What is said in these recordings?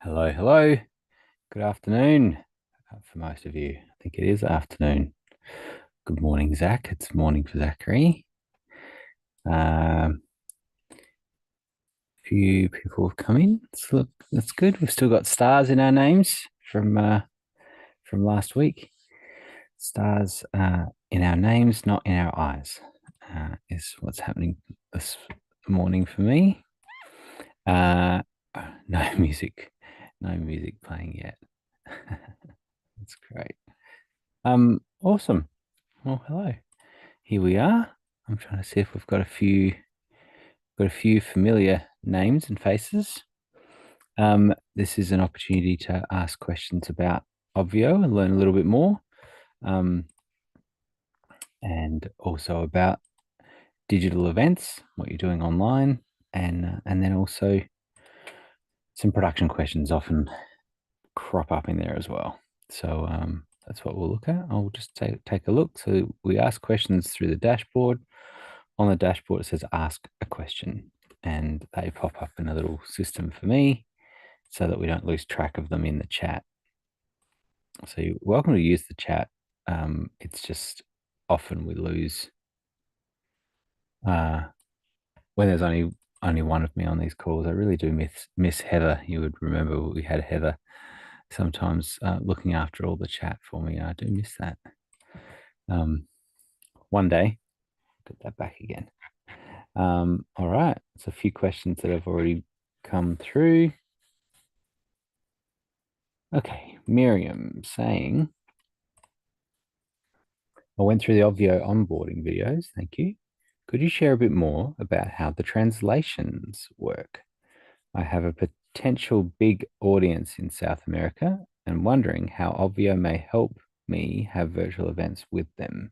Hello, hello. Good afternoon for most of you. I think it is afternoon. Good morning, Zach. It's morning for Zachary. Few people have come in. That's good. We've still got stars in our names from last week. Stars in our names, not in our eyes, is what's happening this morning for me. Uh, no music, no music playing yet. That's great. Awesome. Well, hello. Here we are. I'm trying to see if we've got a few familiar names and faces. This is an opportunity to ask questions about Obvio and learn a little bit more, um, and also about digital events, what you're doing online, and then also some production questions often crop up in there as well. So that's what we'll look at. I'll just take a look. So we ask questions through the dashboard. On the dashboard, it says ask a question, and they pop up in a little system for me so that we don't lose track of them in the chat. So you're welcome to use the chat. It's just often we lose when there's only one of me on these calls. I really do miss Heather. You would remember we had Heather sometimes looking after all the chat for me. I do miss that. One day, get that back again. All right. It's a few questions that have already come through. Okay, Miriam saying, I went through the Obvio onboarding videos. Thank you. Could you share a bit more about how the translations work? I have a potential big audience in South America and wondering how Obvio may help me have virtual events with them.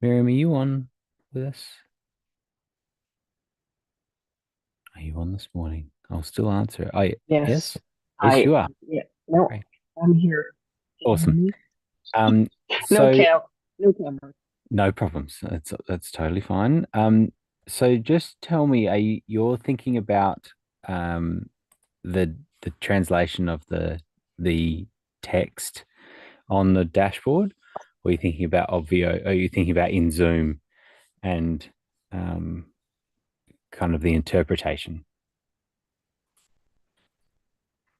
Miriam, are you on with us? Are you on this morning? I'll still answer. Yes? Yes, Yes, I, you are. yeah, no, Great. I'm here. Can you hear Awesome. me? Um, No so cam, no camera. no problems. That's totally fine. So just tell me, you're thinking about um the translation of the text on the dashboard, or are you thinking about Obvio? Are you thinking about in Zoom and um kind of the interpretation?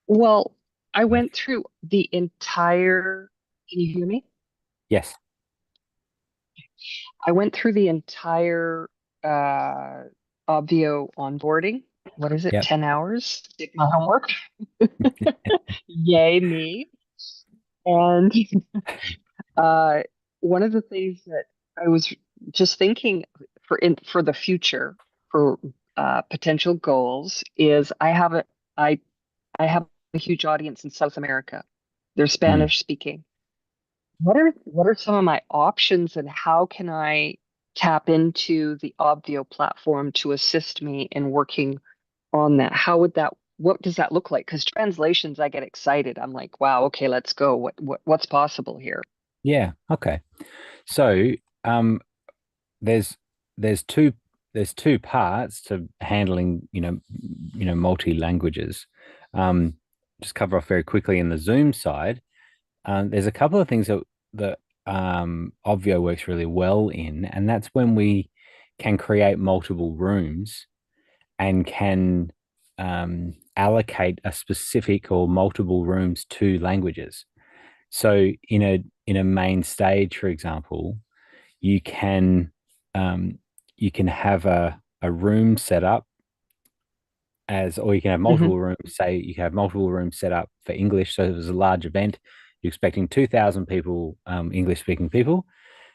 Well, I Both. went through the entire, can you hear me? Yes. I went through the entire Obvio onboarding. What is it, Yep. 10 hours? Did my homework. Yay, me. And uh, one of the things that I was just thinking for the future for potential goals is I I have a huge audience in South America. They're Mm. Spanish speaking. What are some of my options and how can I tap into the Obvio platform to assist me in working on that? What does that look like? Because translations, I get excited. I'm like, wow, okay, let's go. What's possible here? Yeah. Okay. So um there's there's two there's two parts to handling multi languages. Um, just cover off very quickly in the Zoom side. There's a couple of things that Obvio works really well in, and that's when we can create multiple rooms and can allocate a specific or multiple rooms to languages. So in a main stage, for example, you can um, you can have a room set up or you can have Hmm. multiple rooms. Say you can have multiple rooms set up for English. So it was a large event. You're expecting 2,000 people, English speaking people.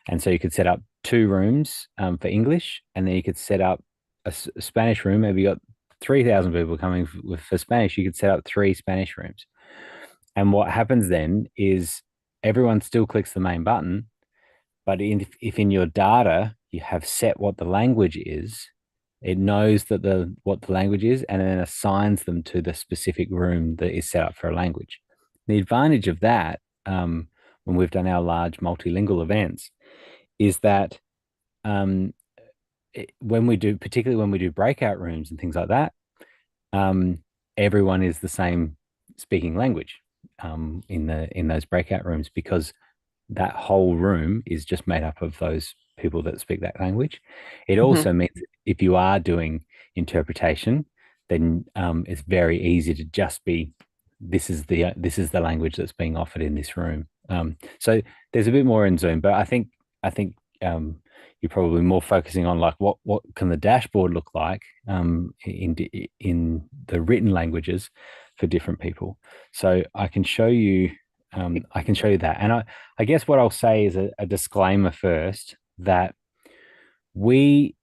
And so you could set up two rooms for English, and then you could set up a Spanish room. Maybe you got 3,000 people coming for Spanish. You could set up three Spanish rooms. And what happens then is everyone still clicks the main button, but if in your data you have set what the language is, it knows what the language is and then assigns them to the specific room that is set up for a language. The advantage of that, when we've done our large multilingual events, is that um, particularly when we do breakout rooms and things like that, um, everyone is the same speaking language in those breakout rooms, because that whole room is just made up of those people that speak that language. It Hmm. also means if you are doing interpretation, then it's very easy to just be this is the language that's being offered in this room. So there's a bit more in Zoom, but I think you're probably more focusing on like what can the dashboard look like in the written languages for different people. So I can show you that, and I guess what I'll say is a disclaimer first that we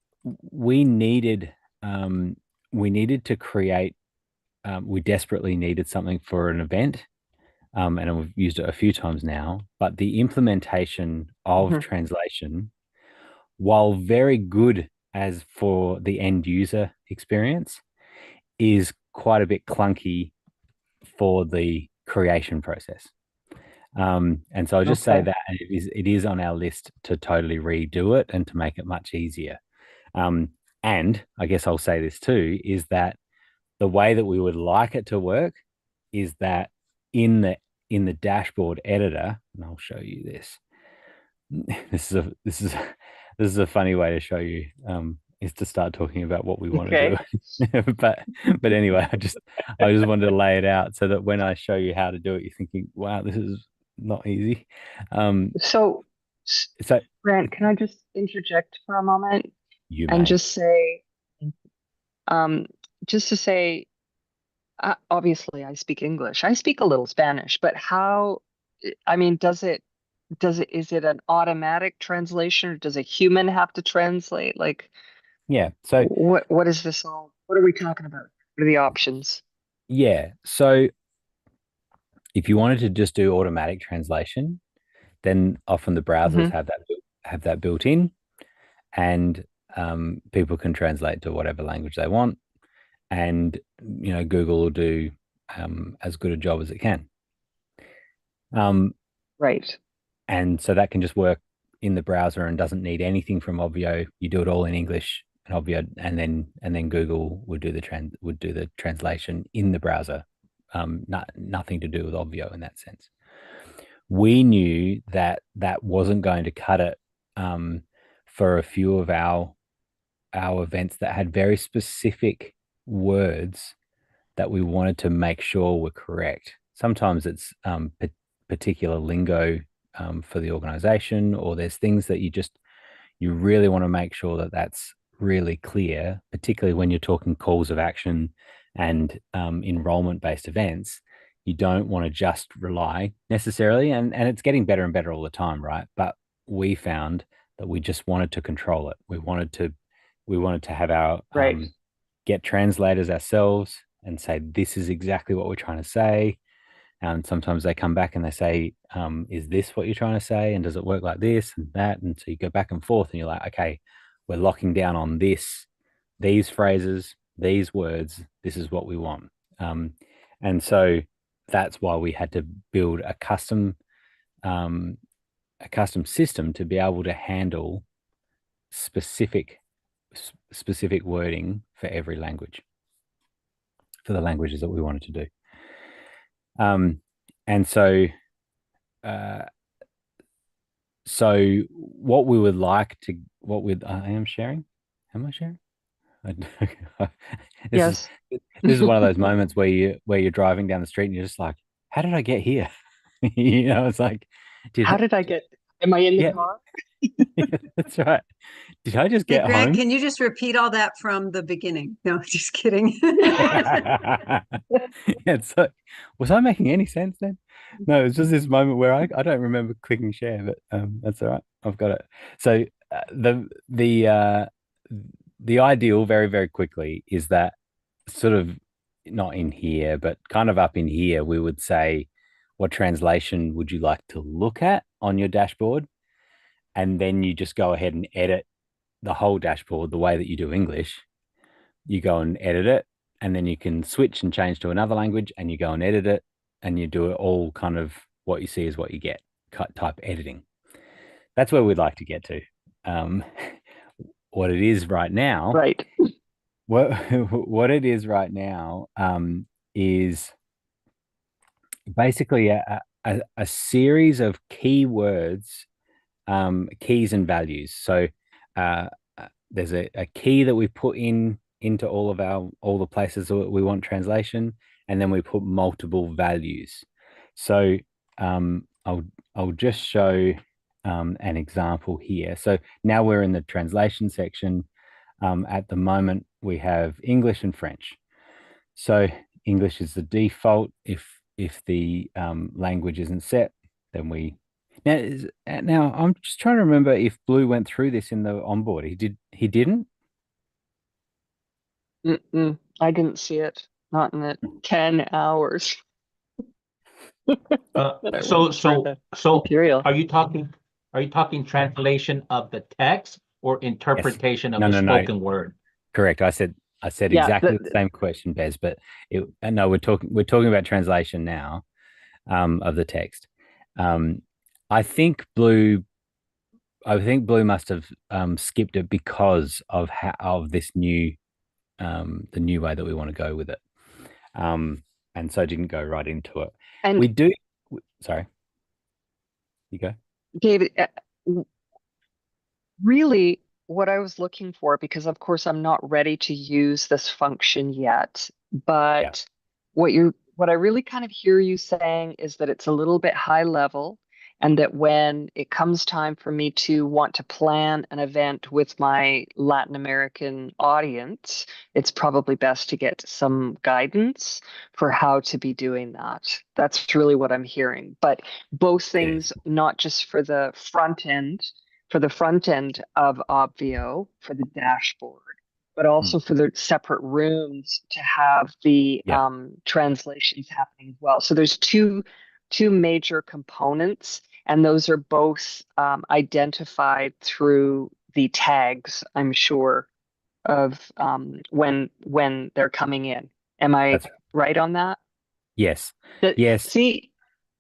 we needed um, we needed to create we desperately needed something for an event, and we've used it a few times now. But the implementation of Hmm. translation, while very good as for the end user experience, is quite a bit clunky for the creation process. And so I'll just say Okay. that it is on our list to totally redo it and to make it much easier. Um, and I guess I'll say this too, is that the way that we would like it to work is that in the in the dashboard editor, and I'll show you this. This is a funny way to show you, is to start talking about what we want to do. Okay. but anyway, I just wanted to lay it out so that when I show you how to do it, you're thinking, wow, this is not easy. Um, So, s- so Grant, can I just interject for a moment you and may. um, just to say, obviously, I speak English. I speak a little Spanish, but how, I mean, is it an automatic translation or does a human have to translate? Like, Yeah. So what is this all? What are we talking about? What are the options? yeah. So if you wanted to just do automatic translation, then often the browsers Hmm. have that built in, and people can translate to whatever language they want, and Google will do as good a job as it can. Um, Right. and so that can just work in the browser and doesn't need anything from Obvio. You do it all in English and Obvio, and then Google would do the translation in the browser. Nothing to do with Obvio in that sense. We knew that that wasn't going to cut it for a few of our events that had very specific words that we wanted to make sure were correct. Sometimes it's particular lingo for the organization, or there's things that you really want to make sure that that's really clear, particularly when you're talking calls of action and enrollment based events. You don't want to just rely necessarily, and it's getting better and better all the time, right? But we found that we just wanted to control it. We wanted to have our Right. get translators ourselves and say this is exactly what we're trying to say. And sometimes they come back and they say, is this what you're trying to say? And does it work like this and that? And so you go back and forth and you're like, okay, we're locking down on these phrases, these words. This is what we want. And so that's why we had to build um, a custom system to be able to handle specific specific wording for every language, for the languages that we wanted to do. Um, and so uh, So what we would like to, what we I am sharing. Am I sharing? This is Yes. this is one of those moments where you're driving down the street and you're just like, how did I get here? It's like, How did did I get? Am I in the yeah, car? that's right. Did I just Hey, get Grant, home? can you just repeat all that from the beginning? No, just kidding. It's like, was I making any sense then? No, it's just this moment where I don't remember clicking share, but that's all right. I've got it. So the ideal very, very quickly is that sort of not in here, but kind of up in here, we would say, what translation would you like to look at on your dashboard? And then you just go ahead and edit the whole dashboard the way that you do English. You go and edit it, and then you can switch and change to another language, and you go and edit it, and you do it all kind of what you see is what you get type editing. That's where we'd like to get to. Um, what it is right now, Right. what what it is right now is basically a series of keywords, keys and values. So uh, there's a key that we put into all the places that we want translation, and then we put multiple values. So I'll just show an example here. So now we're in the translation section. At the moment, we have English and French. So English is the default. If the language isn't set, then we now I'm just trying to remember if Blue went through this in the onboard. He did. He didn't. Mm-mm, I didn't see it. Not in the 10 hours that I So, went through so, the so material. are you talking translation of the text or Yes. interpretation of No, the no, no. spoken word? Correct. I said Yeah, exactly the same question, Bez, but no, we're talking about translation now of the text. Um, I think Blue I think Blue must have skipped it because of of this new the new way that we want to go with it, and so didn't go right into it. and We do. Sorry, you go. David, really what I was looking for, because of course I'm not ready to use this function yet, Yeah, but what I really kind of hear you saying is that it's a little bit high level, and that when it comes time for me to want to plan an event with my Latin American audience, it's probably best to get some guidance for how to be doing that. That's really what I'm hearing. But both it is. things, not just for the front end of Obvio for the dashboard, but Mm. also for the separate rooms to have the Yeah, translations happening as well. So there's two major components, and those are both identified through the tags, I'm sure, of when they're coming in. Am I that's right on that? yes, That yes, see,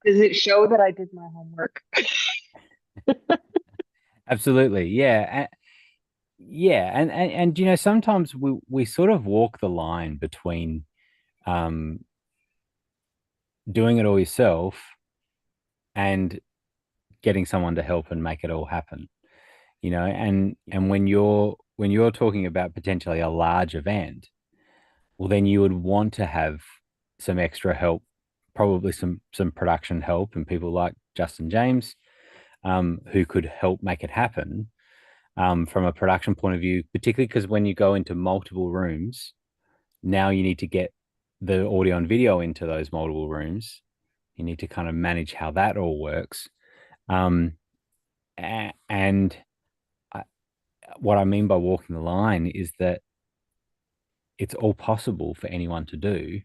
does it show that I did my homework? absolutely. Yeah, yeah, and sometimes we sort of walk the line between um, doing it all yourself and getting someone to help and make it all happen. And when you're talking about potentially a large event, well, then you would want to have some extra help, probably some production help, and people like Justin James, who could help make it happen from a production point of view, particularly because when you go into multiple rooms, now you need to get the audio and video into those multiple rooms. You need to kind of manage how that all works. Um, and I, what I mean by walking the line is that it's all possible for anyone to do.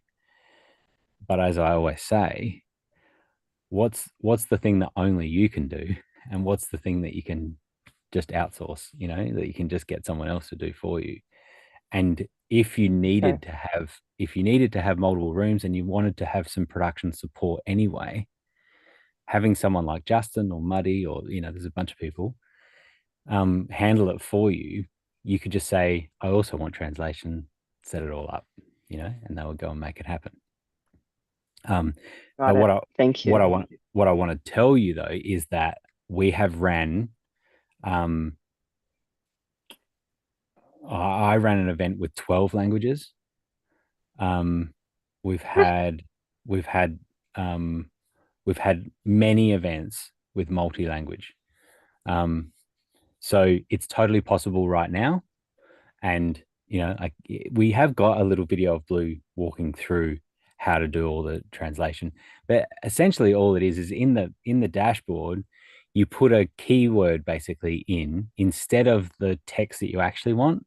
But as I always say, what's the thing that only you can do, and what's the thing that you can just outsource? That you can just get someone else to do for you. And Okay. if you needed to have multiple rooms and you wanted to have some production support anyway, having someone like Justin or Muddy or there's a bunch of people handle it for you. You could just say, I also want translation, set it all up, and they would go and make it happen. But Got it. Thank you. what I want to tell you though is that we have ran um, I ran an event with 12 languages. Um, we've had we've had um, we've had many events with multi-language. Um, so it's totally possible right now. And like we have got a little video of Blue walking through how to do all the translation, but essentially all it is in the dashboard you put a keyword basically in instead of the text that you actually want.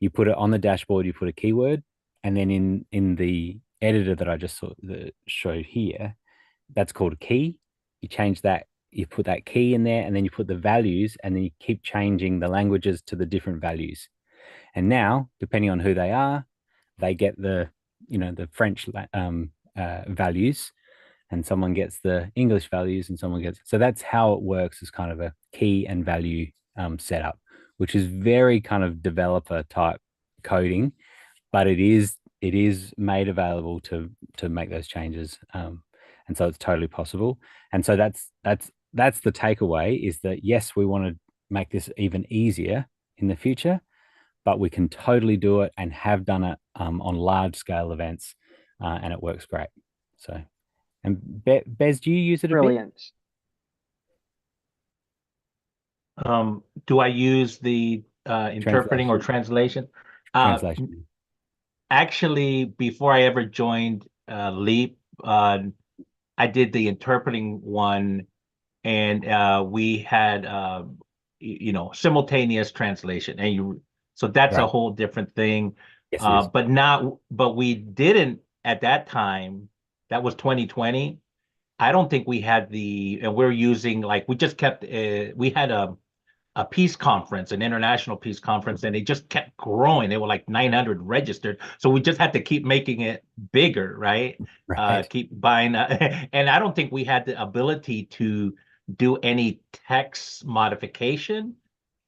You put it on the dashboard, you put a keyword, and then in the editor that I just showed here, that's called a key. You change that, you put that key in there, and then you put the values, and then you keep changing the languages to the different values. And now, depending on who they are, they get the French values, and someone gets the English values, and someone gets. So that's how it works as kind of a key and value setup, which is very kind of developer type coding, but it is made available to make those changes. And so it's totally possible. And so that's the takeaway, is that yes, we want to make this even easier in the future, but we can totally do it and have done it on large scale events, and it works great. So, and Bez, do you use it a bit? Brilliant. Do I use the interpreting or translation? Translation. Actually, before I ever joined Leap, I did the interpreting one, and we had simultaneous translation, and so that's a Right. whole different thing. Yes, it is. But we didn't at that time. That was 2020. I don't think we had and we're using, like, we just kept. We had a peace conference, an international peace conference, and it just kept growing. They were like 900 registered. So we just had to keep making it bigger, right? Right. Keep buying. And I don't think we had the ability to do any text modification.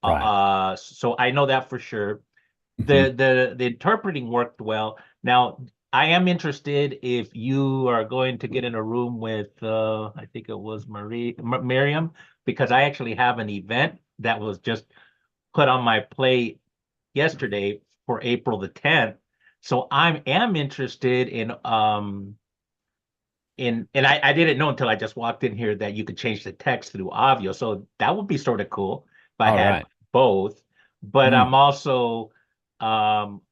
Right. So I know that for sure. Mhm. The interpreting worked well. Now, I am interested, if you are going to get in a room with I think it was Miriam, because I actually have an event that was just put on my plate yesterday for April the 10th. So I am interested and I didn't know until I just walked in here that you could change the text through Avio. So that would be sort of cool if I All had right. both. But Mm. I'm also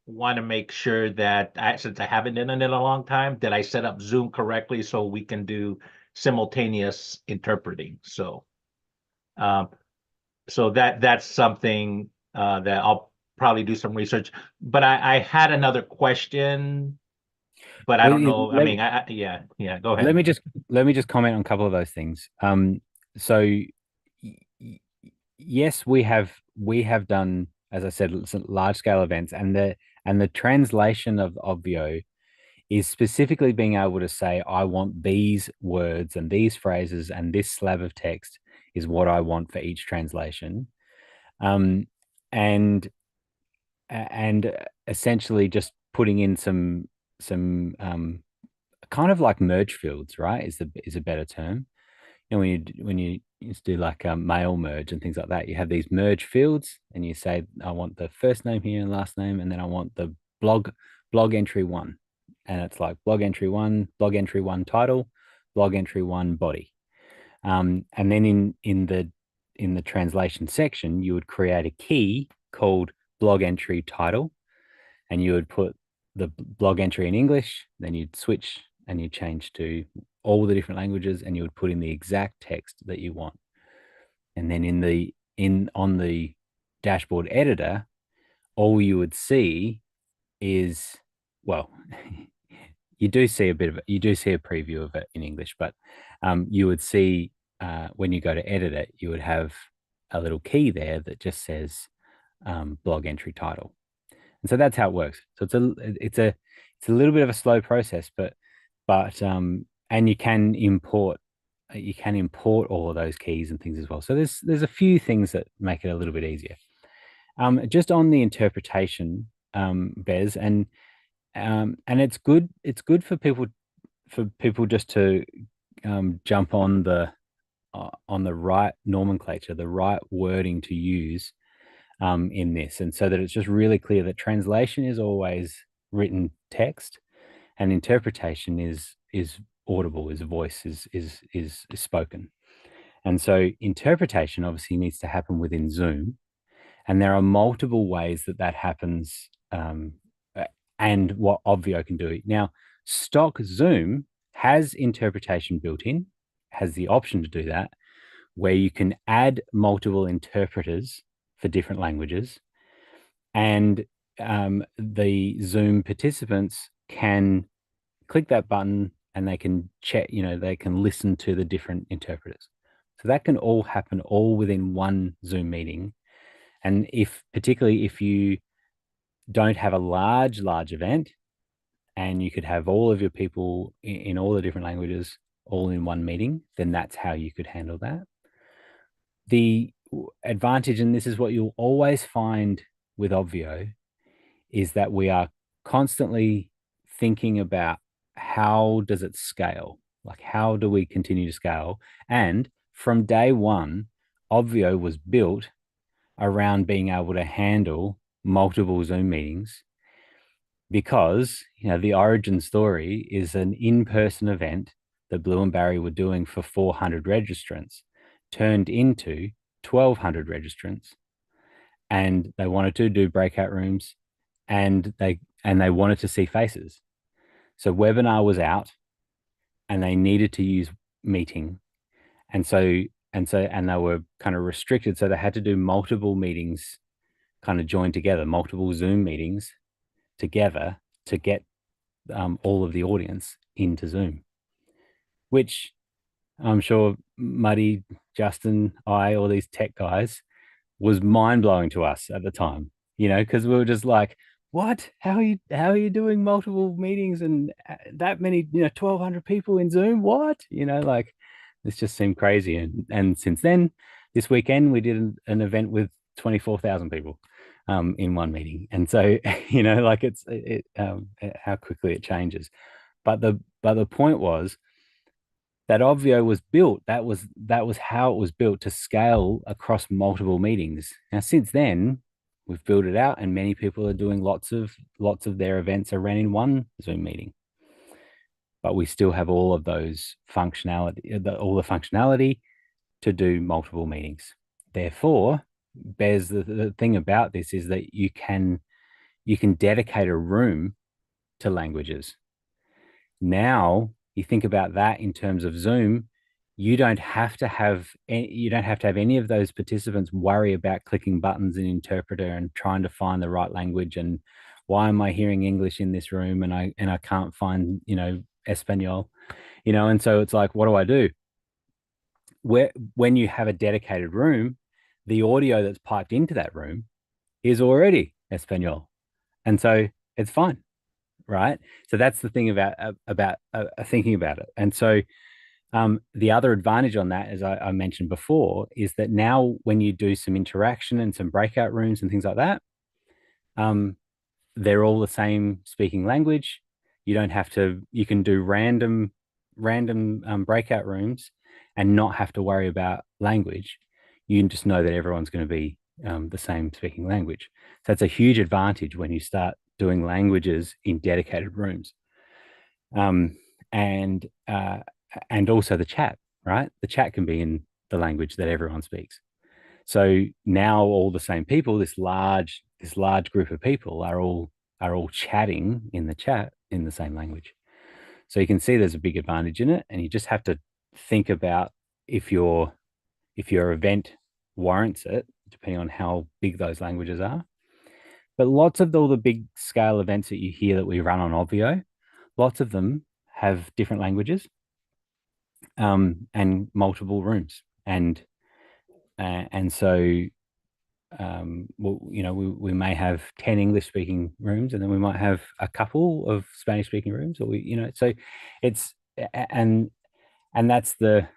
want to make sure that since I haven't done it in a long time, that I set up Zoom correctly so we can do simultaneous interpreting. Um, so that's something that I'll probably do some research. But I had another question, but I Well, don't know. I mean, yeah, go let ahead. me just let me just comment on a couple of those things. So yes, we have done, as I said, some large scale events, and the translation of Obvio is specifically being able to say, I want these words and these phrases and this slab of text is what I want for each translation. Um, and and essentially just putting in some kind of like merge fields, right? Is a better term. And when you used to do like a mail merge and things like that, you have these merge fields, and you say, I want the first name here and last name, and then I want the blog entry one, and it's like blog entry one title, blog entry one body. And then in the translation section, you would create a key called blog entry title, and you would put the blog entry in English, then you'd switch and you'd change to all the different languages, and you would put in the exact text that you want. And then in on the dashboard editor, all you would see is, well, you do see a preview of it in English, but you would see, when you go to edit it, you would have a little key there that just says blog entry title. And so that's how it works. So it's a little bit of a slow process, but and you can import all of those keys and things as well. So there's a few things that make it a little bit easier. Just on the interpretation, Bez, and it's good for people just to jump on the right nomenclature, the right wording to use in this, and so that it's just really clear that translation is always written text, and interpretation is audible, is voice, is spoken. And so interpretation obviously needs to happen within Zoom, and there are multiple ways that that happens, and what Obvio can do. Now, stock Zoom has interpretation built in, has the option to do that, where you can add multiple interpreters for different languages, and the Zoom participants can click that button and they can check, they can listen to the different interpreters. So that can all happen all within one Zoom meeting. And particularly if you don't have a large event, and you could have all of your people in all the different languages all in one meeting, then that's how you could handle that. The advantage, and this is what you'll always find with Obvio, is that we are constantly thinking about how does it scale. Like, how do we continue to scale? And from day one, Obvio was built around being able to handle multiple Zoom meetings because, the origin story is an in-person event that Blue and Barry were doing for 400 registrants turned into 1,200 registrants, and they wanted to do breakout rooms, and they wanted to see faces. So webinar was out, and they needed to use meeting, and they were kind of restricted, so they had to do multiple meetings, kind of joined together, multiple Zoom meetings together to get all of the audience into Zoom, which I'm sure Muddy, Justin, all these tech guys, was mind blowing to us at the time, because we were just like, what? How are you doing multiple meetings and that many, 1,200 people in Zoom? What? Like, this just seemed crazy. And since then, this weekend we did an event with 24,000 people in one meeting. And so, like how quickly it changes. But the point was that Obvio was built. That was how it was built, to scale across multiple meetings. Now, since then, we've built it out, and many people are doing lots of their events are ran in one Zoom meeting. But we still have all of those all the functionality to do multiple meetings. Therefore, Bez, the thing about this is that you can dedicate a room to languages. Now, you think about that in terms of Zoom, you don't have to have any of those participants worry about clicking buttons in interpreter and trying to find the right language, and why am I hearing English in this room and I can't find Espanol, and so it's like, what do I do? When you have a dedicated room, the audio that's piped into that room is already Espanol, and so it's fine, right? So that's the thing about thinking about it. And so the other advantage on that, as I mentioned before, is that now when you do some interaction and some breakout rooms and things like that, they're all the same speaking language. You can do random breakout rooms and not have to worry about language. You can just know that everyone's going to be the same speaking language. So that's a huge advantage when you start doing languages in dedicated rooms. And also the chat, right? The chat can be in the language that everyone speaks. So now all the same people, this large group of people are all chatting in the chat in the same language. So you can see there's a big advantage in it, and you just have to think about if your event warrants it, depending on how big those languages are. But lots of all the big scale events that you hear that we run on Obvio, lots of them have different languages and multiple rooms. And so we may have 10 English speaking rooms, and then we might have a couple of Spanish speaking rooms, or so it's and that's the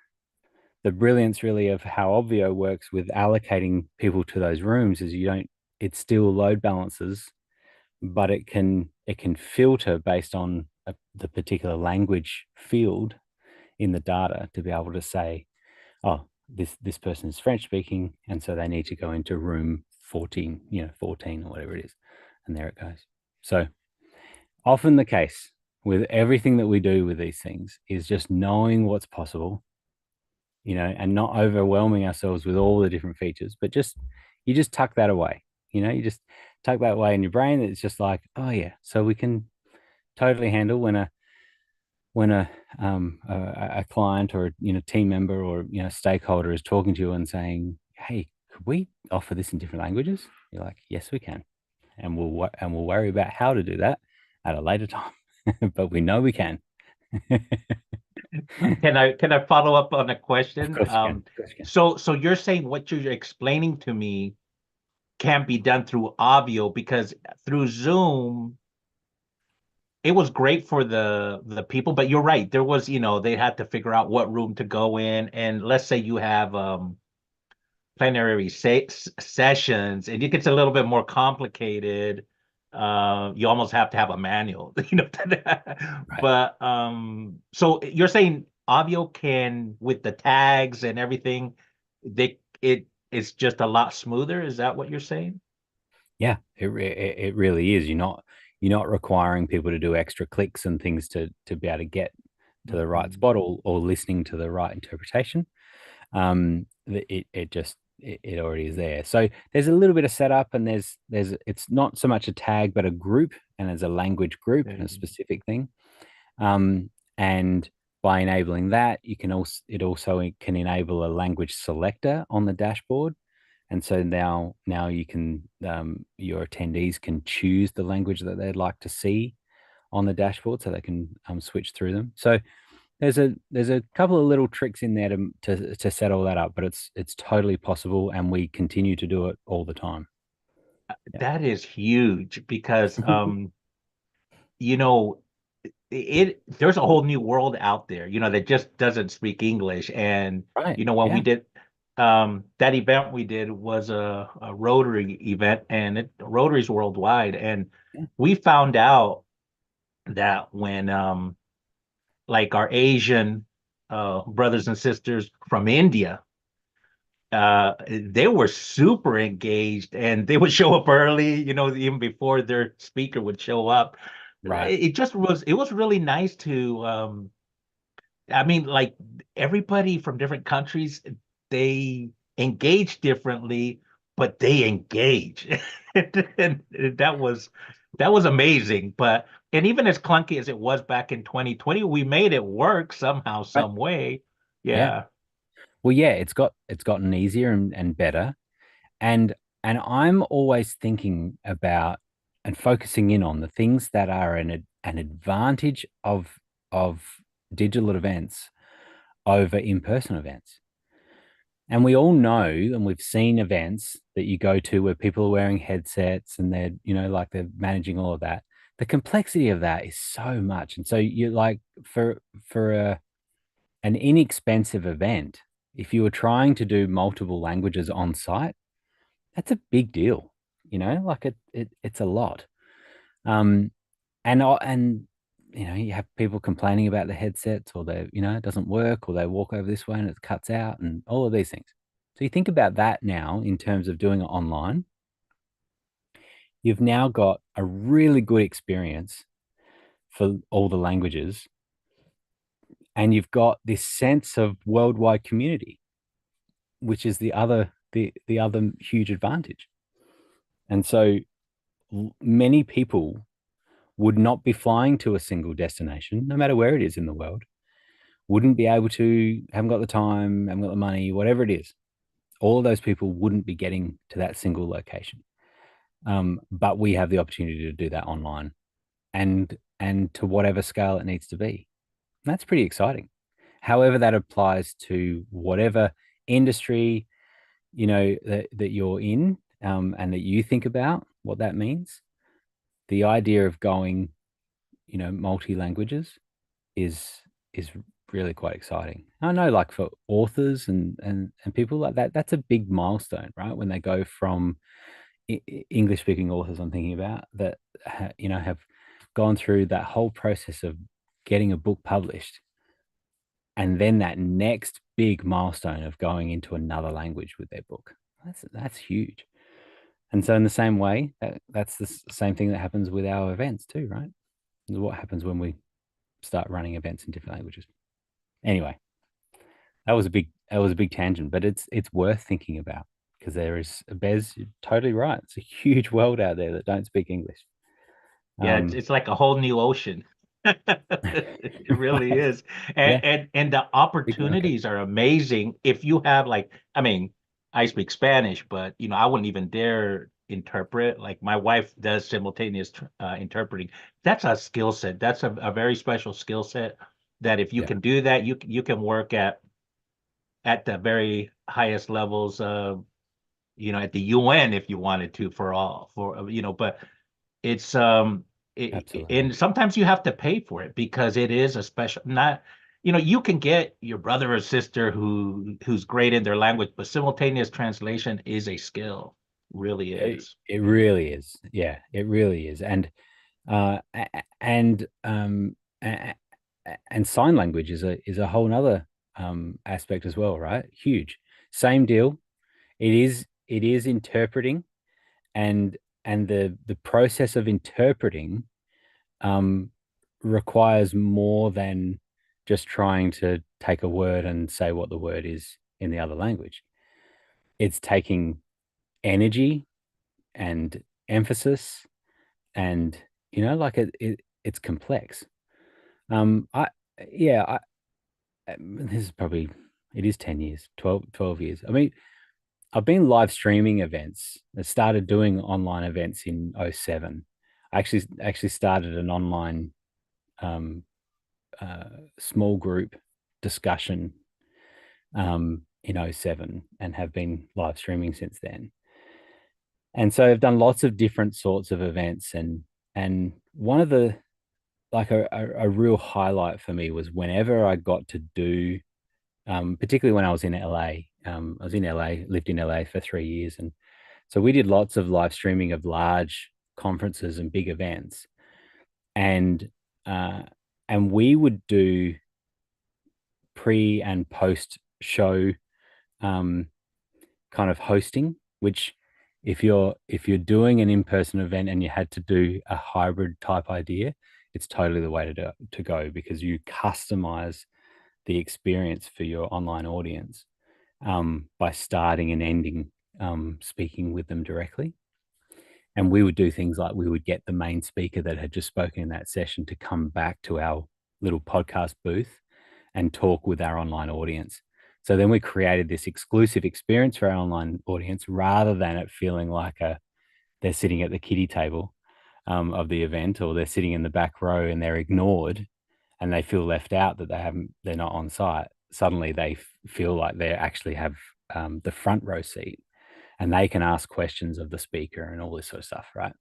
brilliance really of how Obvio works with allocating people to those rooms. Is it still load balances, but it can filter based on the particular language field in the data to be able to say, oh, this person is French speaking, and so they need to go into room 14, 14 or whatever it is, and there it goes. So often the case with everything that we do with these things is just knowing what's possible, and not overwhelming ourselves with all the different features, but you just tuck that away. You just tuck that away in your brain. It's just like, oh yeah, so we can totally handle when a client or team member or stakeholder is talking to you and saying, hey, could we offer this in different languages? You're like, yes, we can, and we'll worry about how to do that at a later time, but we know we can. Can I follow up on a question? Of course you can. Of course you can. So you're saying what you're explaining to me can't be done through Obvio, because through Zoom it was great for the people, but you're right. There was, they had to figure out what room to go in. And let's say you have plenary sessions, and it gets a little bit more complicated. You almost have to have a manual, Right. But so you're saying Avio can, with the tags and everything, it's just a lot smoother. Is that what you're saying? Yeah, it really is. You're not requiring people to do extra clicks and things to be able to get to the right Mhm. spot, or listening to the right interpretation. It already is there. So there's a little bit of setup, and there's it's not so much a tag but a group, and there's a language group and a Okay. specific thing. And by enabling that, you can also it also can enable a language selector on the dashboard. And so now you can your attendees can choose the language that they'd like to see on the dashboard, so they can switch through them. So there's a couple of little tricks in there to set all that up, but it's totally possible, and we continue to do it all the time. Yeah. That is huge because you know, there's a whole new world out there, that just doesn't speak English. And Right. when we Yeah. did that event we did was a Rotary event, and Rotary's worldwide. And Yeah. we found out that when like our Asian brothers and sisters from India, they were super engaged, and they would show up early, even before their speaker would show up. Right. It was really nice to I mean, like, everybody from different countries, they engage differently, but they engage. And that was amazing. But and even as clunky as it was back in 2020, we made it work somehow, Right. some way. Yeah. Yeah. Well, yeah, it's gotten easier and better. And I'm always thinking about and focusing in on the things that are an advantage of digital events over in-person events. And we all know, and we've seen events that you go to where people are wearing headsets and they're, like they're managing all of that. The complexity of that is so much. And so you like for an inexpensive event, if you were trying to do multiple languages on site, that's a big deal. Like it's a lot. Um, and you have people complaining about the headsets, or they it doesn't work, or they walk over this way and it cuts out, and all of these things. So you think about that now in terms of doing it online. You've now got a really good experience for all the languages, and you've got this sense of worldwide community, which is the other huge advantage. And so many people would not be flying to a single destination, no matter where it is in the world, wouldn't be able to, haven't got the time, haven't got the money, whatever it is. All of those people wouldn't be getting to that single location. But we have the opportunity to do that online, and to whatever scale it needs to be. That's pretty exciting. However, that applies to whatever industry that you're in, and that you think about what that means. The idea of going, multi languages is really quite exciting. I know, like for authors and people like that, that's a big milestone, right? When they go from English speaking authors, I'm thinking about that, have gone through that whole process of getting a book published, and then that next big milestone of going into another language with their book. That's huge. And so in the same way, that's the same thing that happens with our events too, right? What happens when we start running events in different languages. Anyway, that was a big tangent, but it's worth thinking about, because there is, Bez, you're totally right. It's a huge world out there that don't speak English. Yeah, it's like a whole new ocean. It really Right. is. Yeah, And the big market. opportunities are amazing if you have, like, I mean, I speak Spanish, but I wouldn't even dare interpret. Like, my wife does simultaneous interpreting. That's a skill set. That's a very special skill set that if you Yeah, can do that, you can work at the very highest levels of, at the UN if you wanted to, but it's absolutely. and sometimes you have to pay for it because it is a special, not, you can get your brother or sister who's great in their language, but simultaneous translation is a skill, really It really is. Yeah, it really is. And uh, and and sign language is a whole nother aspect as well, right? Huge. Same deal. It is interpreting, and the process of interpreting um, requires more than just trying to take a word and say what the word is in the other language. It's taking energy and emphasis, and like it's complex. I yeah, this is probably, it is 10 years, 12 years. I mean, I've been live streaming events. I started doing online events in '07. I actually started an online um, uh, small group discussion in '07 and have been live streaming since then. And so I've done lots of different sorts of events, and one of the, like a real highlight for me was whenever I got to do, particularly when I was in LA. I was in LA, lived in LA for 3 years, and so we did lots of live streaming of large conferences and big events, and uh, and we would do pre and post show um, kind of hosting, which if you're doing an in-person event and you had to do a hybrid type idea, it's totally the way to go, because you customize the experience for your online audience by starting and ending speaking with them directly. And we would do things like we would get the main speaker that had just spoken in that session to come back to our little podcast booth and talk with our online audience. So then we created this exclusive experience for our online audience, rather than it feeling like they're sitting at the kiddie table of the event, or they're sitting in the back row and they're ignored and they feel left out, that they're not on site. Suddenly they feel like they actually have the front row seat, and they can ask questions of the speaker and all this sort of stuff, right?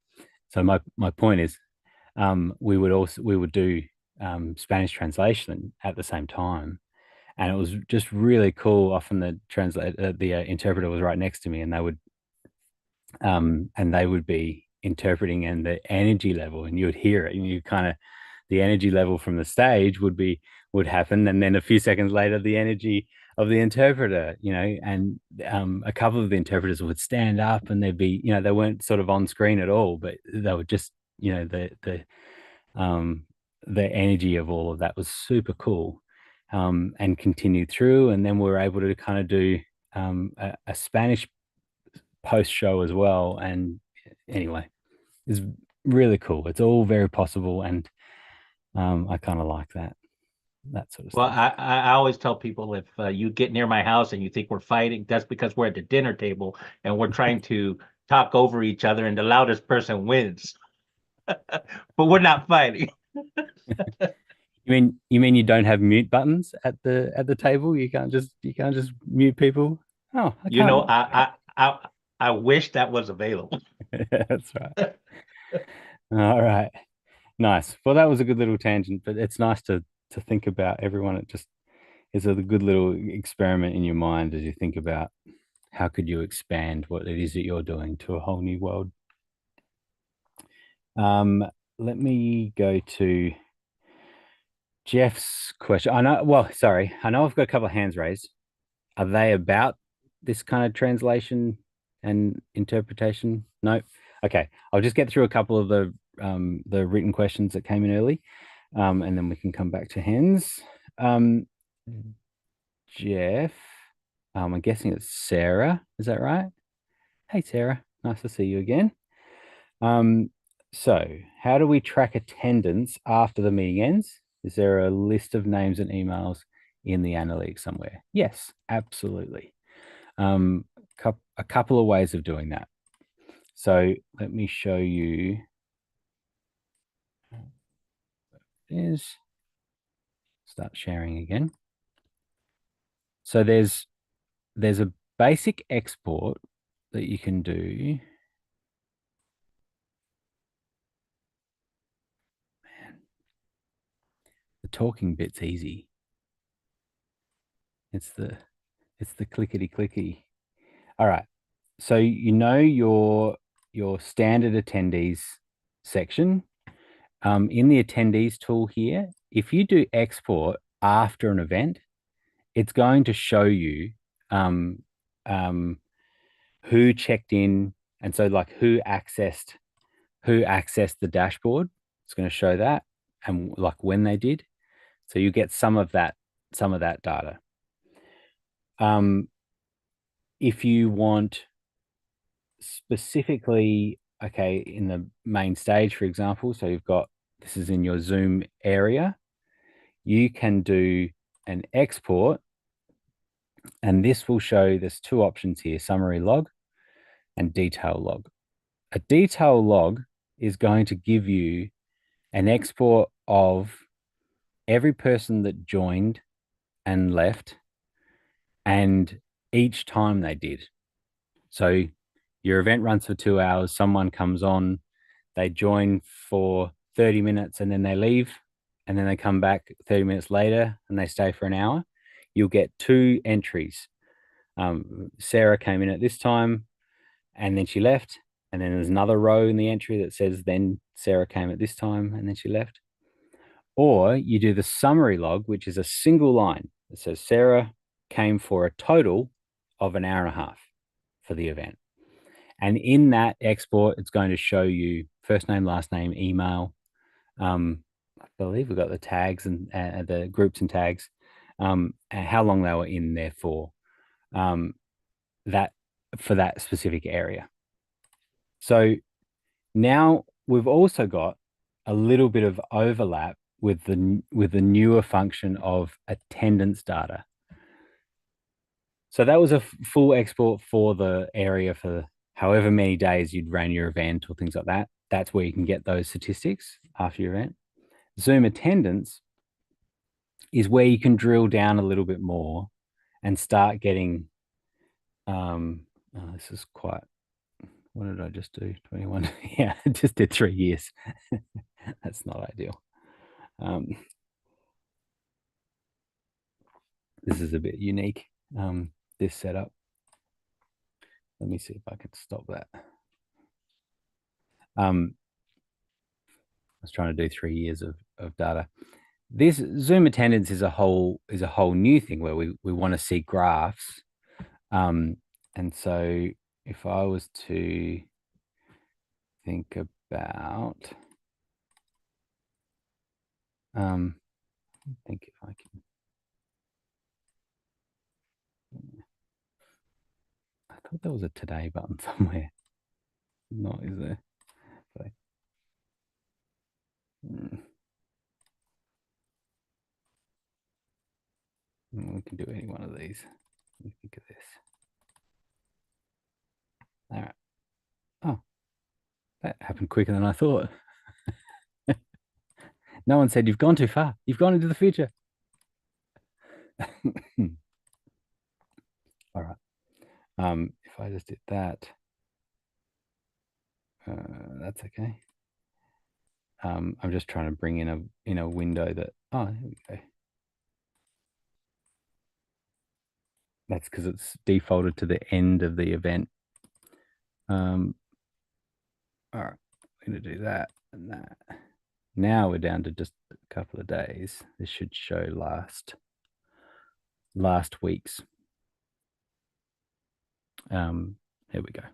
So my point is, we would do Spanish translation at the same time, and it was just really cool. Often the interpreter was right next to me, and they would be interpreting, and the energy level, and you would hear it, and you kind of, the energy level from the stage would happen, and then a few seconds later the energy of the interpreter, and a couple of the interpreters would stand up, and they'd be, they weren't sort of on screen at all, but they were just, um the energy of all of that was super cool, and continued through, and then we were able to kind of do a Spanish post show as well. And anyway, it's really cool. It's all very possible, and I kind of like that sort of Well, stuff. I always tell people, if you get near my house and you think we're fighting, that's because we're at the dinner table and we're trying to talk over each other, and the loudest person wins. But we're not fighting. You mean you don't have mute buttons at the table? You can't just mute people? Oh, I You know, can't. I wish that was available. That's right. All right. Nice. Well, that was a good little tangent, but it's nice to think about everyone. It just is a good little experiment in your mind as you think about how could you expand what it is that you're doing to a whole new world. Um, Let me go to Jeff's question. I know, well, sorry, I know I've got a couple of hands raised. Are they about this kind of translation and interpretation? No. Okay, I'll just get through a couple of the written questions that came in early, and then we can come back to hands. Um, Jeff, I'm guessing it's Sarah. Is that right? Hey, Sarah, nice to see you again. Um, so, how do we track attendance after the meeting ends? Is there a list of names and emails in the analytics somewhere? Yes, absolutely. A couple of ways of doing that. So let me show you. There's start sharing again. So there's a basic export that you can do. Man, the talking bit's easy. It's the clickety clicky. All right. So your standard attendees section, in the attendees tool here, if you do export after an event, it's going to show you um, um, who checked in, and so like who accessed the dashboard. It's going to show that, and like when they did. So you get some of that data. If you want specifically, okay, in the main stage, for example, so you've got, this is in your Zoom area, you can do an export, and this will show, there's two options here, summary log and detail log. A detail log is going to give you an export of every person that joined and left and each time they did. So your event runs for 2 hours, someone comes on, they join for 30 minutes and then they leave, and then they come back 30 minutes later and they stay for an hour. You'll get two entries. Sarah came in at this time and then she left. And then there's another row in the entry that says, then Sarah came at this time and then she left. Or you do the summary log, which is a single line that says Sarah came for a total of an hour and a half for the event. And in that export, it's going to show you first name, last name, email. I believe we've got the tags and the groups and tags, and how long they were in there for, that for that specific area. So now we've also got a little bit of overlap with the newer function of attendance data. So that was a full export for the area for however many days you'd ran your event or things like that. That's where you can get those statistics after your event. Zoom attendance is where you can drill down a little bit more and start getting, this is quite, what did I just do? 21. Yeah, I just did 3 years. That's not ideal. This is a bit unique, this setup. Let me see if I can stop that. I was trying to do 3 years of data. This Zoom attendance is a whole new thing where we want to see graphs. And so if I was to think about, I think if I can, I thought there was a today button somewhere. Not, is there? Okay. We can do any one of these. Let me think of this. All right. Oh, that happened quicker than I thought. No one said you've gone too far. You've gone into the future. All right. If I just did that, that's okay. I'm just trying to bring in a window that, oh, here we go. That's because it's defaulted to the end of the event. All right, I'm going to do that and that. Now we're down to just a couple of days. This should show last week's. Here we go.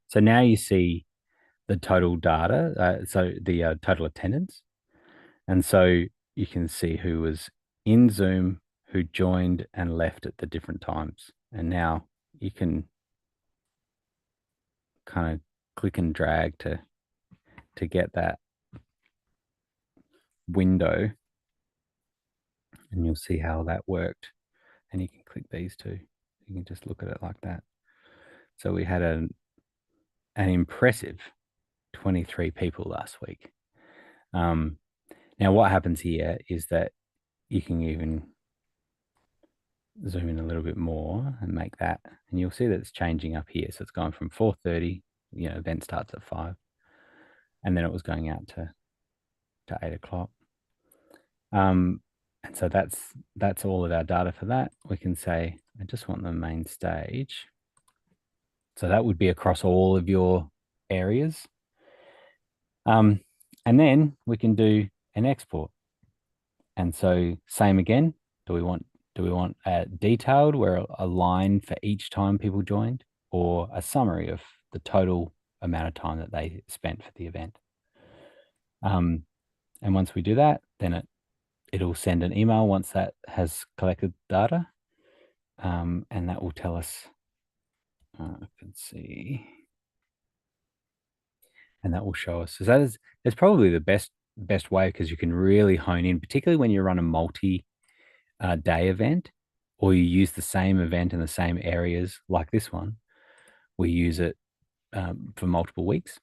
So now you see the total data, so the total attendance. And so you can see who was in Zoom, who joined and left at the different times. And now you can kind of click and drag to get that window, and you'll see how that worked. And you can click these two. You can just look at it like that. So we had an impressive 23 people last week. Now what happens here is that you can even zoom in a little bit more and make that, and you'll see that it's changing up here. So it's going from 4:30, event starts at 5, and then it was going out to 8 o'clock. And so that's all of our data for that. We can say, I just want the main stage. So that would be across all of your areas. And then we can do an export. And so same again. Do we want a detailed where a line for each time people joined, or a summary of the total amount of time that they spent for the event? And once we do that, then it'll send an email once that has collected data, and that will tell us. I can see, and that will show us. So that's probably the best way, because you can really hone in, particularly when you run a multi day event, or you use the same event in the same areas like this one. We use it for multiple weeks.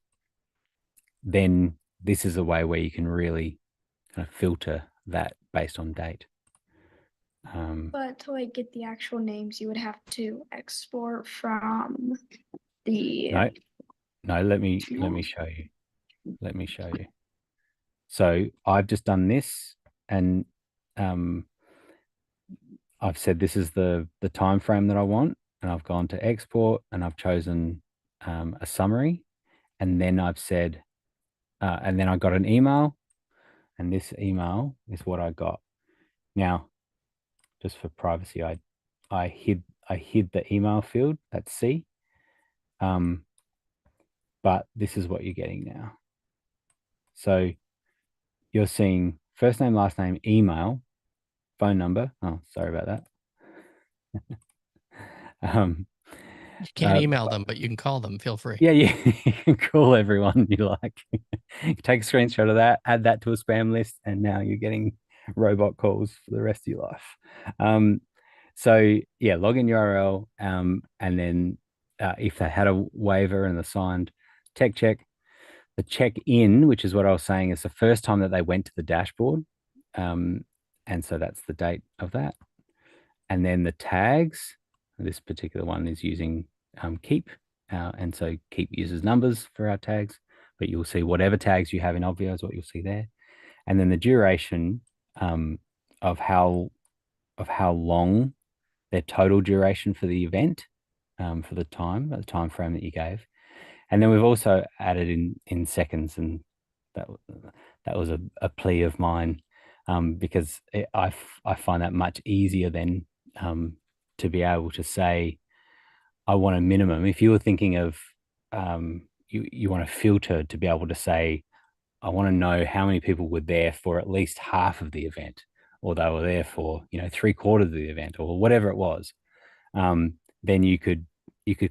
Then this is a way where you can really kind of filter that based on date. But to like get the actual names, you would have to export from the. No, let me show you. Let me show you. So I've just done this, and I've said this is the time frame that I want, and I've gone to export, and I've chosen a summary, and then I've said, and then I got an email, and this email is what I got. Now, just for privacy, I hid the email field. That's C. But this is what you're getting now. So you're seeing first name, last name, email, phone number. Oh, sorry about that. You can't email them, but you can call them. Feel free. Yeah, you can call everyone you like. Take a screenshot of that, add that to a spam list, and now you're getting robot calls for the rest of your life. So yeah, login URL, and then if they had a waiver and the signed tech check, the check in, which is what I was saying, is the first time that they went to the dashboard, and so that's the date of that. And then the tags, this particular one is using keep, and so keep uses numbers for our tags, but you'll see whatever tags you have in Obvio is what you'll see there. And then the duration of how long their total duration for the event, for the time frame that you gave. And then we've also added in seconds, and that was a plea of mine, because I find that much easier than to be able to say, I want a minimum. If you were thinking of you want to filter to be able to say, I want to know how many people were there for at least half of the event, or they were there for 3/4 of the event, or whatever it was. Then you could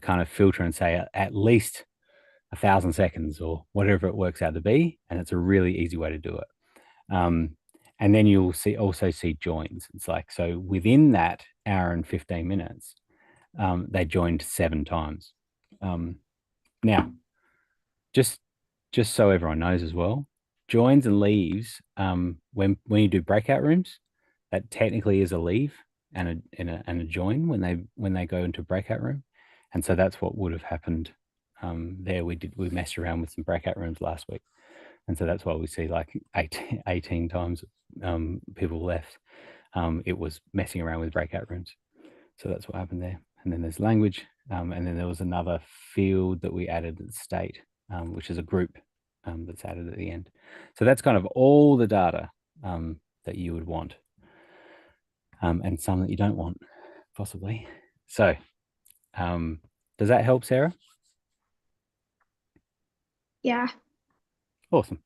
kind of filter and say at least 1,000 seconds, or whatever it works out to be, and it's a really easy way to do it. And then you'll also see joins. It's like, so within that hour and 15 minutes, they joined 7 times. Now, just so everyone knows as well, joins and leaves, when you do breakout rooms, that technically is a leave and a join when they go into a breakout room. And so that's what would have happened there. We messed around with some breakout rooms last week, and so that's why we see like 18 times people left. It was messing around with breakout rooms, so that's what happened there. And then there's language, and then there was another field that we added, state, which is a group that's added at the end. So that's kind of all the data that you would want, and some that you don't want, possibly. So does that help, Sarah? Yeah, Awesome.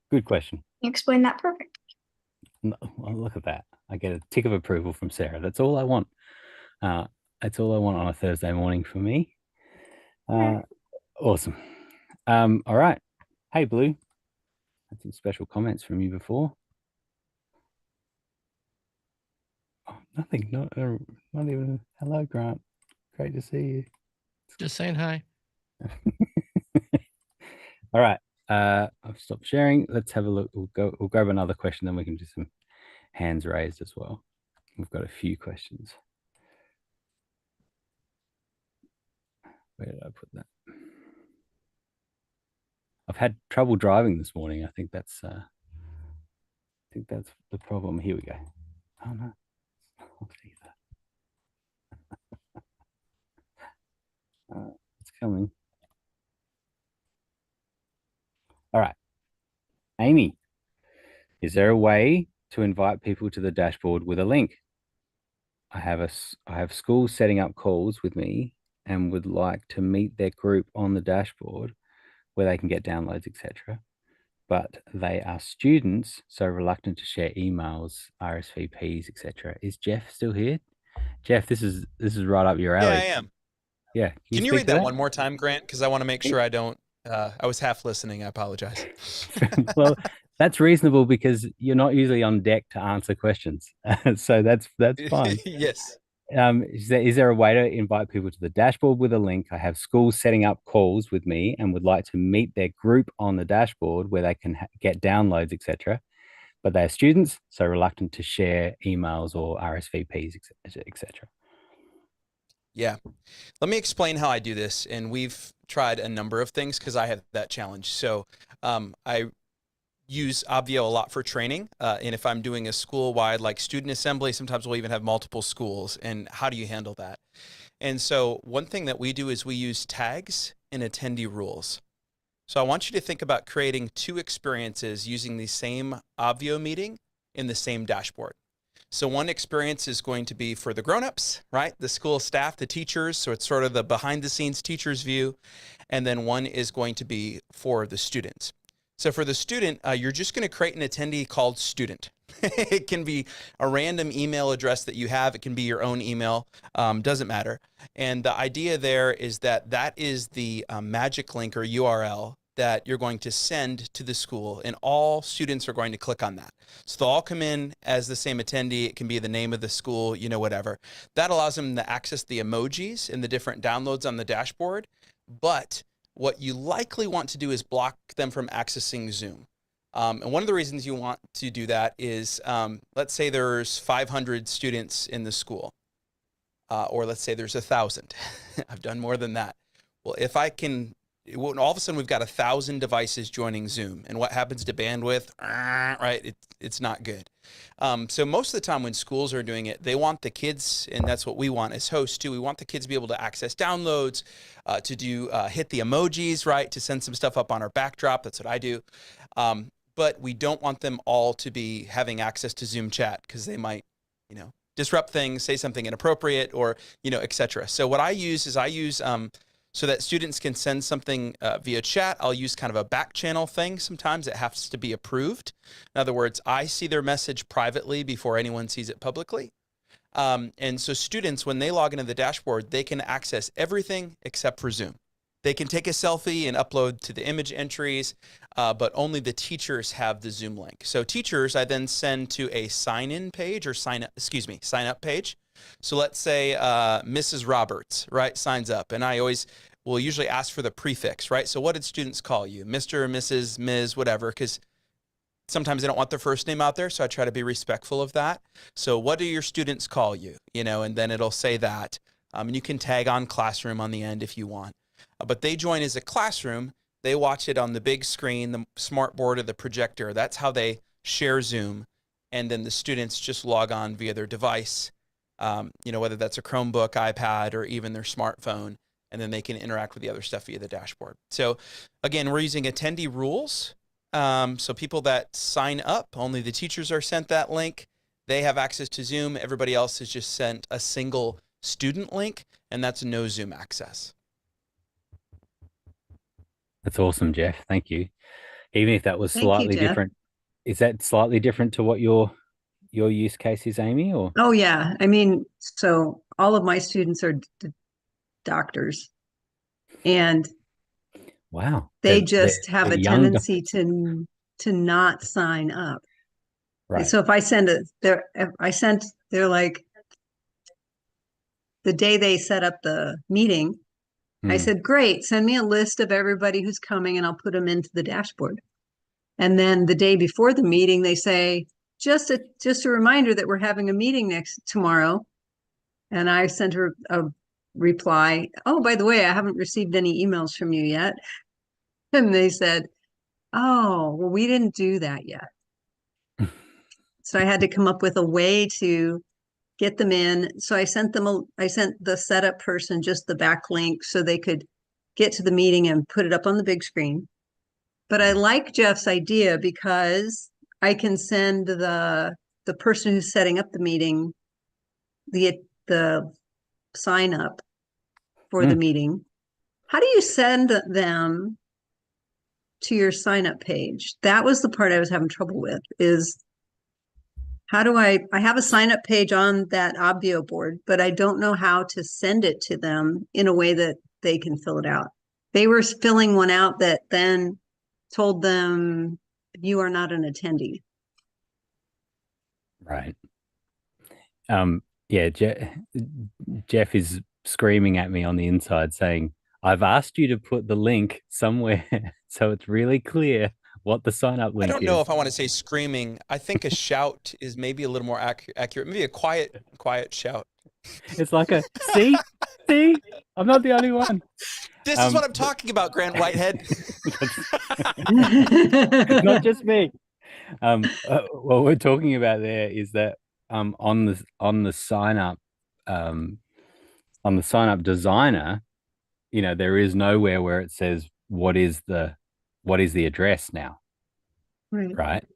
Good question. you explained that perfect. No, well, look at that. I get a tick of approval from Sarah. That's all I want. That's all I want on a Thursday morning for me. Awesome. All right. Hey, Blue. Had some special comments from you before. Oh, nothing. Not even. Hello, Grant. Great to see you. Just saying hi. All right. I've stopped sharing. Let's have a look. We'll grab another question, then we can do some hands raised as well. We've got a few questions. Where did I put that? I've had trouble driving this morning. I think that's the problem. Here we go. Oh no. It's coming. All right. Amy, is there a way to invite people to the dashboard with a link? I have schools setting up calls with me and would like to meet their group on the dashboard where they can get downloads, etc. But they are students, so reluctant to share emails, RSVPs, etc. Is Jeff still here? Jeff, this is right up your Yeah, I alley. am. Yeah, Can you speak read to that one more time, Grant? Because I want to make sure I don't. I was half listening. I apologize. Well, that's reasonable because you're not usually on deck to answer questions, so that's fine. Yes. Is there a way to invite people to the dashboard with a link? I have schools setting up calls with me and would like to meet their group on the dashboard where they can get downloads, etc. But they're students, so reluctant to share emails or RSVPs, etc. Yeah. Let me explain how I do this. And we've tried a number of things because I have that challenge. So I use Obvio a lot for training. And if I'm doing a school-wide like student assembly, sometimes we'll even have multiple schools. And how do you handle that? And so one thing that we do is we use tags and attendee rules. So I want you to think about creating two experiences using the same Obvio meeting in the same dashboard. So one experience is going to be for the grown-ups, right? The school staff, the teachers. So it's sort of the behind the scenes teacher's view. And then one is going to be for the students. So for the student, you're just going to create an attendee called student. It can be a random email address that you have. It can be your own email. Doesn't matter. And the idea there is that that is the magic link or URL that you're going to send to the school, and all students are going to click on that. So they'll all come in as the same attendee. It can be the name of the school, you know, whatever. That allows them to access the emojis and the different downloads on the dashboard. But what you likely want to do is block them from accessing Zoom. And one of the reasons you want to do that is, let's say there's 500 students in the school, or let's say there's 1,000. I've done more than that. Well, if I can, all of a sudden we've got 1,000 devices joining Zoom, and what happens to bandwidth? Right, it's not good. So most of the time when schools are doing it, they want the kids, and that's what we want as hosts too. We want the kids to be able to access downloads, to do hit the emojis, right, to send some stuff up on our backdrop. That's what I do. But we don't want them all to be having access to Zoom chat because they might, you know, disrupt things, say something inappropriate, or, you know, etc. So what I use is so that students can send something via chat, I'll use kind of a back channel thing. Sometimes it has to be approved. In other words, I see their message privately before anyone sees it publicly. And so students, when they log into the dashboard, they can access everything except for Zoom. They can take a selfie and upload to the image entries, but only the teachers have the Zoom link. So teachers, I then send to a sign-in page or sign up page. So let's say Mrs. Roberts, right, signs up, and I always will usually ask for the prefix, right? So what did students call you? Mr., Mrs., Ms., whatever, because sometimes they don't want their first name out there, so I try to be respectful of that. So what do your students call you? You know, and then it'll say that. And you can tag on classroom on the end if you want. But they join as a classroom. They watch it on the big screen, the smart board or the projector. That's how they share Zoom. And then the students just log on via their device. You know, whether that's a Chromebook, iPad, or even their smartphone, and then they can interact with the other stuff via the dashboard. So again, we're using attendee rules. So people that sign up, only the teachers are sent that link. They have access to Zoom. Everybody else is just sent a single student link, and that's no Zoom access. That's awesome, Jeff. Thank you. Even if that was Thank you, slightly Jeff. different, is that slightly different to what your use case is, Amy? Or Oh, yeah. I mean, so all of my students are doctors, and wow, they just have they're a young tendency to not sign up. right? So if I send they're like, the day they set up the meeting, I said, great, send me a list of everybody who's coming and I'll put them into the dashboard. And then the day before the meeting, they say, just a reminder that we're having a meeting tomorrow. And I sent her a reply, oh, by the way, I haven't received any emails from you yet. And they said, oh, well, we didn't do that yet. So I had to come up with a way to get them in. So I sent the setup person just the back link so they could get to the meeting and put it up on the big screen. But I like Jeff's idea because I can send the person who's setting up the meeting the sign up for the meeting. How do you send them to your sign up page? That was the part I was having trouble with, is how do I have a sign up page on that Obvio board, but I don't know how to send it to them in a way that they can fill it out. They were filling one out that then told them you are not an attendee. Right. Yeah, Jeff is screaming at me on the inside saying, I've asked you to put the link somewhere so it's really clear what the sign up link is. I don't know if I want to say screaming. I think a shout is maybe a little more accurate. Maybe a quiet shout. It's like a, see, I'm not the only one. This is what I'm talking about, Grant Whitehead. It's not just me. What we're talking about there is that on the sign up designer, you know, there is nowhere where it says what is the address now, right?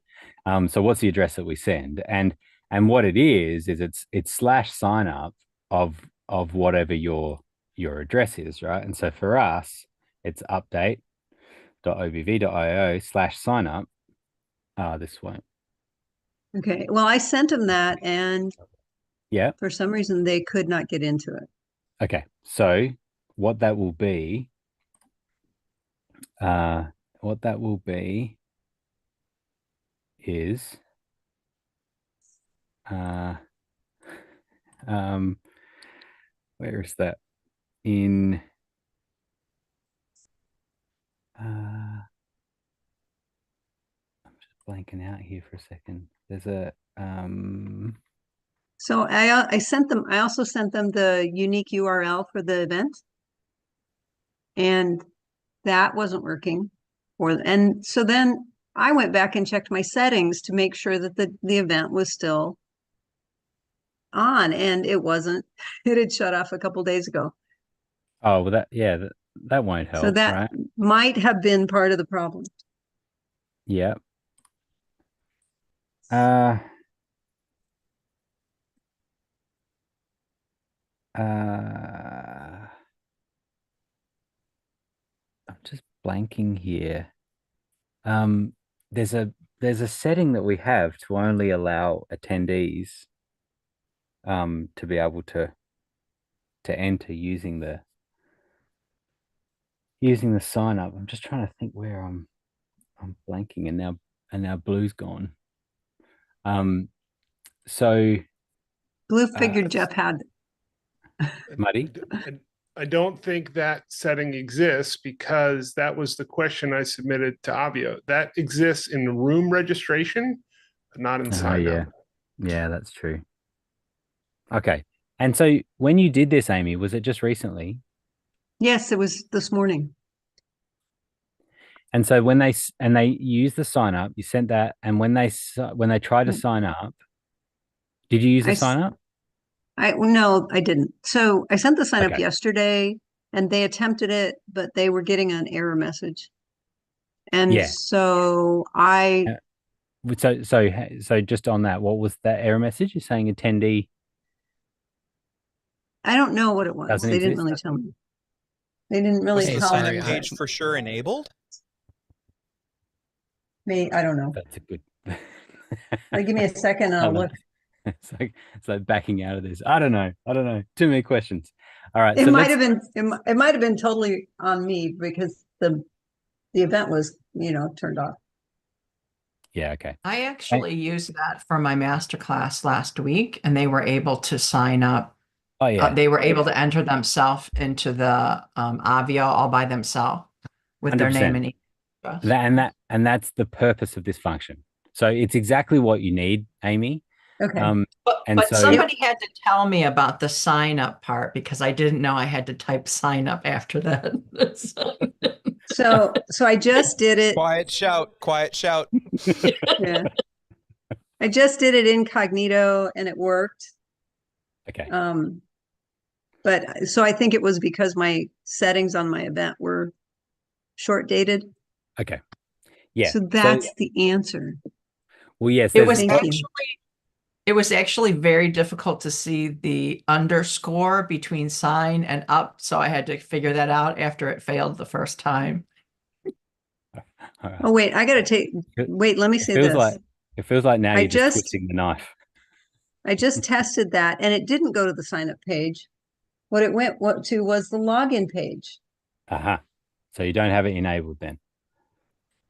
So what's the address that we send, and what it is it's slash sign up of whatever your address is, right? And so for us, it's update.obv.io/sign up. This won't. Okay. Well, I sent them that, and yeah, for some reason they could not get into it. Okay. So what that will be, is where is that in I'm just blanking out here for a second. There's a So I sent them, I also sent them the unique URL for the event, and that wasn't working. And so then I went back and checked my settings to make sure that the event was still on, and it wasn't. It had shut off a couple days ago. Oh, well, that won't help. So that right? might have been part of the problem. Yeah. I'm just blanking here. There's a setting that we have to only allow attendees to be able to enter using the sign up. I'm just trying to think where I'm blanking, and now Blue's gone. So Blue figured Jeff had Muddy. I don't think that setting exists, because that was the question I submitted to Obvio. That exists in room registration, but not in sign up. Yeah, that's true. Okay. And so when you did this, Amy, was it just recently? Yes, it was this morning. And so when they used the sign up, you sent that, and when they tried to sign up, did you use the sign up? No, I didn't. So I sent the sign up Okay. yesterday, and they attempted it, but they were getting an error message. And Yeah. so So just on that, what was that error message? You're saying attendee? I don't know what it was. Doesn't They didn't exist? really tell me. They didn't really Was the tell sign me. up page for sure enabled? I don't know. That's a good. Give me a second and I'll look. It's like backing out of this. I don't know. Too many questions. All right. It might have been it might have been totally on me, because the event was, turned off. Yeah. Okay. I actually used that for my masterclass last week, and they were able to sign up. Oh yeah. They were able to enter themselves into the Obvio all by themselves with their 100%. name and email. And that's the purpose of this function. So it's exactly what you need, Amy. Okay. But somebody had to tell me about the sign up part, because I didn't know I had to type sign up after that. So I just did it. Quiet shout. Yeah. I just did it incognito, and it worked. Okay. But so I think it was because my settings on my event were short dated. Okay. Yeah. So that's the answer. Well, yes, It was Thank you. it was actually very difficult to see the underscore between sign and up, so I had to figure that out after it failed the first time. Oh, wait, I got to wait, let me say this. It feels like now I you're just just- twisting the knife. I just tested that and it didn't go to the sign up page. What it went to was the login page. Uh-huh. So you don't have it enabled then.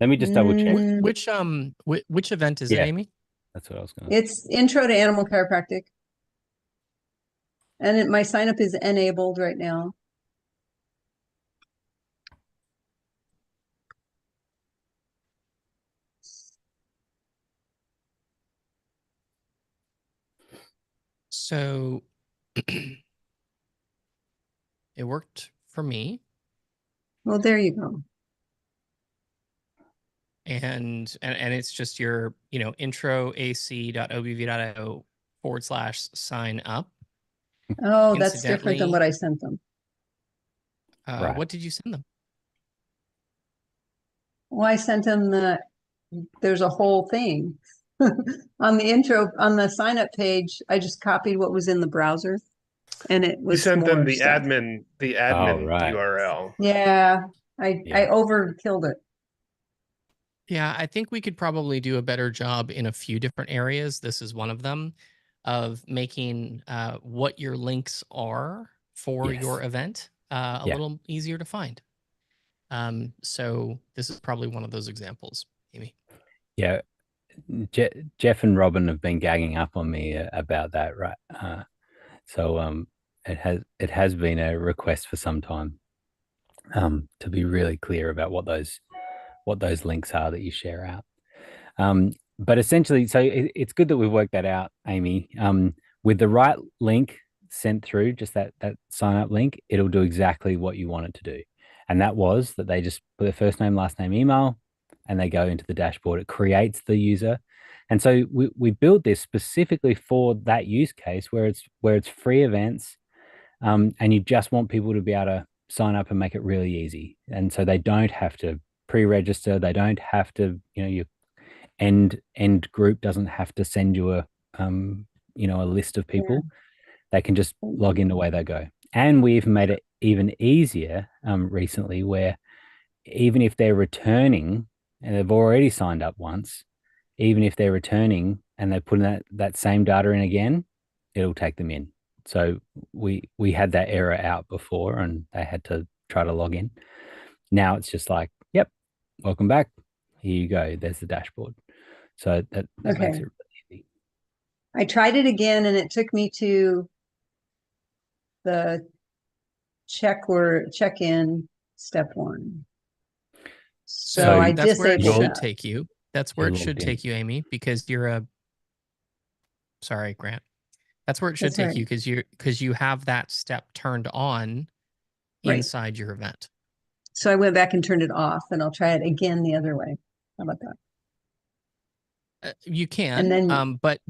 Let me just double check. Which event is it, Amy? That's what I was going to. It's Intro to Animal Chiropractic. And my sign up is enabled right now. So it worked for me. Well, there you go. And it's just your, introac.obv.io/sign up. Oh, that's different than what I sent them. Right. What did you send them? Well, I sent them there's a whole thing on the sign up page. I just copied what was in the browser and it was You sent them the stuff. admin right. URL. Yeah, I overkilled it. Yeah, I think we could probably do a better job in a few different areas. This is one of them, of making what your links are for your event a little easier to find. So this is probably one of those examples, Amy. Yeah. Jeff and Robin have been gagging up on me about that, right? So it has been a request for some time to be really clear about what those links are that you share out. But essentially, so it's good that we've worked that out, Amy. With the right link sent through, just that sign up link, it'll do exactly what you want it to do. And that was that they just put their first name, last name, email, and they go into the dashboard. It creates the user. And so we built this specifically for that use case where it's free events, and you just want people to be able to sign up and make it really easy. And so they don't have to pre-register. They don't have to, your end group doesn't have to send you a list of people. They can just log in away they go. And we even made it even easier recently, where even if they're returning and they've already signed up once, even if they're returning and they put that same data in again, it'll take them in. So we had that error out before and they had to try to log in. Now it's just like, yep, welcome back. Here you go. There's the dashboard. So that makes it really easy. I tried it again and it took me to the check-in step 1. So I that's where it disabled should that. take you. That's where it should take you, Amy, because you're sorry, Grant. That's where it should take you because you have that step turned on inside your event. So I went back and turned it off, and I'll try it again the other way. How about that? You can, and then, but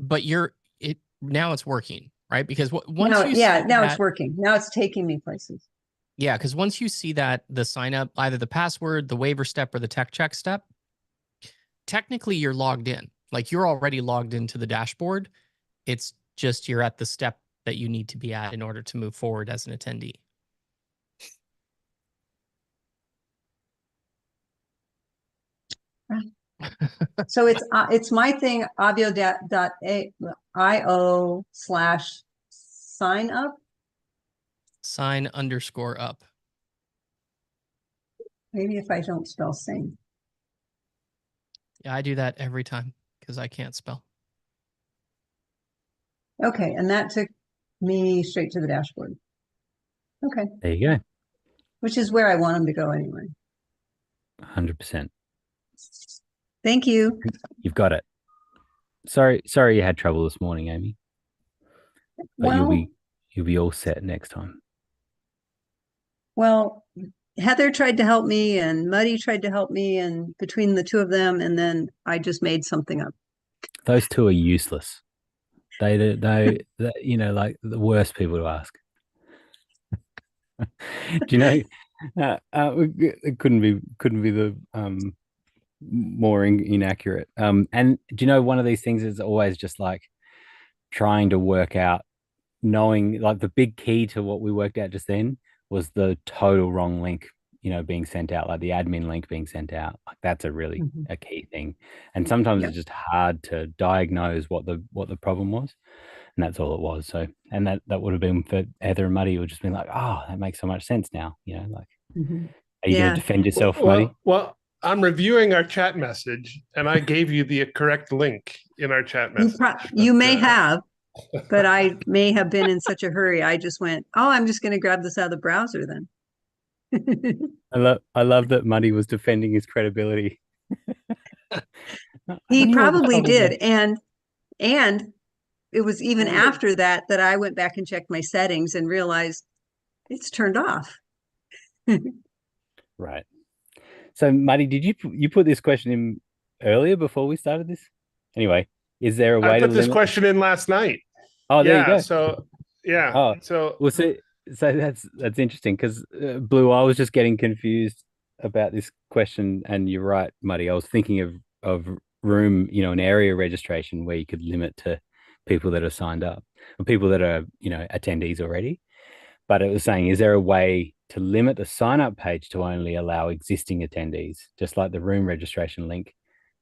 now it's working, right? Because once now it's working. Now it's taking me places. Yeah, because once you see that the sign up, either the password, the waiver step, or the tech check step, technically you're logged in. Like you're already logged into the dashboard. It's just you're at the step that you need to be at in order to move forward as an attendee. So it's my thing, Obvio.io/sign up. Sign_up. Maybe if I don't spell same. Yeah, I do that every time because I can't spell. Okay, and that took me straight to the dashboard. Okay. There you go. Which is where I want them to go anyway. 100%. Thank you. You've got it. Sorry you had trouble this morning, Amy. But you'll be all set next time. Well, Heather tried to help me and Muddy tried to help me, and between the two of them, and then I just made something up. Those two are useless. They like the worst people to ask. Do you know? It couldn't be the more inaccurate. And do you know, one of these things is always just like trying to work out, knowing like the big key to what we worked out just then was the total wrong link, being sent out, like the admin link being sent out. Like that's a really a key thing. And sometimes Yep. it's just hard to diagnose what the problem was. And that's all it was. So, and that would have been for Heather and Muddy, it would just been like, oh, that makes so much sense now. Like, are you going to Yeah. defend yourself, Muddy? Well, I'm reviewing our chat message, and I gave you the correct link in our chat message. You may have, but I may have been in such a hurry. I just went, oh, I'm just going to grab this out of the browser then. I love that Muddy was defending his credibility. He probably did. And it was even after that I went back and checked my settings and realized it's turned off. Right. So, Muddy, did you put this question in earlier before we started this? Anyway, is there a way I to put this limit? question in last night. Oh, there you go. So yeah. Oh, so well, so that's interesting because Blue, I was just getting confused about this question, and you're right, Muddy. I was thinking of room, an area registration where you could limit to people that are signed up or people that are, attendees already. But it was saying, is there a way to limit the sign up page to only allow existing attendees, just like the room registration link,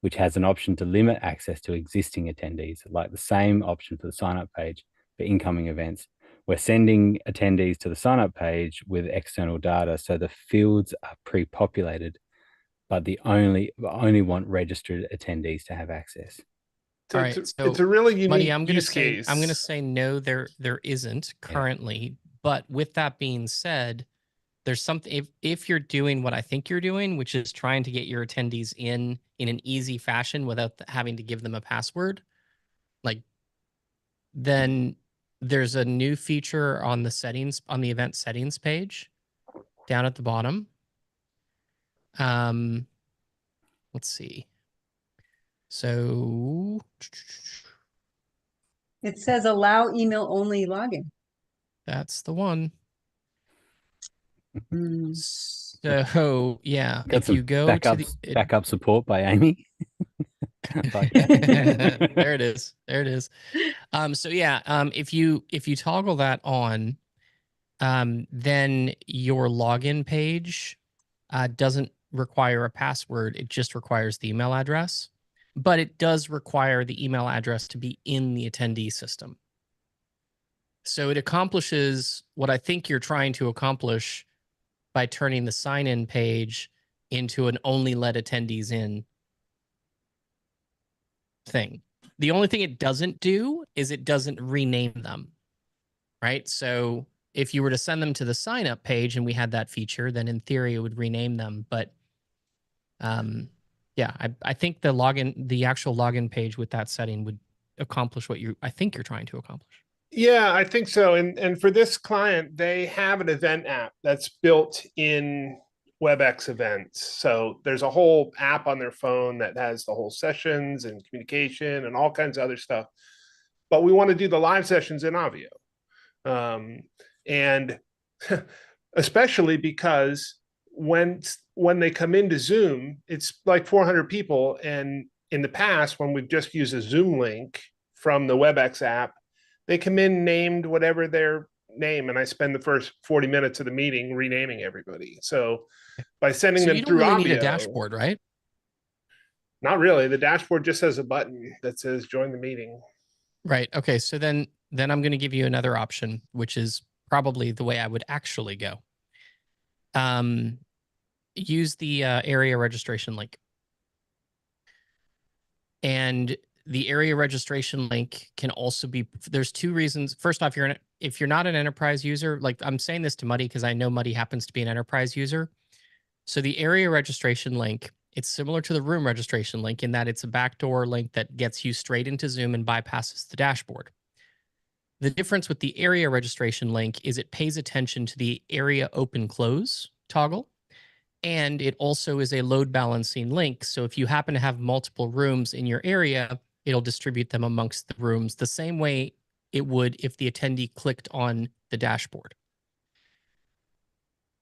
which has an option to limit access to existing attendees, like the same option for the sign up page for incoming events? We're sending attendees to the sign up page with external data, so the fields are pre-populated, but the only want registered attendees to have access. All right, so it's a really unique Muddy, I'm going to use say case. I'm going to say no. There isn't currently. But with that being said, there's something if you're doing what I think you're doing, which is trying to get your attendees in an easy fashion without having to give them a password, like then there's a new feature on the settings on the event settings page down at the bottom. Let's see. So it says allow email only login. That's the one. Mm. So yeah, Got if you go to the backup support by Amy. There it is. There it is. So yeah, if you toggle that on, then your login page doesn't require a password. It just requires the email address, but it does require the email address to be in the attendee system. So it accomplishes what I think you're trying to accomplish by turning the sign-in page into an only let attendees in thing. The only thing it doesn't do is it doesn't rename them, right? So if you were to send them to the sign-up page and we had that feature, then in theory it would rename them. But yeah, I think the actual login page with that setting would accomplish what I think you're trying to accomplish. Yeah, I think so. And for this client, they have an event app that's built in WebEx events. So there's a whole app on their phone that has the whole sessions and communication and all kinds of other stuff. But we want to do the live sessions in Obvio. And especially because when they come into Zoom, it's like 400 people. And in the past, when we've just used a Zoom link from the WebEx app, they come in named whatever their name, and I spend the first 40 minutes of the meeting renaming everybody. So by sending them through you don't really Obvio, need a dashboard, right? Not really. The dashboard just has a button that says join the meeting. Right. Okay. So then I'm going to give you another option, which is probably the way I would actually go. Use the area registration link. And the area registration link can also be, there's two reasons. First off, if you're not an enterprise user, like I'm saying this to Muddy because I know Muddy happens to be an enterprise user. So the area registration link, it's similar to the room registration link in that it's a backdoor link that gets you straight into Zoom and bypasses the dashboard. The difference with the area registration link is it pays attention to the area open close toggle. And it also is a load balancing link. So if you happen to have multiple rooms in your area, it'll distribute them amongst the rooms the same way it would if the attendee clicked on the dashboard.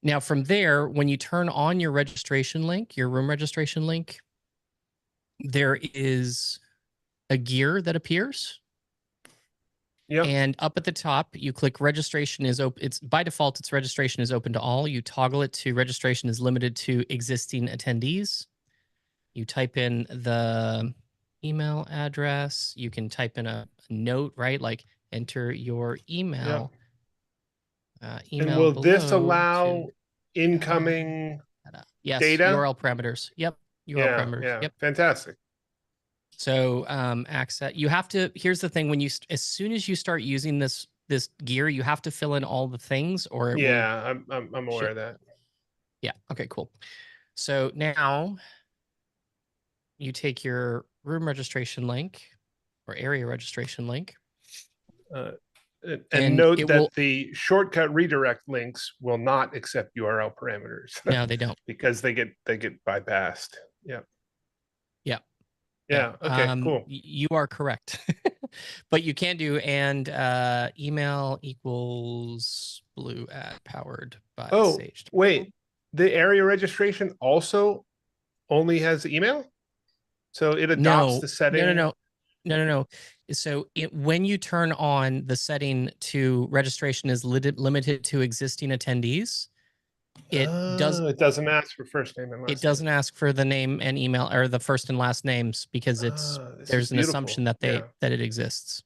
Now, from there, when you turn on your registration link, your room registration link, there is a gear that appears. Yep. And up at the top, you click registration is open. It's by default, it's registration is open to all. You toggle it to registration is limited to existing attendees. You type in the email address. You can type in a note, right? Like enter your email. Email and will below this allow to, incoming yes, data? URL parameters. Yep. URL parameters. Yeah. Yep. Fantastic. So access, you have to, here's the thing, when you, as soon as you start using this gear, you have to fill in all the things or it will. I'm aware of that. Yeah. Okay, cool. So now you take your room registration link or area registration link. And note that the shortcut redirect links will not accept URL parameters. No, they don't. Because they get bypassed. Yep. Yeah. Yeah. Okay, cool. You are correct. But you can do and email equals blue powered by Sage. Wait, the area registration also only has email? So it adopts the setting? No. So when you turn on the setting to registration is limited to existing attendees, it doesn't ask for first name and last name. It doesn't ask for the name and email or the first and last names because there's an assumption that that it exists.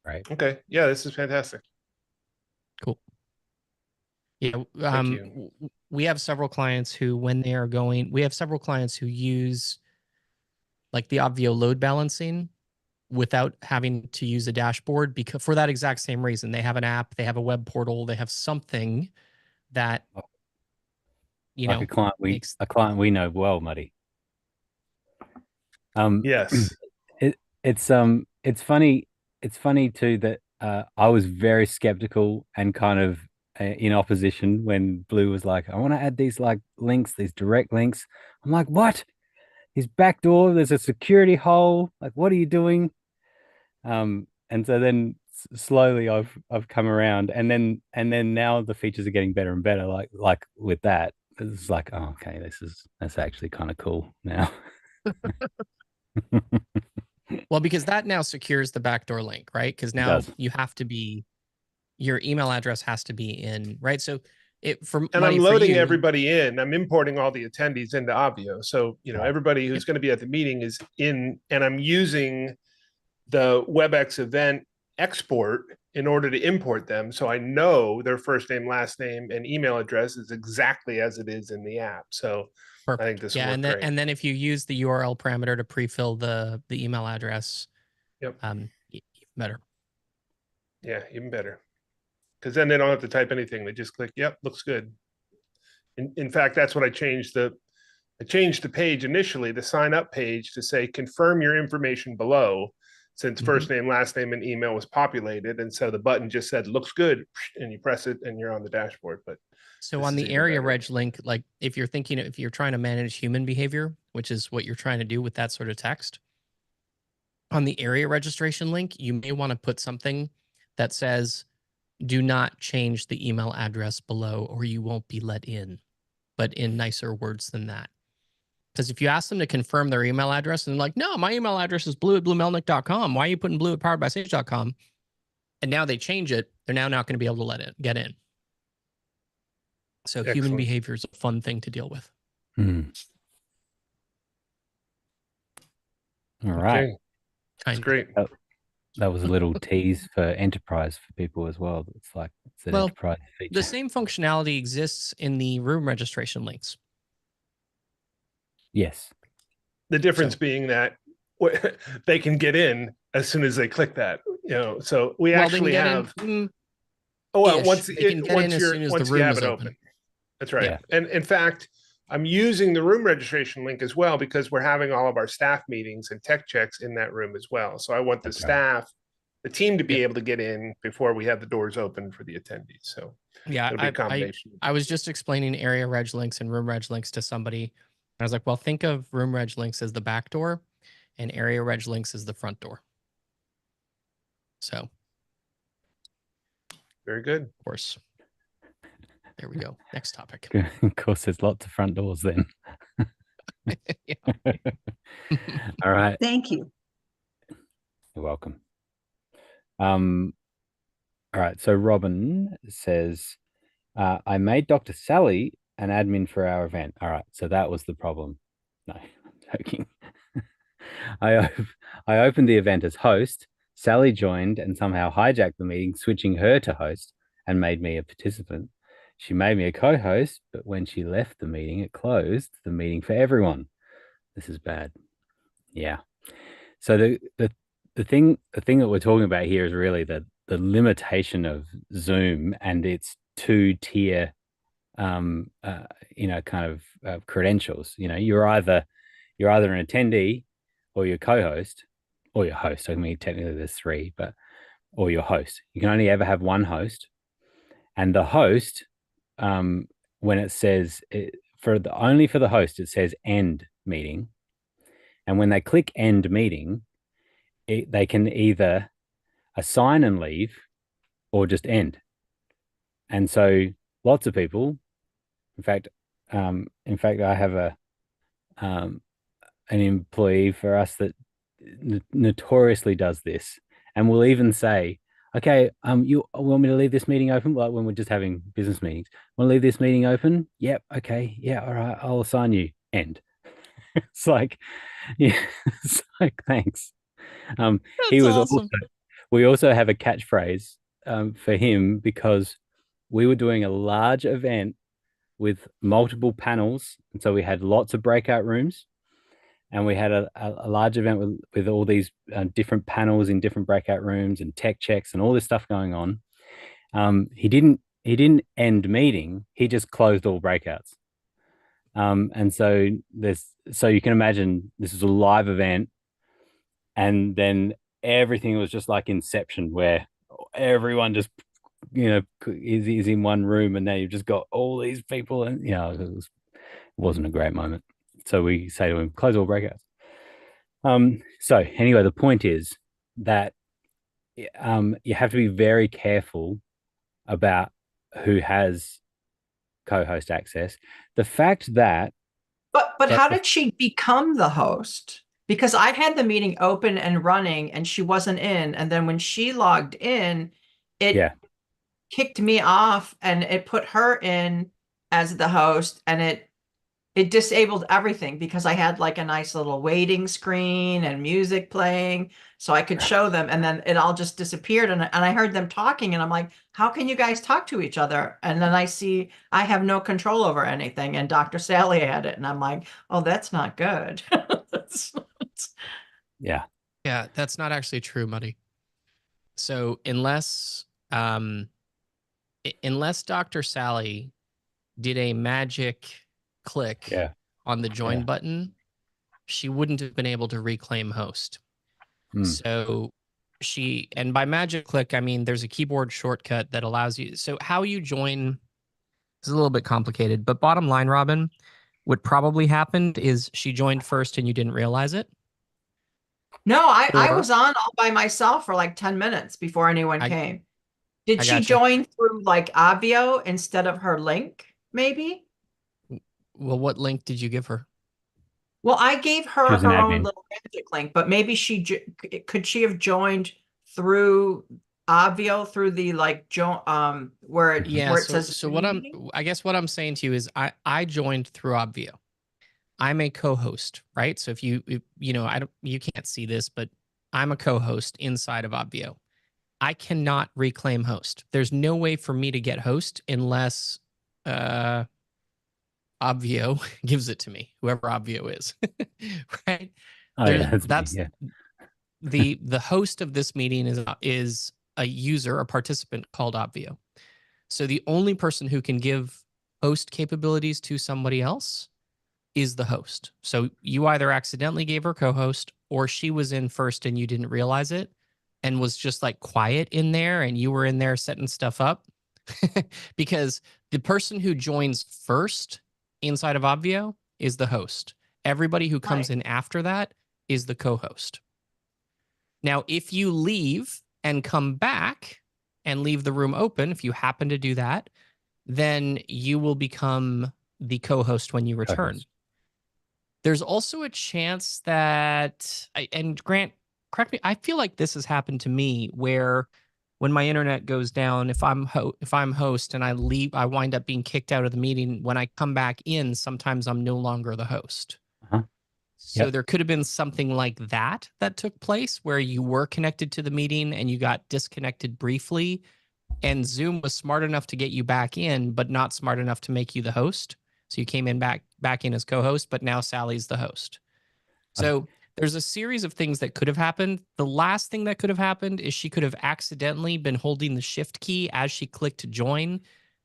Right. Okay. Yeah, this is fantastic. Cool. Yeah. Thank you. We have several clients who, when they are going, we have several clients who use like the Obvio load balancing without having to use a dashboard because for that exact same reason. They have an app, they have a web portal, they have something that a client we know well, Muddy. Yes. It's funny too that I was very skeptical and kind of in opposition when Blue was like, I want to add these like links, these direct links. I'm like, what? His backdoor, there's a security hole. Like, what are you doing? And so then slowly I've come around, and then now the features are getting better and better. Like with that, it's like, oh, okay, that's actually kind of cool now. Well, because that now secures the backdoor link, right? Because now you have to be, your email address has to be in, right? So I'm loading everybody in. I'm importing all the attendees into Obvio. So, everybody who's going to be at the meeting is in, and I'm using the WebEx event export in order to import them. So I know their first name, last name, and email address is exactly as it is in the app. So perfect. I think this will work great. And then if you use the URL parameter to pre-fill the email address, even better. Yeah, even better. Because then they don't have to type anything. They just click, yep, looks good. In fact, that's what I changed the page initially, the sign up page, to say confirm your information below, since first name, last name, and email was populated. And so the button just said looks good, and you press it and you're on the dashboard. But so on the area reg link, like if you're trying to manage human behavior, which is what you're trying to do with that sort of text, on the area registration link, you may want to put something that says, do not change the email address below or you won't be let in, but in nicer words than that. Because if you ask them to confirm their email address and they're like, no, my email address is blue@bluemelnick.com. Why are you putting blue@poweredbysage.com? And now they change it. They're now not going to be able to get in. So excellent. Human behavior is a fun thing to deal with. All right. Okay. That's great. That was a little tease for enterprise for people as well. It's like it's an enterprise feature. The same functionality exists in the room registration links. Yes. The difference being that they can get in as soon as they click that. So we actually have. Once you have it open. That's right. Yeah. And in fact, I'm using the room registration link as well because we're having all of our staff meetings and tech checks in that room as well. So I want the staff, the team to be able to get in before we have the doors open for the attendees. So yeah, I was just explaining area reg links and room reg links to somebody. I was like, well, think of room reg links as the back door and area reg links as the front door. So. Very good. Of course. There we go. Next topic. Of course, there's lots of front doors then. All right. Thank you. You're welcome. All right. So Robin says, I made Dr. Sally an admin for our event. All right. So that was the problem. No, I'm joking. I opened the event as host. Sally joined and somehow hijacked the meeting, switching her to host and made me a participant. She made me a co-host, but when she left the meeting, it closed the meeting for everyone. This is bad. Yeah. So the thing that we're talking about here is really the limitation of Zoom and its two-tier kind of credentials. You're either an attendee or your co-host or your host. I mean, technically there's three, but or your host. You can only ever have one host, and the host, when it says only for the host, it says end meeting, and when they click end meeting, they can either assign and leave or just end. And so lots of people, in fact, I have an employee for us that notoriously does this, and will even say, "Okay, you want me to leave this meeting open?" Like when we're just having business meetings, "Want to leave this meeting open?" "Yep." "Okay, yeah, all right, I'll assign you." End. It's like, yeah, it's like thanks. He That's was also. awesome. We also have a catchphrase for him because we were doing a large event with multiple panels, and so we had lots of breakout rooms, and we had a large event with all these different panels in different breakout rooms and tech checks and all this stuff going on. He didn't end meeting. He just closed all breakouts. And so you can imagine this is a live event, and then everything was just like Inception, where everyone just is in one room, and now you've just got all these people, and it wasn't a great moment. So we say to him, close all breakouts. So anyway, the point is that you have to be very careful about who has co-host access. The fact that But how did she become the host? Because I had the meeting open and running and she wasn't in. And then when she logged in, it kicked me off and it put her in as the host, and it disabled everything because I had like a nice little waiting screen and music playing so I could show them, and then it all just disappeared, and I heard them talking and I'm like, how can you guys talk to each other? And then I see I have no control over anything, and Dr. Sally had it, and I'm like, oh, that's not good. Yeah, that's not actually true, Muddy. So unless Dr. Sally did a magic click on the join button, she wouldn't have been able to reclaim host. So and by magic click, I mean there's a keyboard shortcut that allows you. So how you join is a little bit complicated, but bottom line, Robin, what probably happened is she joined first and you didn't realize it. No, I was on all by myself for like 10 minutes before anyone came. Did she join through like Obvio instead of her link, maybe? Well, what link did you give her? Well, I gave her her own little magic link, but maybe could she have joined through Obvio through the like where it says. So I guess what I'm saying to you is I joined through Obvio. I'm a co-host, right? So if you can't see this, but I'm a co-host inside of Obvio. I cannot reclaim host. There's no way for me to get host unless Obvio gives it to me, whoever Obvio is, right? That's the host of this meeting is a user, a participant called Obvio. So the only person who can give host capabilities to somebody else is the host. So you either accidentally gave her co-host, or she was in first and you didn't realize it and was just like quiet in there and you were in there setting stuff up. Because the person who joins first inside of Obvio is the host. Everybody who comes in after that is the co-host. Now, if you leave and come back and leave the room open, if you happen to do that, then you will become the co-host when you return. There's also a chance that, and Grant, correct me, I feel like this has happened to me where when my internet goes down, if I'm host and I leave, I wind up being kicked out of the meeting. When I come back in, sometimes I'm no longer the host. Uh-huh. So there could have been something like that took place where you were connected to the meeting and you got disconnected briefly, and Zoom was smart enough to get you back in, but not smart enough to make you the host. So you came in back in as co-host, but now Sally's the host. So there's a series of things that could have happened. The last thing that could have happened is she could have accidentally been holding the shift key as she clicked join,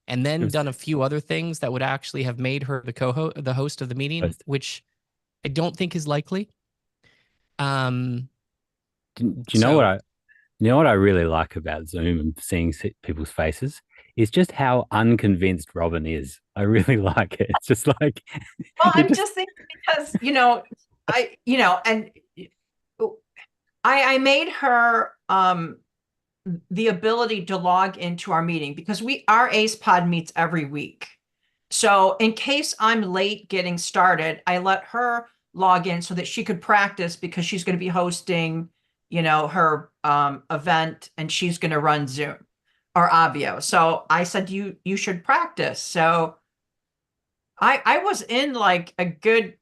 and then done a few other things that would actually have made her the host of the meeting, which I don't think is likely. Do you know what I really like about Zoom and seeing people's faces is just how unconvinced Robin is. I really like it. It's just like, well, I'm just thinking because, I made her the ability to log into our meeting because our ACE pod meets every week. So in case I'm late getting started, I let her log in so that she could practice because she's going to be hosting, her event, and she's going to run Zoom or Obvio. So I said, you should practice. So I was in like a good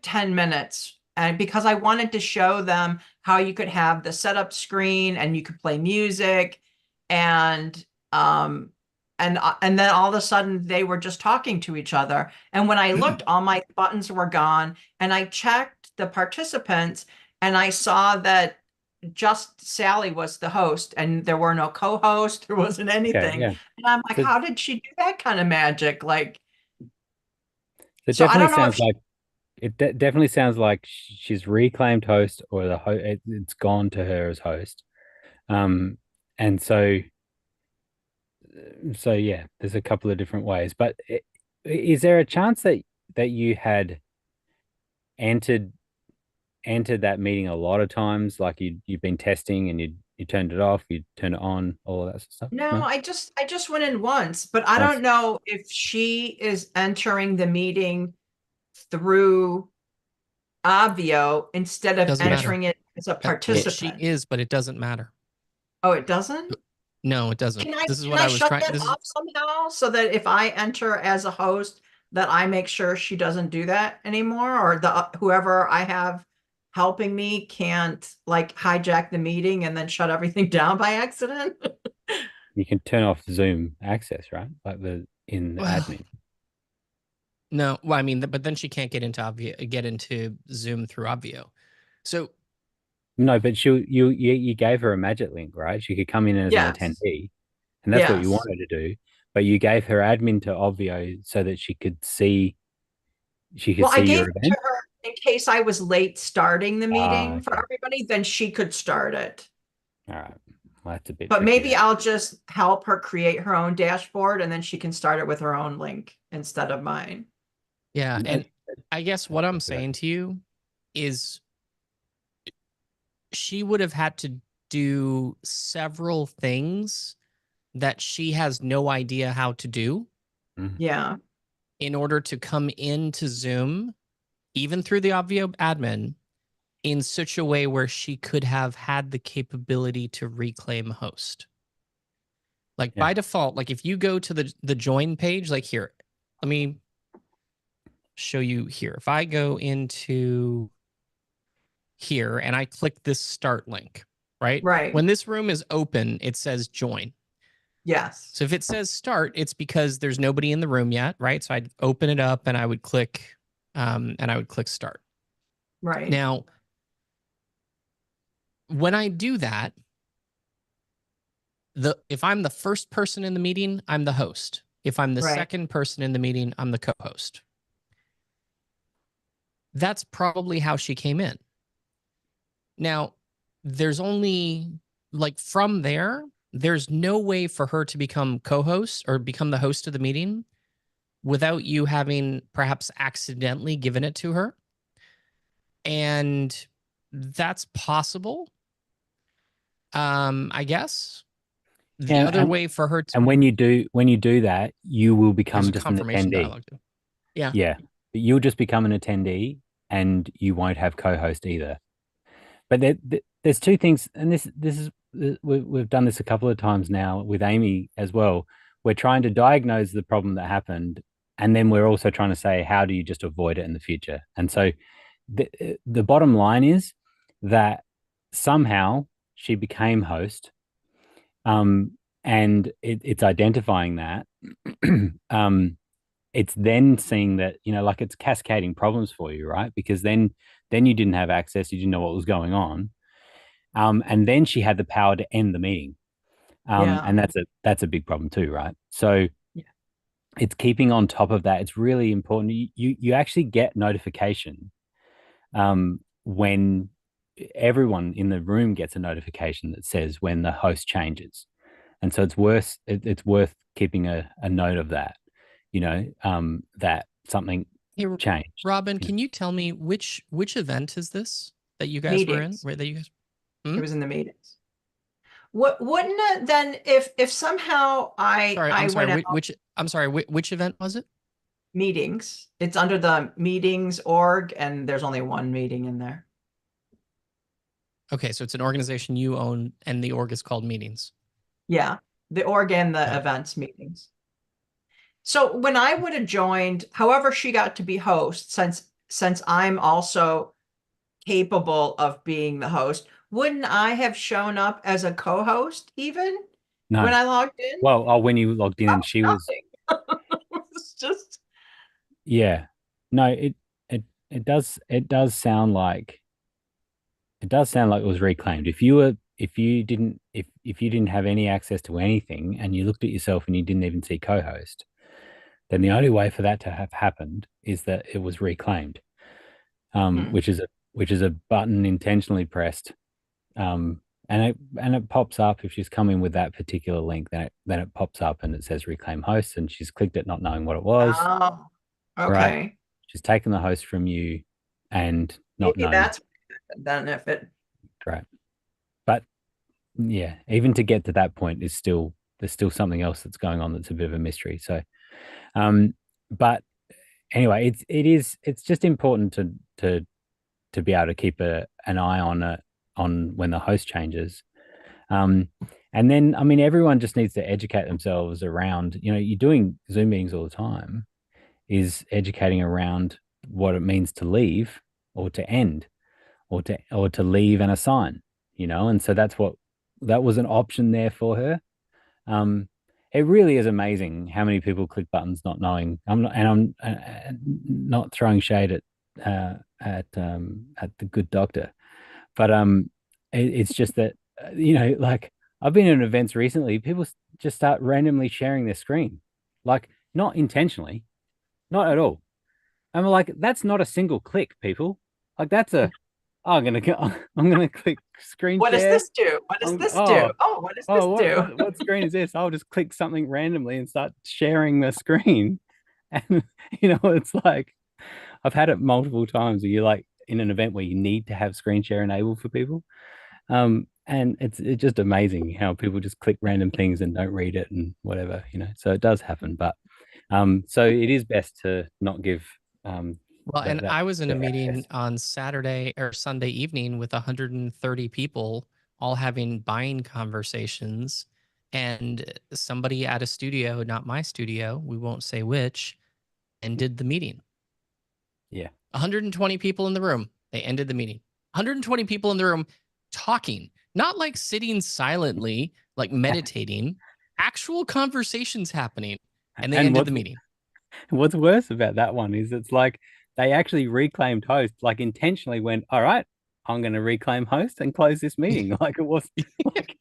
10 minutes, and because I wanted to show them how you could have the setup screen and you could play music, and then all of a sudden they were just talking to each other. And when I looked, all my buttons were gone, and I checked the participants and I saw that just Sally was the host and there were no co-hosts, there wasn't anything. Yeah. And I'm like, how did she do that kind of magic? Like, it so I definitely don't know sounds like definitely sounds like she's reclaimed host, or it's gone to her as host. And so yeah, there's a couple of different ways. But is there a chance that you had entered that meeting a lot of times, like you've been testing and you turned it off, you turn it on, all of that stuff? No, I just went in once, but I don't know if she is entering the meeting through Obvio instead of entering it as a participant. She is, but it doesn't matter. Oh, it doesn't? No, it doesn't. This is what I was trying. Can I shut that off somehow so that if I enter as a host, that I make sure she doesn't do that anymore, or whoever I have helping me can't like hijack the meeting and then shut everything down by accident? You can turn off Zoom access, right? Like in the admin. No, well, I mean, but then she can't get into Zoom through Obvio. So no, but you gave her a magic link, right? She could come in as an attendee, and that's what you wanted to do. But you gave her admin to Obvio so that she could see. I gave it to her in case I was late starting the meeting for everybody. Then she could start it. All right, well, that's a bit. But maybe I'll just help her create her own dashboard, and then she can start it with her own link instead of mine. Yeah, and I guess what I'm saying to you is she would have had to do several things that she has no idea how to do. Yeah. In order to come into Zoom, even through the Obvio admin, in such a way where she could have had the capability to reclaim host. Like by default, like if you go to the join page, like here, let me show you here. If I go into here and I click this start link, right? Right. When this room is open, it says join. Yes. So if it says start, it's because there's nobody in the room yet, right? So I'd open it up and I would click start. Right. Now, when I do that, if I'm the first person in the meeting, I'm the host. If I'm the second person in the meeting, I'm the co-host. That's probably how she came in. Now, there's only from there's no way for her to become co-host or become the host of the meeting without you having perhaps accidentally given it to her. And that's possible. I guess. The other way for her to, and when you do that, you will become just an attendee. Yeah. Yeah. You'll just become an attendee, and you won't have co-host either. But there's two things, and this is we've done this a couple of times now with Amy as well. We're trying to diagnose the problem that happened, and then we're also trying to say, how do you just avoid it in the future? And so the bottom line is that somehow she became host, and it's identifying that. It's then seeing that, like, it's cascading problems for you, right? Because then you didn't have access, you didn't know what was going on, and then she had the power to end the meeting, and that's a big problem too, right? So it's keeping on top of that. It's really important. You actually get notification when everyone in the room gets a notification that says when the host changes, and so it's worth keeping a note of that, that something changed. Robin, can you tell me which event is this that you guys were in? Where that you guys? It was in the meetings. What wouldn't it then if somehow which event was it? Meetings. It's under the meetings org, and there's only one meeting in there. Okay, so it's an organization you own, and the org is called Meetings. Yeah, the org and the events meetings. So when I would have joined, however she got to be host, since I'm also capable of being the host, wouldn't I have shown up as a co-host even when I logged in? Well, when you logged in, and she was. It's just. Yeah, no, it does sound like it was reclaimed. If you didn't have any access to anything, and you looked at yourself and you didn't even see co-host, then the only way for that to have happened is that it was reclaimed, which is a button intentionally pressed, and it pops up. If she's coming with that particular link, then it pops up and it says reclaim host, and she's clicked it not knowing what it was. Oh, okay. Right? She's taken the host from you and not knowing. That's then if it. Right. But yeah, even to get to that point there's still something else that's going on that's a bit of a mystery. So but anyway, it's just important to be able to keep an eye on when the host changes. And then, I mean, everyone just needs to educate themselves around, you're doing Zoom meetings all the time, is educating around what it means to leave or to end or to leave and assign, and so that was an option there for her. It really is amazing how many people click buttons not knowing. I'm not throwing shade at the good doctor, but it's just that like, I've been in events recently, people just start randomly sharing their screen, like, not intentionally, not at all. I'm like, that's not a single click, people. Like, that's I'm gonna click screen what share. Does this do? What does this do? Oh, what does this do? What screen is this? I'll just click something randomly and start sharing the screen. And it's like, I've had it multiple times where you're like in an event where you need to have screen share enabled for people. And it's just amazing how people just click random things and don't read it and whatever, so it does happen. But so it is best to not give I was in a meeting on Saturday or Sunday evening with 130 people all having buying conversations, and somebody at a studio, not my studio, we won't say which, ended the meeting. Yeah. 120 people in the room. They ended the meeting. 120 people in the room talking, not like sitting silently, like meditating, actual conversations happening. And they ended the meeting. What's worse about that one is it's like they actually reclaimed host, like intentionally went, all right, I'm going to reclaim host and close this meeting. Like, it was like,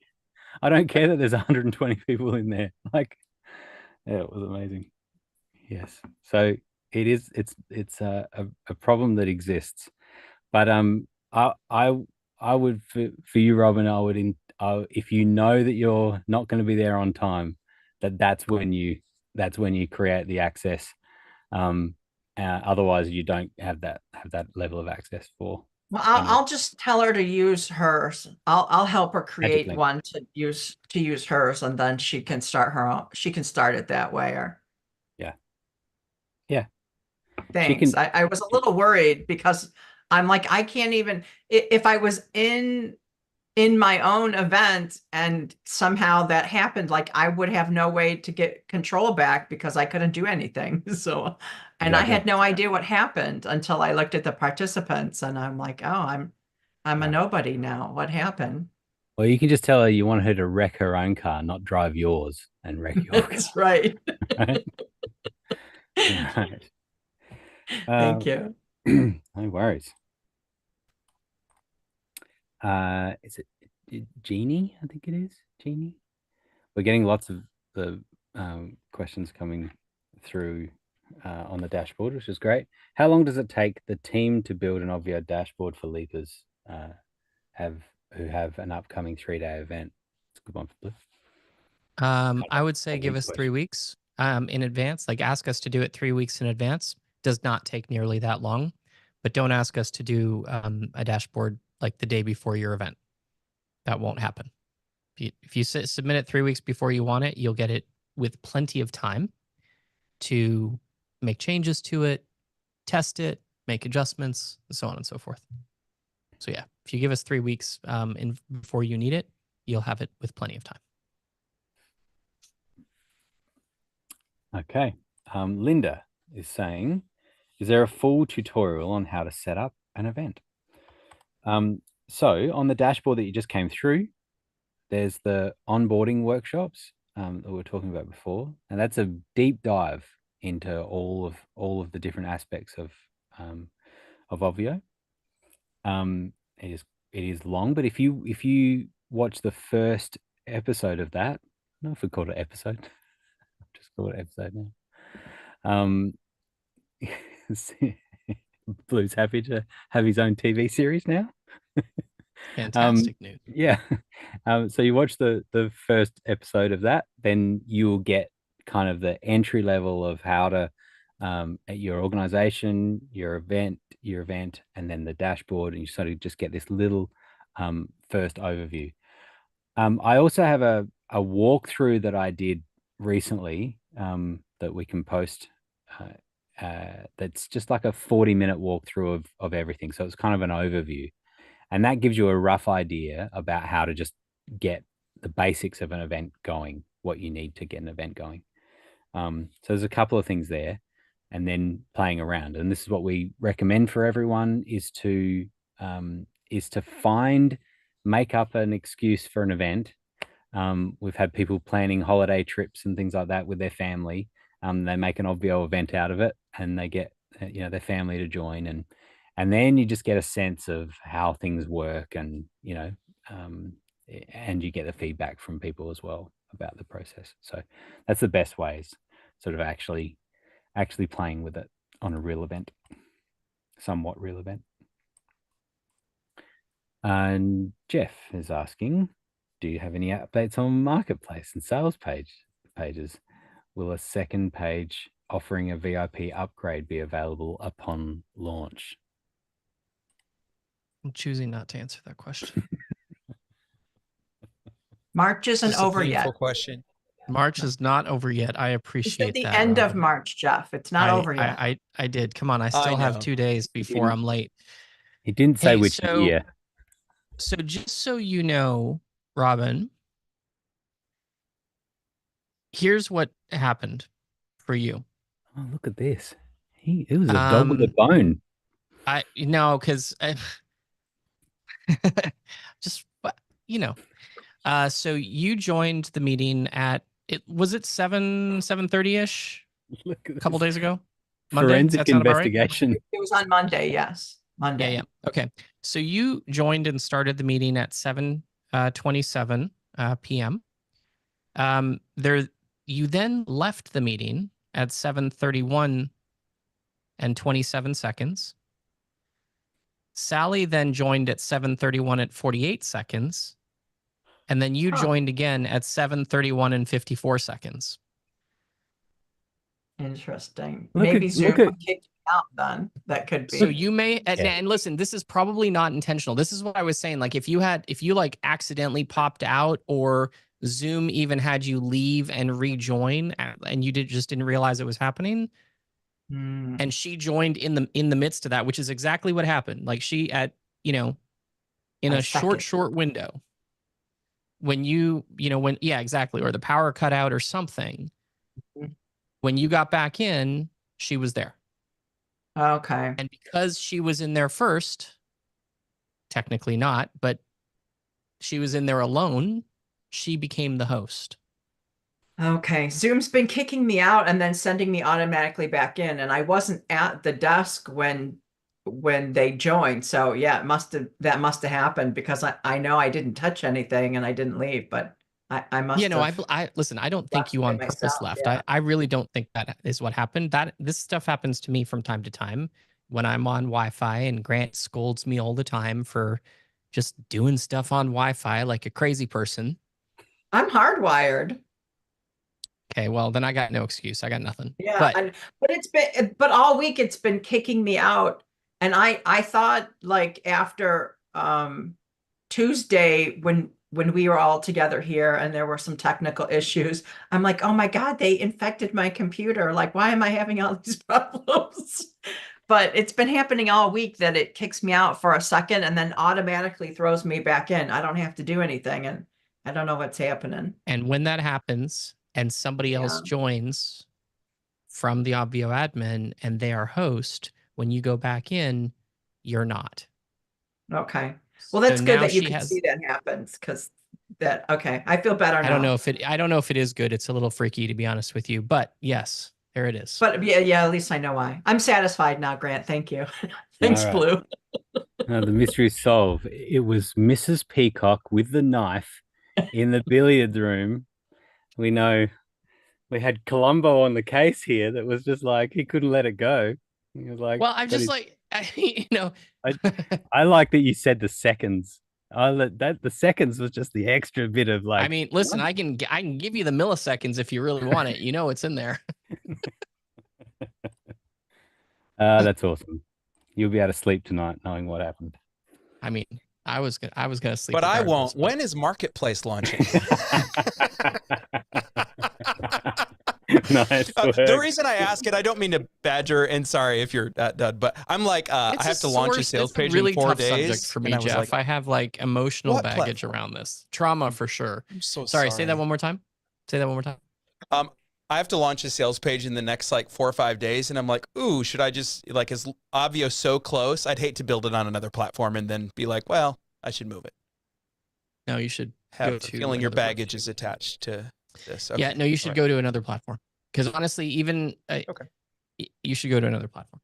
I don't care that there's 120 people in there. Like, yeah, it was amazing. Yes. So it's a problem that exists, but I would, for you, Robin, if you know that you're not going to be there on time, that's when you create the access. Otherwise you don't have that level of access for. Well, I'll just tell her to use hers. I'll help her create one to use hers, and then she can start her own. She can start it that way, or. Yeah. Thanks. I was a little worried because I'm like, I can't even, if I was in my own event and somehow that happened, like I would have no way to get control back because I couldn't do anything. So, and I had no idea what happened until I looked at the participants and I'm like, oh, I'm a nobody now. What happened? Well, you can just tell her you want her to wreck her own car, not drive yours and wreck your car. That's right. Right? Right. Thank you. No worries. Is it Jeannie? I think it is Jeannie. We're getting lots of the questions coming through on the dashboard, which is great. How long does it take the team to build an Obvio dashboard for leapers who have an upcoming 3-day event? It's a good one for Blue. I would say give us 3 weeks in advance. Like ask us to do it 3 weeks in advance. Does not take nearly that long, but don't ask us to do a dashboard like the day before your event. That won't happen. If you submit it 3 weeks before you want it, you'll get it with plenty of time to make changes to it, test it, make adjustments, and so on and so forth. So yeah, if you give us 3 weeks before you need it, you'll have it with plenty of time. Okay. Linda is saying, is there a full tutorial on how to set up an event? So on the dashboard that you just came through, there's the onboarding workshops that we were talking about before, and that's a deep dive into all of the different aspects of Obvio. It is long, but if you watch the first episode of that, I don't know if we called it episode, just call it episode now. Blue's happy to have his own TV series now. Fantastic news. Yeah. So you watch the first episode of that, then you'll get kind of the entry level of how to at your organization, your event, and then the dashboard, and you sort of just get this little first overview. I also have a walkthrough that I did recently that we can post. That's just like a 40-minute walkthrough of everything. So it's kind of an overview. And that gives you a rough idea about how to just get the basics of an event going, what you need to get an event going. So there's a couple of things there, and then playing around. And this is what we recommend for everyone is to make up an excuse for an event. We've had people planning holiday trips and things like that with their family. They make an Obvio event out of it, and they get their family to join, and then you just get a sense of how things work, and and you get the feedback from people as well about the process. So that's the best ways, sort of actually playing with it on a real event, somewhat real event. And Jeff is asking, do you have any updates on marketplace and sales pages? Will a second page offering a VIP upgrade be available upon launch? I'm choosing not to answer that question. March isn't over yet. Question. March is not over yet. I appreciate It's at the that. end of Robin. March, Jeff. It's not over yet. I did. Come on, I still have 2 days before I'm late. He didn't say which year. So just so you know, Robin, here's what happened for you. Oh, look at this. It was a dog with a bone. Because just so you joined the meeting at was it 7:30ish a couple days ago? Monday? Forensic investigation. It was on Monday, yes. Monday. Yeah. Okay. So you joined and started the meeting at 7:27 p.m. You then left the meeting at 7:31 and 27 seconds. Sally then joined at 7:31 and 48 seconds. And then you joined again at 7:31 and 54 seconds. Interesting. Maybe Zoom kicked me out then. That could be. So you may, and listen, this is probably not intentional. This is what I was saying. Like if you like accidentally popped out, or Zoom even had you leave and rejoin, and you just didn't realize it was happening, And she joined in the midst of that, which is exactly what happened. Like she in a short window, when yeah, exactly. Or the power cut out or something. When you got back in, she was there. Okay. And because she was in there first, technically not, but she was in there alone, she became the host. Okay. Zoom's been kicking me out and then sending me automatically back in. And I wasn't at the desk when they joined. So yeah, that must have happened because I know I didn't touch anything and I didn't leave, but I must have. I listen, I don't think you on purpose left. Yeah. I really don't think that is what happened. This stuff happens to me from time to time when I'm on Wi-Fi, and Grant scolds me all the time for just doing stuff on Wi-Fi like a crazy person. I'm hardwired. Okay, well then I got no excuse. I got nothing. Yeah, but all week it's been kicking me out. And I thought like after Tuesday when we were all together here and there were some technical issues, I'm like, oh my God, they infected my computer. Like, why am I having all these problems? But it's been happening all week that it kicks me out for a second and then automatically throws me back in. I don't have to do anything, and I don't know what's happening. And when that happens and somebody else joins from the Obvio admin and they are host, when you go back in, you're not. Okay. Well, that's So good now that you she can has- see that happens because okay. I feel better now. I don't know if it is good. It's a little freaky, to be honest with you, but yes, there it is. But yeah, at least I know why. I'm satisfied now, Grant. Thank you. Thanks, All Blue. Now the mystery is solved. It was Mrs. Peacock with the knife in the billiards room. We know we had Columbo on the case here that was just like he couldn't let it go. He was like, well, I'm just like, I like that you said the seconds. The seconds was just the extra bit of like. I mean, listen, I can give you the milliseconds if you really want it. You know, it's in there. That's awesome. You'll be able to sleep tonight knowing what happened. I mean, I was gonna sleep, but I won't. When is Marketplace launching? Nice the reason I ask it, I don't mean to badger, and sorry if you're done, but I'm like, I have to launch a sales page really in 4 tough days. Subject for me, Jeff. Like, I have like emotional baggage platform? around this, trauma for sure. I'm so sorry. Say that one more time. Say that one more time. I have to launch a sales page in the next like 4 or 5 days, and I'm like, ooh, should I just like, is Obvio so close? I'd hate to build it on another platform and then be like, well, I should move it. No, you should have a feeling your baggage is attached to this. Okay. Yeah, no, you should go to another platform. Because honestly, even you should go to another platform.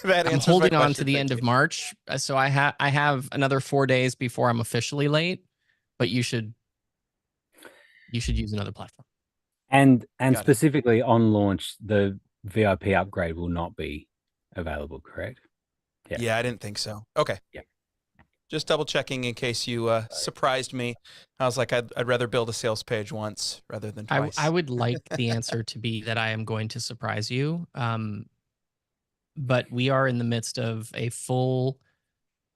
I'm holding on to the end of March, so I have another 4 days before I'm officially late. But you should use another platform. And specifically on launch, the VIP upgrade will not be available, correct? Yeah, I didn't think so. Okay. Yeah. Just double checking in case you surprised me. I was like, I'd rather build a sales page once rather than twice. I would like the answer to be that I am going to surprise you. But we are in the midst of a full,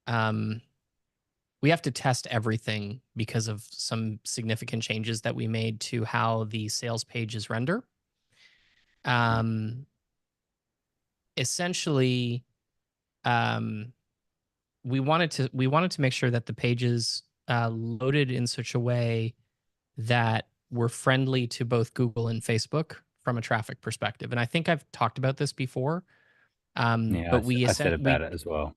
we have to test everything because of some significant changes that we made to how the sales pages render. Essentially, we wanted to make sure that the pages loaded in such a way that were friendly to both Google and Facebook from a traffic perspective. And I think I've talked about this before. But I said about it as well.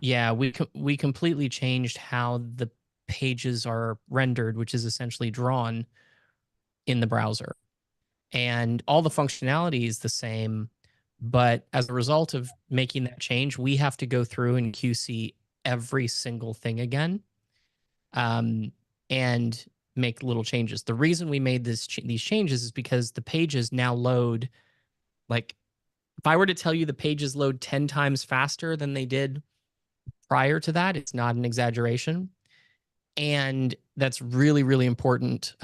Yeah, we completely changed how the pages are rendered, which is essentially drawn in the browser. And all the functionality is the same. But as a result of making that change, we have to go through and QC every single thing again, and make little changes. The reason we made these changes is because the pages now load, like, if I were to tell you the pages load 10 times faster than they did prior to that, it's not an exaggeration. And that's really, really important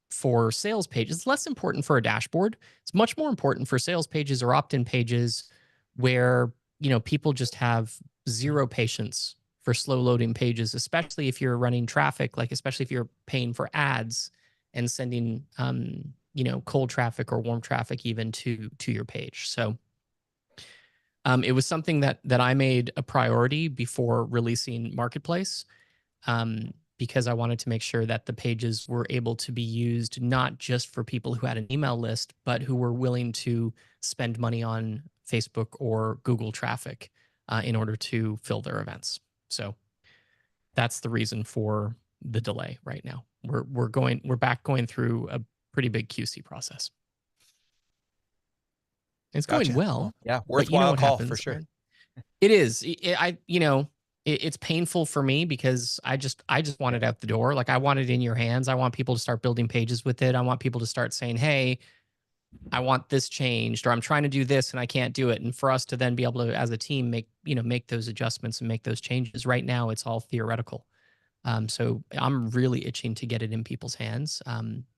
for sales pages. It's less important for a dashboard. It's much more important for sales pages or opt-in pages where, people just have zero patience for slow loading pages, especially if you're running traffic, like especially if you're paying for ads and sending cold traffic or warm traffic even to your page. So it was something that I made a priority before releasing Marketplace, because I wanted to make sure that the pages were able to be used not just for people who had an email list, but who were willing to spend money on Facebook or Google traffic in order to fill their events. So that's the reason for the delay right now. We're back going through a pretty big QC process. It's going well. Yeah, but you know worthwhile what call happens, for sure. man. It is. It's painful for me because I just want it out the door. Like, I want it in your hands. I want people to start building pages with it. I want people to start saying, "Hey, I want this changed," or "I'm trying to do this and I can't do it." And for us to then be able to, as a team, make those adjustments and make those changes. Right now, it's all theoretical. So I'm really itching to get it in people's hands.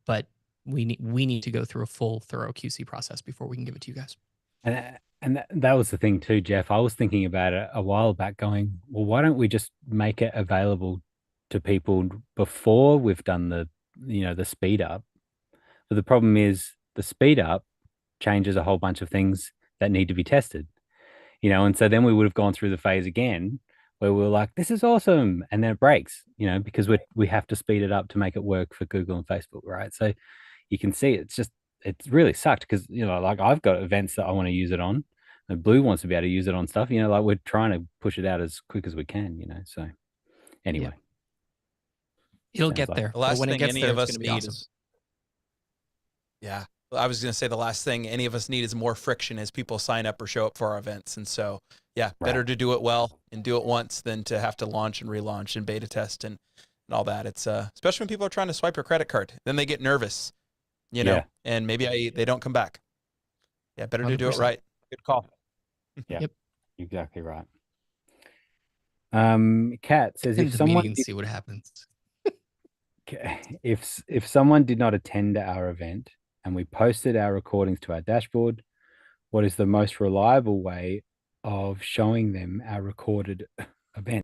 But we need to go through a full, thorough QC process before we can give it to you guys. And that was the thing too, Jeff. I was thinking about it a while back, going, well, why don't we just make it available to people before we've done the speed up? But the problem is the speed up changes a whole bunch of things that need to be tested, and so then we would have gone through the phase again where we were like, this is awesome, and then it breaks, because we have to speed it up to make it work for Google and Facebook, right? So you can see it's really sucked because like I've got events that I want to use it on, and Blue wants to be able to use it on stuff, like we're trying to push it out as quick as we can, so anyway. It'll get there. The last when thing it gets any there, of it's us going to be need awesome. is, yeah, I was going to say the last thing any of us need is more friction as people sign up or show up for our events. And so, yeah, better to do it well and do it once than to have to launch and relaunch and beta test and all that. It's especially when people are trying to swipe your credit card, then they get nervous, and maybe they don't come back. Yeah, better 100%. To do it right. Good call. Yeah, yep. Exactly right. Kat says, if someone did, see what happens. if someone did not attend our event and we posted our recordings to our dashboard, what is the most reliable way of showing them our recorded event?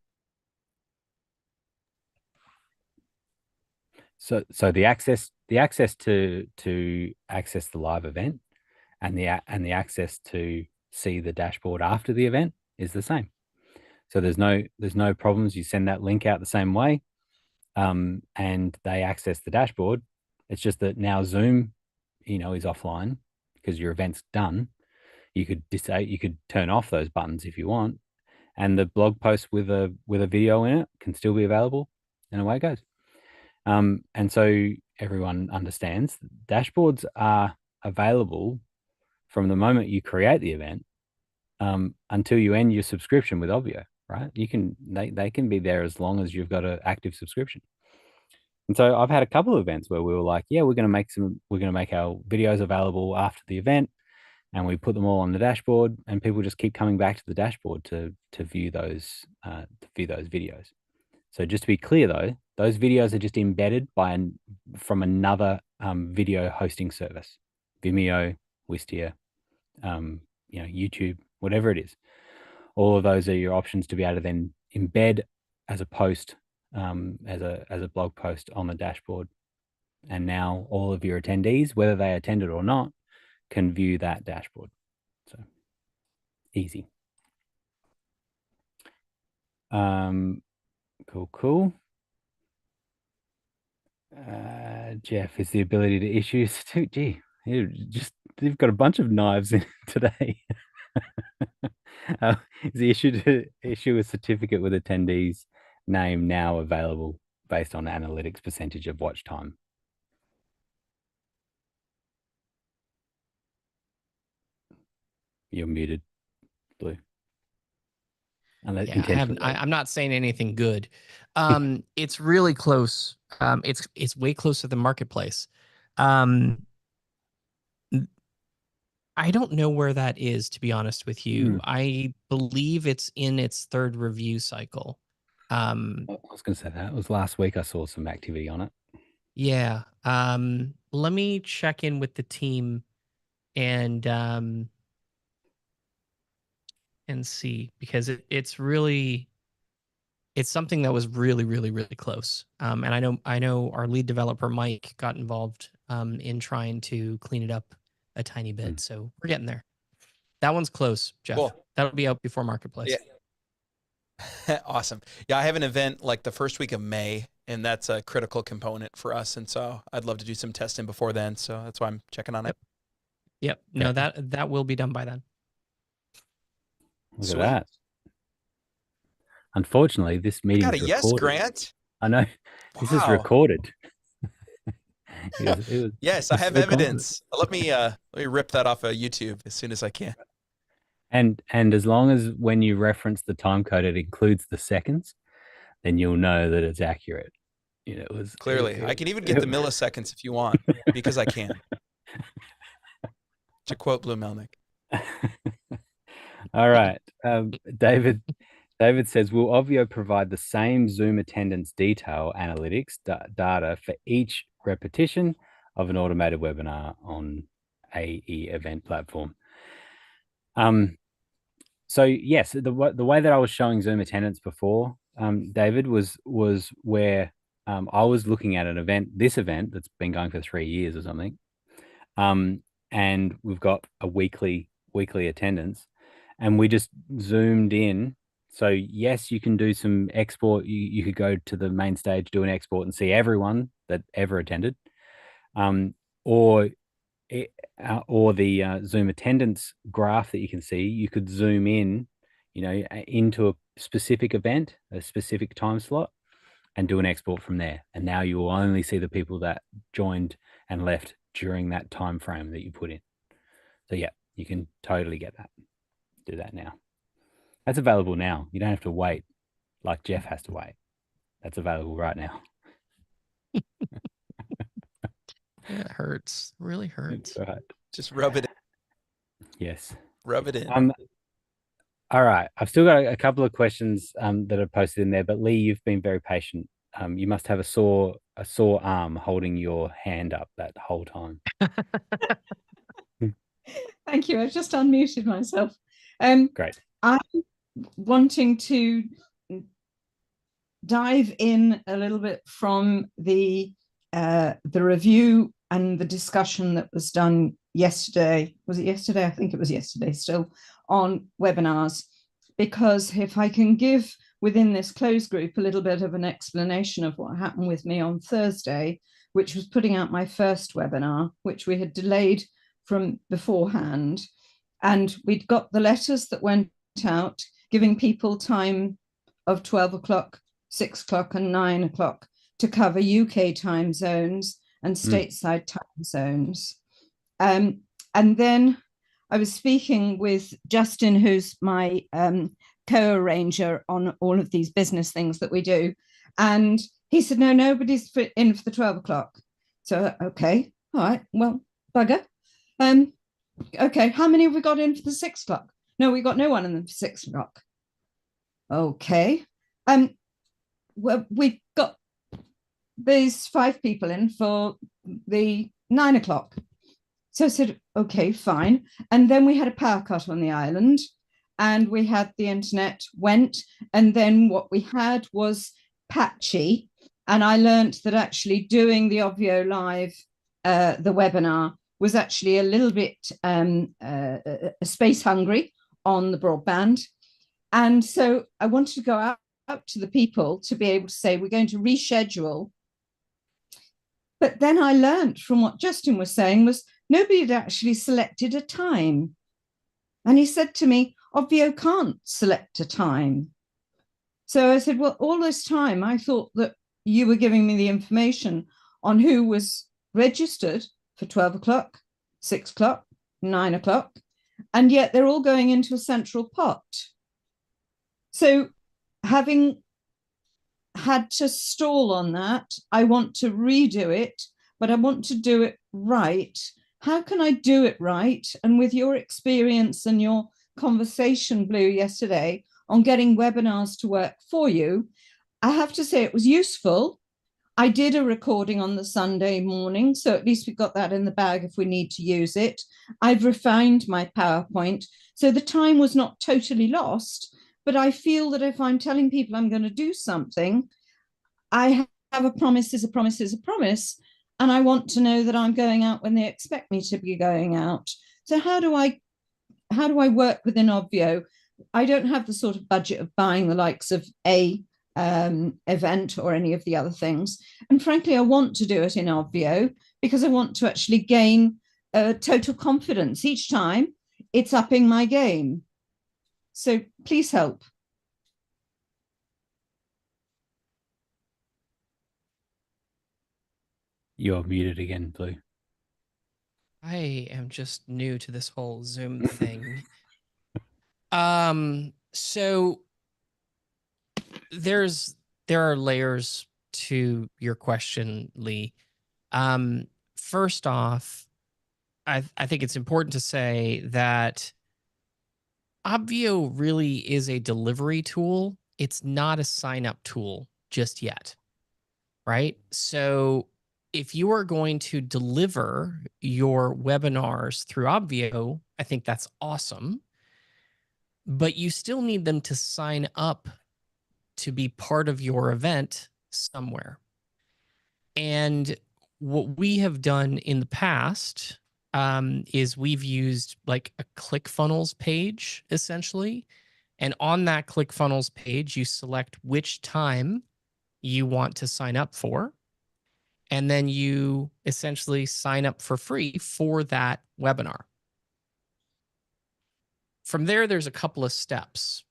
So the access to access the live event and the access to see the dashboard after the event is the same. So there's no problems. You send that link out the same way, and they access the dashboard. It's just that now Zoom, is offline because your event's done. You could turn off those buttons if you want, and the blog post with a video in it can still be available, and away it goes. And so everyone understands dashboards are available from the moment you create the event until you end your subscription with Obvio, right? They can be there as long as you've got an active subscription. And so I've had a couple of events where we were like, yeah, we're going to make our videos available after the event, and we put them all on the dashboard, and people just keep coming back to the dashboard to view those videos. So just to be clear, though, those videos are just embedded from another video hosting service, Vimeo, Wistia, YouTube, whatever it is. All of those are your options to be able to then embed as a post, as a blog post on the dashboard. And now all of your attendees, whether they attended or not, can view that dashboard. So easy. Cool. Jeff, is the ability to issue gee, you've got a bunch of knives in today. Is the issue to issue a certificate with attendees name now available based on analytics percentage of watch time? You're muted, Blue. Yeah, I'm not saying anything good. It's really close. It's way closer than Marketplace. I don't know where that is, to be honest with you. I believe it's in its third review cycle. I was going to say that. It was last week I saw some activity on it. Yeah. Let me check in with the team and see, because it's something that was really, really, really close. And I know our lead developer, Mike, got involved in trying to clean it up a tiny bit. So we're getting there. That one's close, Jeff. Cool. That'll be out before Marketplace. Yeah. Awesome. Yeah, I have an event like the first week of May, and that's a critical component for us. And so I'd love to do some testing before then. So that's why I'm checking on it. Yep. No, that will be done by then. Look at that. Unfortunately, this meeting got a is recorded. Yes, Grant. I know. This is recorded. Yes, I have evidence. Let me rip that off of YouTube as soon as I can. And as long as when you reference the time code, it includes the seconds, then you'll know that it's accurate. You know, it was clearly. I can even get the milliseconds if you want, because I can. To quote Blue Melnick. All right, David. David says, will Obvio provide the same Zoom attendance detail analytics data for each repetition of an automated webinar on AE event platform? So yes, the way that I was showing Zoom attendance before, David, was where I was looking at this event that's been going for 3 years or something, and we've got a weekly attendance, and we just zoomed in. So yes, you can do some export. You could go to the main stage, do an export, and see everyone that ever attended, or the Zoom attendance graph that you can see. You could zoom in, into a specific event, a specific time slot, and do an export from there. And now you will only see the people that joined and left during that time frame that you put in. So yeah, you can totally get that. Do that now. That's available now. You don't have to wait like Jeff has to wait. That's available right now. It hurts. Really hurts. Right. Just rub it in. Yes. Rub it in. All right. I've still got a couple of questions that are posted in there, but Lee, you've been very patient. You must have a sore arm holding your hand up that whole time. Thank you. I've just unmuted myself. Great. I'm wanting to dive in a little bit from the review and the discussion that was done yesterday. Was it yesterday? I think it was yesterday still, on webinars, because if I can give within this closed group a little bit of an explanation of what happened with me on Thursday, which was putting out my first webinar, which we had delayed from beforehand. And we'd got the letters that went out giving people time of 12 o'clock, 6 o'clock and 9 o'clock to cover UK time zones and stateside time zones. And then I was speaking with Justin, who's my co-arranger on all of these business things that we do. And he said, no, nobody's in for the 12 o'clock. So, okay, all right, well, bugger. Okay, how many have we got in for the 6 o'clock? No, we got no one in for 6 o'clock. Okay. Well, we got these 5 people in for the 9 o'clock. So I said, okay, fine. And then we had a power cut on the island, and we had the internet went. And then what we had was patchy. And I learned that actually doing the Obvio Live, the webinar, was actually a little bit space hungry on the broadband. And so I wanted to go out to the people to be able to say, we're going to reschedule. But then I learned from what Justin was saying was nobody had actually selected a time. And he said to me, Obvio can't select a time. So I said, well, all this time, I thought that you were giving me the information on who was registered for 12 o'clock, 6 o'clock, 9 o'clock, and yet they're all going into a central pot. So having had to stall on that, I want to redo it, but I want to do it right. How can I do it right? And with your experience and your conversation, Blue, yesterday on getting webinars to work for you, I have to say it was useful. I did a recording on the Sunday morning, so at least we've got that in the bag if we need to use it. I've refined my PowerPoint, so the time was not totally lost, but I feel that if I'm telling people I'm going to do something, I have a promise is a promise is a promise. and I want to know that I'm going out when they expect me to be going out. So how do I work within Obvio? I don't have the sort of budget of buying the likes of a event or any of the other things. And frankly, I want to do it in Obvio because I want to actually gain total confidence each time. It's upping my game. So please help. You're muted again, Blue. I am just new to this whole Zoom thing. So there are layers to your question, Lee. First off, I think it's important to say that Obvio really is a delivery tool. It's not a sign-up tool just yet, right? So if you are going to deliver your webinars through Obvio, I think that's awesome. But you still need them to sign up to be part of your event somewhere. And what we have done in the past is we've used like a ClickFunnels page, essentially. And on that ClickFunnels page, you select which time you want to sign up for. And then you essentially sign up for free for that webinar. From there, there's a couple of steps.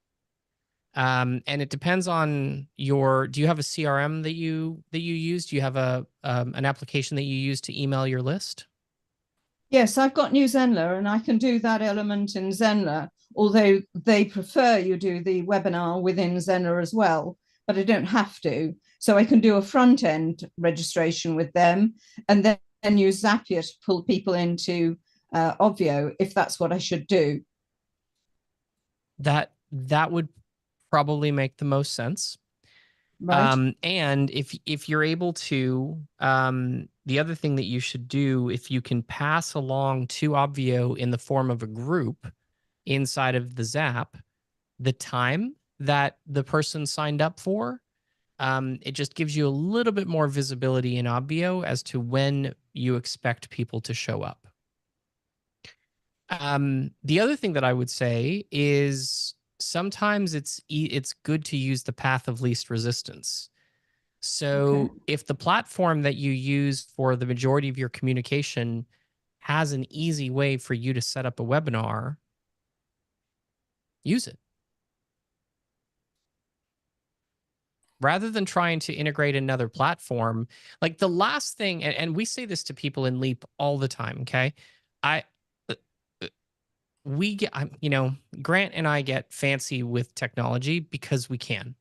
And it depends on do you have a CRM that you use? Do you have an application that you use to email your list? Yes, I've got New Zenler and I can do that element in Zenler, although they prefer you do the webinar within Zenler as well, but I don't have to. So I can do a front end registration with them and then use Zapier to pull people into Obvio if that's what I should do. That would probably make the most sense. Right. And if you're able to, the other thing that you should do, if you can pass along to Obvio in the form of a group inside of the Zap, the time that the person signed up for, it just gives you a little bit more visibility in Obvio as to when you expect people to show up. The other thing that I would say is sometimes it's good to use the path of least resistance. So if the platform that you use for the majority of your communication has an easy way for you to set up a webinar, use it. Rather than trying to integrate another platform, like the last thing, and we say this to people in Leap all the time, okay? We get, Grant and I get fancy with technology because we can,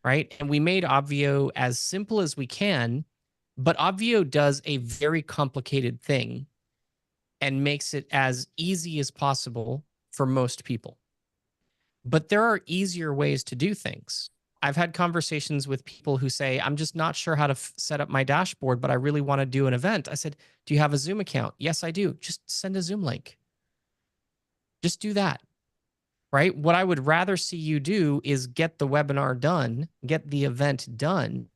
right? And we made Obvio as simple as we can, but Obvio does a very complicated thing and makes it as easy as possible for most people. But there are easier ways to do things. I've had conversations with people who say, I'm just not sure how to set up my dashboard, but I really want to do an event. I said, do you have a Zoom account? Yes, I do. Just send a Zoom link. Just do that, right? What I would rather see you do is get the webinar done, get the event done.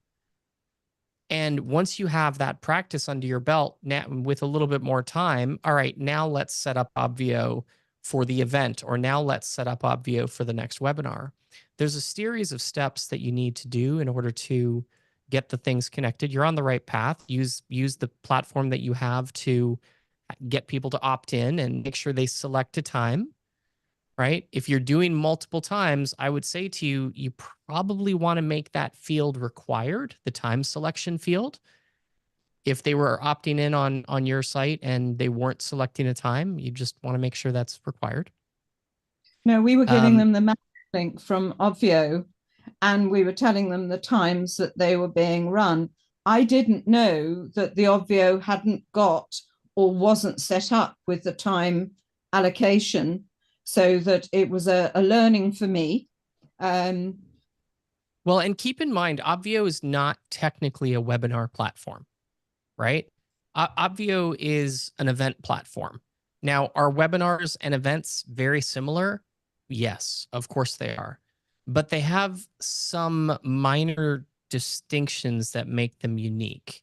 And once you have that practice under your belt, now with a little bit more time, all right, now let's set up Obvio for the event, or now let's set up Obvio for the next webinar. There's a series of steps that you need to do in order to get the things connected. You're on the right path. Use the platform that you have to get people to opt in and make sure they select a time, right? If you're doing multiple times, I would say to you, you probably want to make that field required, the time selection field. If they were opting in on your site and they weren't selecting a time, you just want to make sure that's required. No, we were giving them the map link from Obvio and we were telling them the times that they were being run. I didn't know that the Obvio hadn't got or wasn't set up with the time allocation, so that it was a learning for me. Well, and keep in mind, Obvio is not technically a webinar platform, right? Obvio is an event platform. Now, are webinars and events very similar? Yes, of course they are. But they have some minor distinctions that make them unique.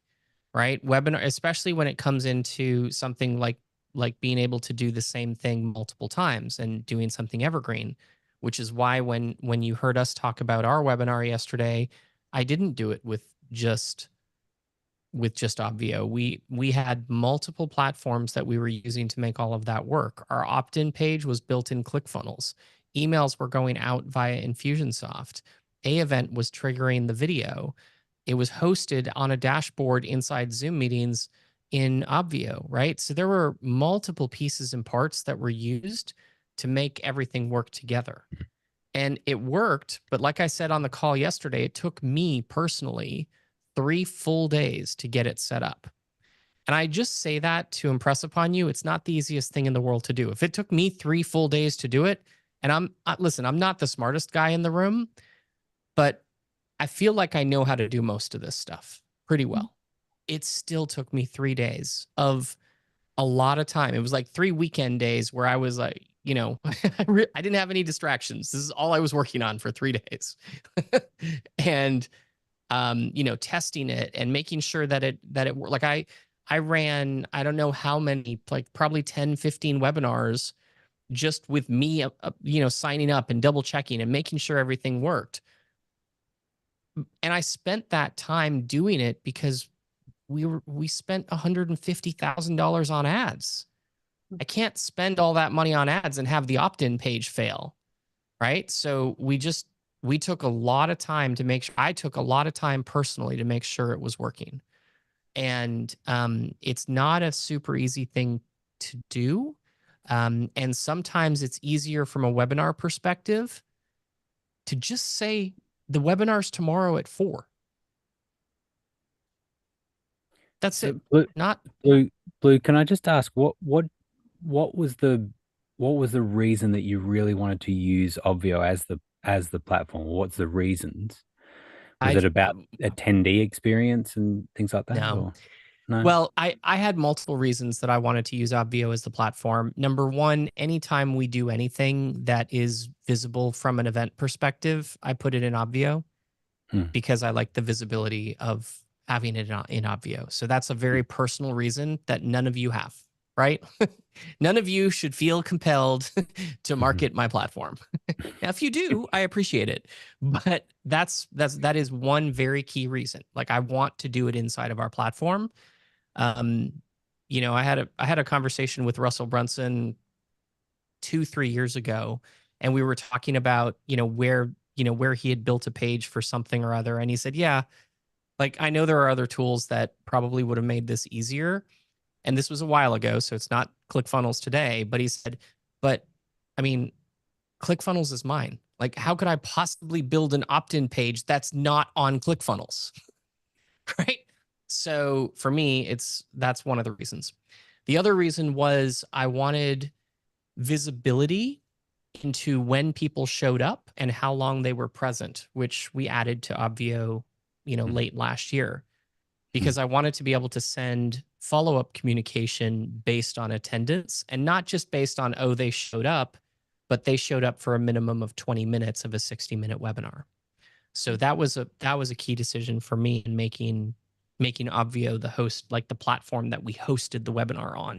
right? Webinar, especially when it comes into something like being able to do the same thing multiple times and doing something evergreen, which is why when you heard us talk about our webinar yesterday, I didn't do it with just Obvio. We had multiple platforms that we were using to make all of that work. Our opt-in page was built in ClickFunnels. Emails were going out via Infusionsoft. A event was triggering the video. It was hosted on a dashboard inside Zoom meetings in Obvio, right? So there were multiple pieces and parts that were used to make everything work together. And it worked, but like I said on the call yesterday, it took me personally 3 full days to get it set up. And I just say that to impress upon you, it's not the easiest thing in the world to do. If it took me 3 full days to do it, and listen, I'm not the smartest guy in the room, but I feel like I know how to do most of this stuff pretty well. It still took me 3 days of a lot of time. It was like 3 weekend days where I was like, you know, I didn't have any distractions. This is all I was working on for 3 days. And you know, testing it and making sure that it like I ran, I don't know how many, like probably 10, 15 webinars just with me, you know, signing up and double checking and making sure everything worked. And I spent that time doing it because we spent $150,000 on ads. I can't spend all that money on ads and have the opt-in page fail, right? So we took a lot of time to make sure, I took a lot of time personally to make sure it was working. And it's not a super easy thing to do. And sometimes it's easier from a webinar perspective to just say the webinar's tomorrow at 4. That's So it. Blue, can I just ask what was the reason that you really wanted to use Obvio as the platform? What's the reasons? Was it about attendee experience and things like that? No. Or no? Well, I had multiple reasons that I wanted to use Obvio as the platform. Number one, anytime we do anything that is visible from an event perspective, I put it in Obvio because I like the visibility of having it in Obvio. So that's a very personal reason that none of you have, right? None of you should feel compelled to market my platform. Now, if you do, I appreciate it. But that is one very key reason. Like, I want to do it inside of our platform. You know, I had a conversation with Russell Brunson 2-3 years ago, and we were talking about, you know, where he had built a page for something or other. And he said, yeah, like, I know there are other tools that probably would have made this easier. And this was a while ago, so it's not ClickFunnels today, but he said, but I mean, ClickFunnels is mine. Like, how could I possibly build an opt-in page that's not on ClickFunnels? Right? So for me, that's one of the reasons. The other reason was I wanted visibility into when people showed up and how long they were present, which we added to Obvio, you know, late last year, because I wanted to be able to send follow-up communication based on attendance and not just based on, oh, they showed up, but they showed up for a minimum of 20 minutes of a 60-minute webinar. So that was a key decision for me in making Obvio the host, like the platform that we hosted the webinar on.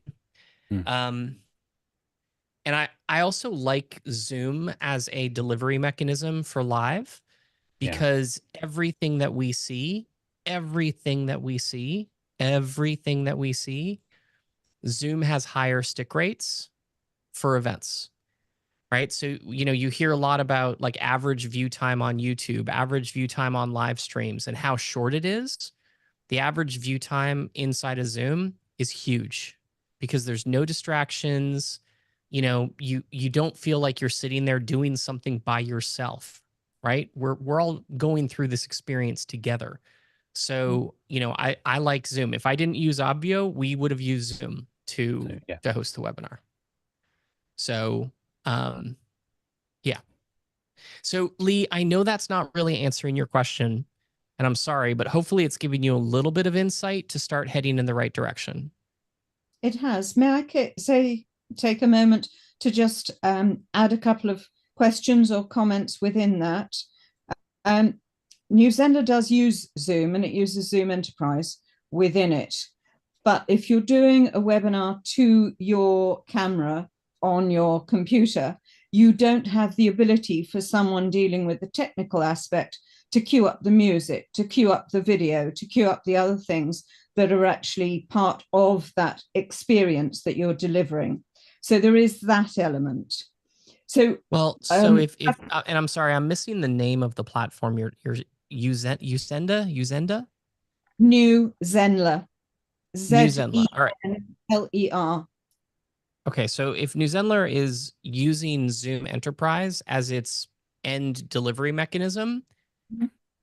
And I also like Zoom as a delivery mechanism for live, because everything that we see, Zoom has higher stick rates for events, right? So, you know, you hear a lot about like average view time on YouTube, average view time on live streams, and how short it is. The average view time inside of Zoom is huge because there's no distractions. You know, you don't feel like you're sitting there doing something by yourself, right? We're all going through this experience together. So, you know, I like Zoom. If I didn't use Obvio, we would have used Zoom to host the webinar. So, yeah. So Lee, I know that's not really answering your question, and I'm sorry, but hopefully it's giving you a little bit of insight to start heading in the right direction. It has. May I take a moment to just add a couple of questions or comments within that? New Zender does use Zoom, and it uses Zoom Enterprise. within it. But if you're doing a webinar to your camera on your computer, you don't have the ability for someone dealing with the technical aspect to queue up the music, to queue up the video, to queue up the other things that are actually part of that experience that you're delivering. So there is that element. So if and I'm sorry, I'm missing the name of the platform. You're Uzenda? New Zenler. Zenler. All right. Zenler. Okay, so if New Zenler is using Zoom Enterprise as its end delivery mechanism,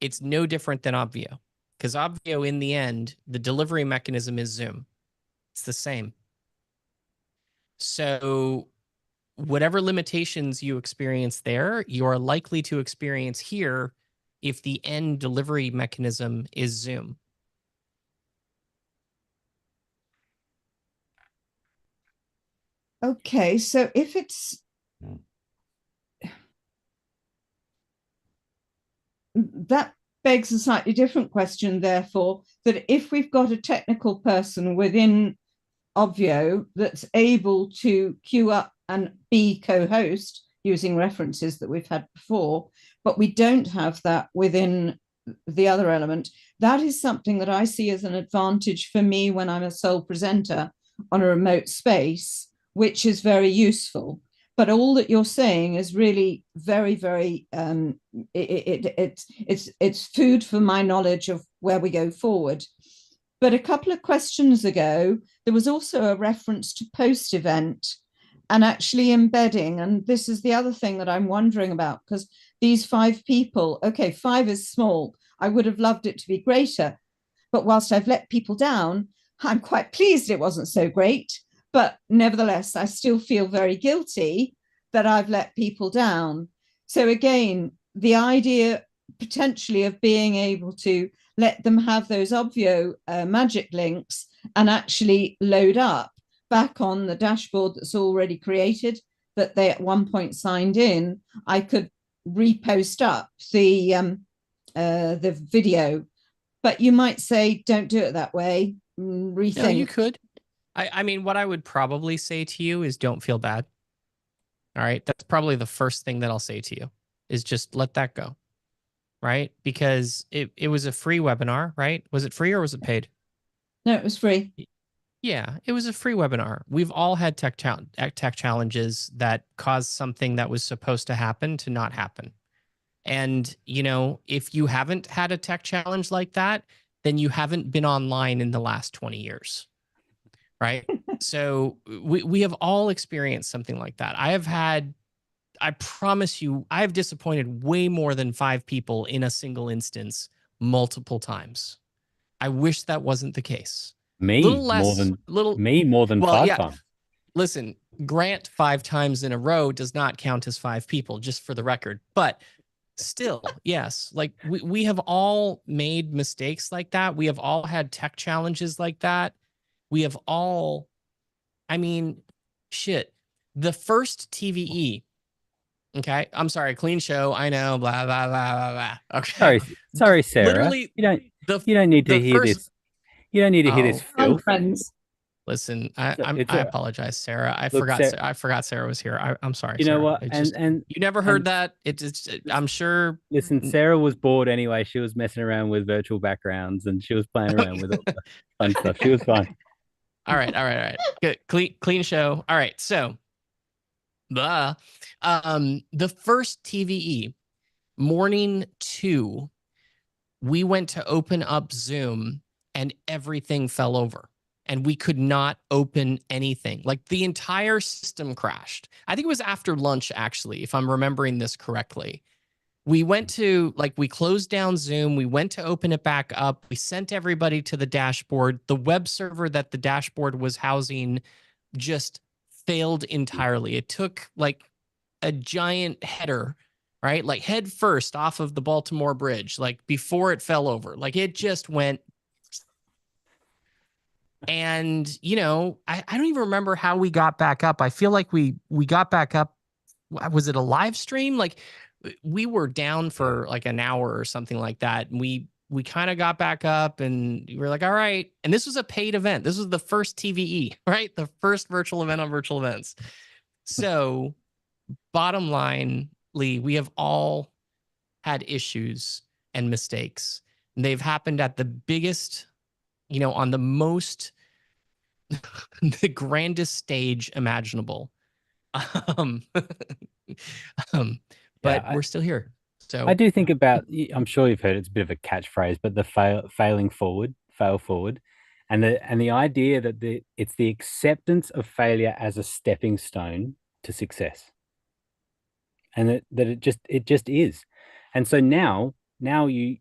it's no different than Obvio. Because Obvio, in the end, the delivery mechanism is Zoom. It's the same. So whatever limitations you experience there, you are likely to experience here if the end delivery mechanism is Zoom. Okay, so if it's that begs a slightly different question, therefore, that if we've got a technical person within Obvio that's able to queue up and be co-host using references that we've had before, but we don't have that within the other element, that is something that I see as an advantage for me when I'm a sole presenter on a remote space, which is very useful. But all that you're saying is really very, very it's food for my knowledge of where we go forward. But a couple of questions ago, there was also a reference to post-event and actually embedding. And this is the other thing that I'm wondering about, because these 5 people, okay, 5 is small. I would have loved it to be greater. But whilst I've let people down, I'm quite pleased it wasn't so great. But nevertheless, I still feel very guilty that I've let people down. So again, the idea potentially of being able to let them have those Obvio magic links and actually load up back on the dashboard that's already created, that they at one point signed in, I could repost up the video. But you might say, don't do it that way. Rethink. No, you could. I mean, what I would probably say to you is don't feel bad. All right. That's probably the first thing that I'll say to you is just let that go. Right? Because it was a free webinar, right? Was it free or was it paid? No, it was free. Yeah, it was a free webinar. We've all had tech challenges that caused something that was supposed to happen to not happen. And, you know, if you haven't had a tech challenge like that, then you haven't been online in the last 20 years. Right? So we have all experienced something like that. I promise you, I've disappointed way more than 5 people in a single instance multiple times. I wish that wasn't the case. More than 5 times. Listen, Grant 5 times in a row does not count as 5 people, just for the record. But still, yes, like we have all made mistakes like that. We have all had tech challenges like that. We have all, I mean, shit. The first TVE, okay, I'm sorry, clean show. I know, blah blah blah blah blah. Okay, sorry, Sarah. Literally, you don't need to hear this. You don't need to hear this filth. Listen, I apologize, Sarah. I forgot Sarah was here. I'm sorry. You Sarah. know what? And you never heard that. I'm sure. Listen, Sarah was bored anyway. She was messing around with virtual backgrounds and she was playing around with all the fun stuff. She was fine. All right. Good, clean show. All right, so, the first TVE morning 2, we went to open up Zoom and everything fell over. And we could not open anything. Like the entire system crashed. I think it was after lunch, actually, if I'm remembering this correctly. We went to, we closed down Zoom. We went to open it back up. We sent everybody to the dashboard. The web server that the dashboard was housing just failed entirely. It took like a giant header, right? Like head first off of the Baltimore Bridge, like before it fell over. Like it just went. And, you know, I don't even remember how we got back up. I feel like we got back up. Was it a live stream? Like we were down for like an hour or something like that. And we we kind of got back up and we were like, all right. And this was a paid event. This was the first TVE, right? The first virtual event on virtual events. So bottom line, Lee, we have all had issues and mistakes. And they've happened at the biggest, on the most, the grandest stage imaginable. Um, but we're still here. So I do think about, I'm sure you've heard it's a bit of a catchphrase, but the fail forward. And the idea that it's the acceptance of failure as a stepping stone to success. And that it just is. And so now you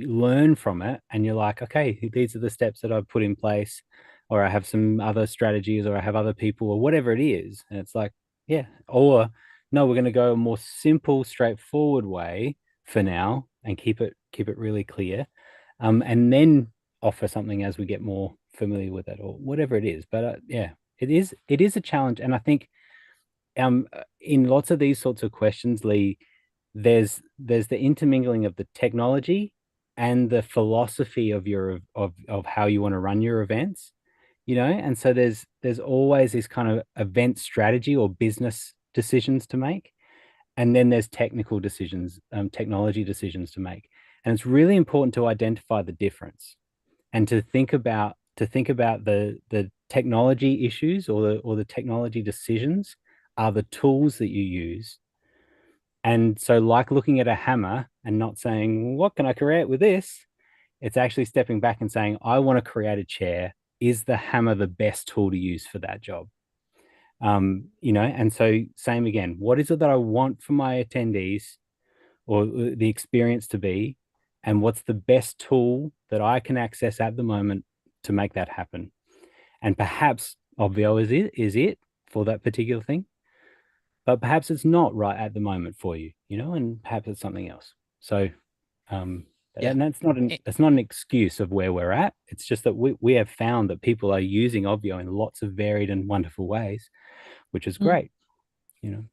learn from it and you're like, okay, these are the steps that I've put in place, or I have some other strategies, or I have other people, or whatever it is. And it's like, yeah, or no, we're going to go a more simple, straightforward way for now and keep it really clear. And then offer something as we get more familiar with it, or whatever it is. But yeah, it is a challenge. And I think in lots of these sorts of questions, Lee, there's the intermingling of the technology and the philosophy of of how you want to run your events, and so there's always this kind of event strategy or business decisions to make, and then there's technical decisions, technology decisions to make. And it's really important to identify the difference and to think about the technology issues or the technology decisions are the tools that you use. And so, like looking at a hammer and not saying, what can I create with this? It's actually stepping back and saying, I want to create a chair. Is the hammer the best tool to use for that job? And so same again, what is it that I want for my attendees or the experience to be? And what's the best tool that I can access at the moment to make that happen? And perhaps Obvio is it for that particular thing. But perhaps it's not right at the moment for you, and perhaps it's something else. So, and that's not an excuse of where we're at. It's just that we have found that people are using Obvio in lots of varied and wonderful ways, which is great, And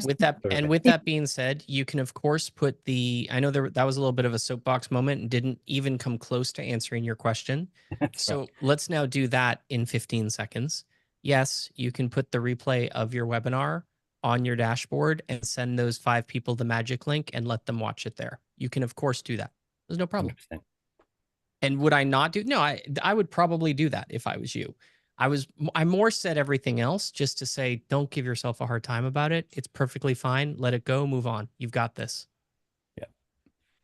with that being said, you can of course put I know that was a little bit of a soapbox moment and didn't even come close to answering your question. So let's now do that in 15 seconds. Yes, you can put the replay of your webinar on your dashboard and send those 5 people the magic link and let them watch it there. You can of course do that. There's no problem. 100%. And would I not do? No, I would probably do that if I was you. I more said everything else just to say, don't give yourself a hard time about it. It's perfectly fine. Let it go. Move on. You've got this. Yeah.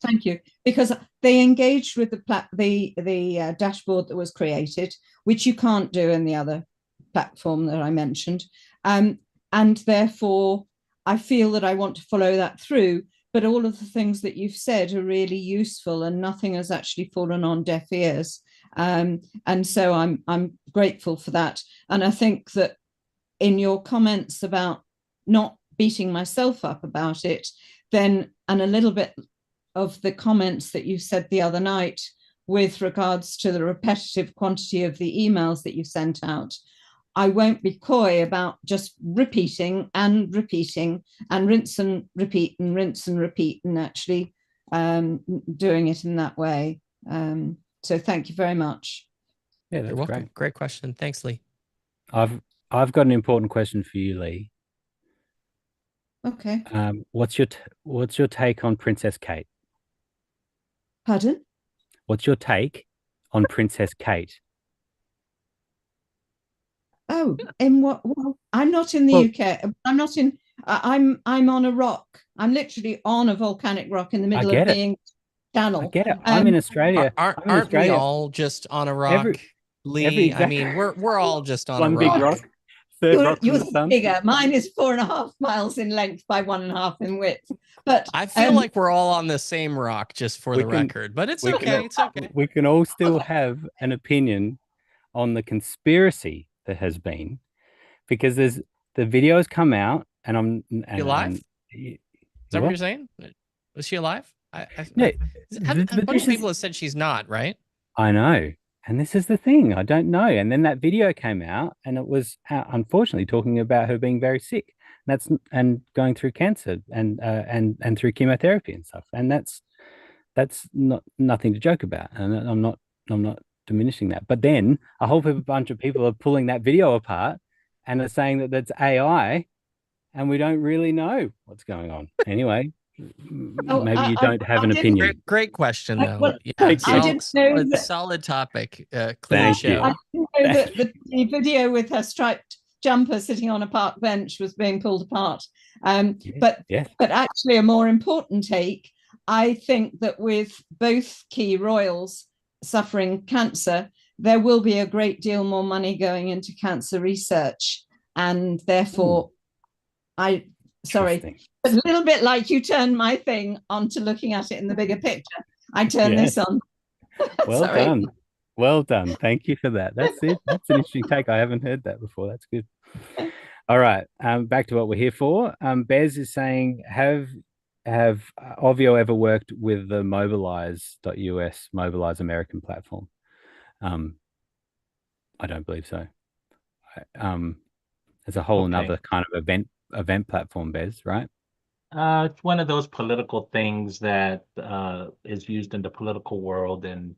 Thank you. Because they engaged with the dashboard that was created, which you can't do in the other platform that I mentioned. And therefore, I feel that I want to follow that through. But all of the things that you've said are really useful, and nothing has actually fallen on deaf ears. And so I'm grateful for that. And I think that in your comments about not beating myself up about it, then, and a little bit of the comments that you said the other night with regards to the repetitive quantity of the emails that you sent out, I won't be coy about just repeating and rinse and repeat and actually doing it in that way. So thank you very much. Yeah, that's You're welcome. great. Great question. Thanks, Lee. I've got an important question for you, Lee. Okay. What's your take on Princess Kate? Pardon? What's your take on Princess Kate? Oh, in what? Well, I'm not in the UK. I'm not in. I'm on a rock. I'm literally on a volcanic rock in the middle of the Channel. I get it. I'm in Australia. Aren't we all just on a rock, Lee? I mean, we're all just on a rock. Big rock. Third rock from the sun. Bigger. Mine is 4.5 miles in length by 1.5 in width. But I feel like we're all on the same rock, just for the record. But it's okay. It's okay. We can all still have an opinion on the conspiracy that has been, because the videos come out, and I'm alive. Is that what you're saying? Was she alive? A bunch of people have said she's not, right? I know. And this is the thing. I don't know. And then that video came out, and it was unfortunately talking about her being very sick. And going through cancer and through chemotherapy and stuff. And that's that's nothing to joke about, and I'm not diminishing that. But then a whole bunch of people are pulling that video apart and are saying that that's AI, and we don't really know what's going on. Anyway, maybe you don't have an opinion. Great question, though. Well, Yeah, I didn't know that. solid topic. Clean Thank show. you. I didn't know that the video with her striped jumper sitting on a park bench was being pulled apart. But actually, a more important take, I think that with both key royals suffering cancer, there will be a great deal more money going into cancer research, and therefore, sorry, a little bit like you turned my thing onto looking at it in the bigger picture. I turned this on. Well done. Well done. Thank you for that. That's it. That's an interesting take. I haven't heard that before. That's good. All right. Back to what we're here for. Bez is saying, have Ovio ever worked with the Mobilize.us, Mobilize American platform? I don't believe so. There's a whole another kind of event platform, Bez, right? It's one of those political things that is used in the political world, and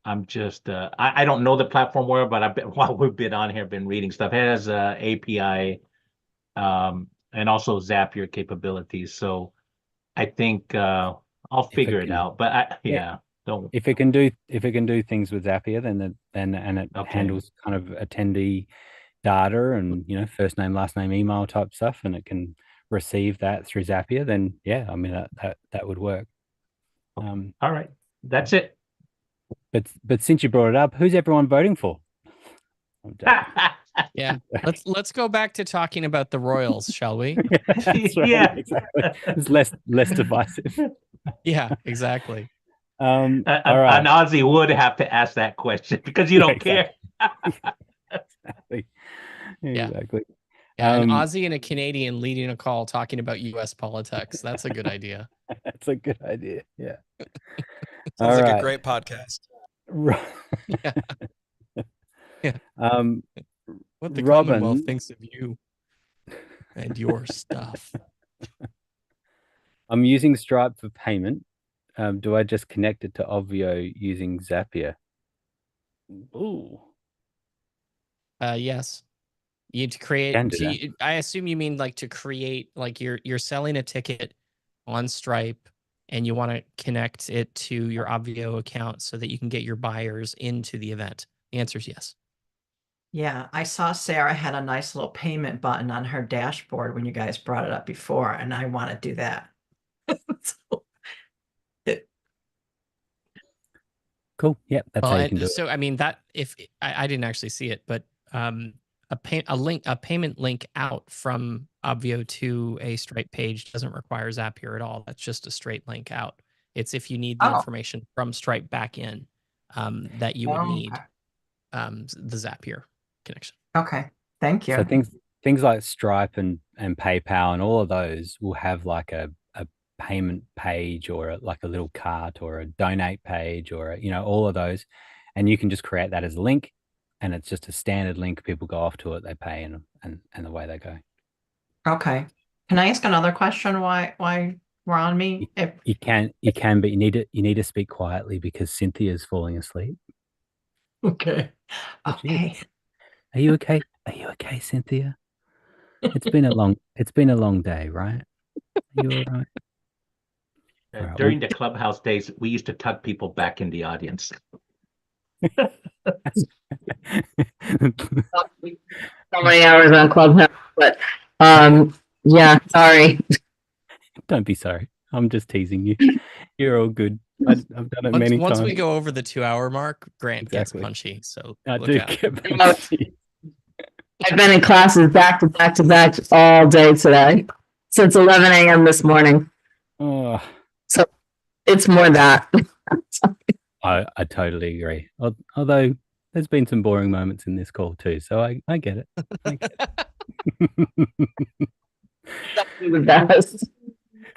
I'm just I don't know the platform word, but I've been, while we've been on here, I've been reading stuff. It has API and also Zapier capabilities. So I think I'll figure it out. But don't. If it can do things with Zapier, then it handles kind of attendee data and first name, last name, email type stuff, and it can receive that through Zapier, then yeah, I mean that would work. All right, that's it. But since you brought it up, who's everyone voting for? Yeah, let's go back to talking about the royals, shall we? That's right, yeah, exactly. It's less divisive. Yeah, exactly. An Aussie would have to ask that question because you don't care. Exactly. Exactly. Yeah, an Aussie and a Canadian leading a call talking about U.S. politics. That's a good idea. That's a good idea. Yeah. Sounds like a great podcast. Yeah. Yeah. What the Robin, Commonwealth thinks of you and your stuff. I'm using Stripe for payment. Do I just connect it to Ovio using Zapier? Ooh. Yes. You need to create. I assume you mean like to create, like you're selling a ticket on Stripe, and you want to connect it to your Obvio account so that you can get your buyers into the event. The answer is yes. Yeah, I saw Sarah had a nice little payment button on her dashboard when you guys brought it up before, and I want to do that. Cool. Yep, that's how you can do it. So I mean that if I didn't actually see it, but a payment link out from Obvio to a Stripe page doesn't require Zapier at all. That's just a straight link out. It's if you need the information from Stripe back in that you would need the Zapier connection. Okay, thank you. So things like Stripe and PayPal and all of those will have like a payment page or like a little cart or a donate page or all of those, and you can just create that as a link, and it's just a standard link. People go off to it, they pay, and away they go. Okay. Can I ask another question? Why we're on me? You can, but you need to speak quietly because Cynthia's falling asleep. Okay. Okay. Are you okay? Are you okay, Cynthia? It's been a long day, right? Are you all right? During the clubhouse days, we used to tuck people back in the audience. So many hours on Clubhouse, but yeah, sorry. Don't be sorry. I'm just teasing you. You're all good. I've done it many times. Once we go over the 2-hour mark, Grant gets punchy. So I do get punchy. I've been in classes back to back to back all day today, since 11 a.m. this morning. Oh. So it's more that. I totally agree. Although there's been some boring moments in this call too, so I get it. The best.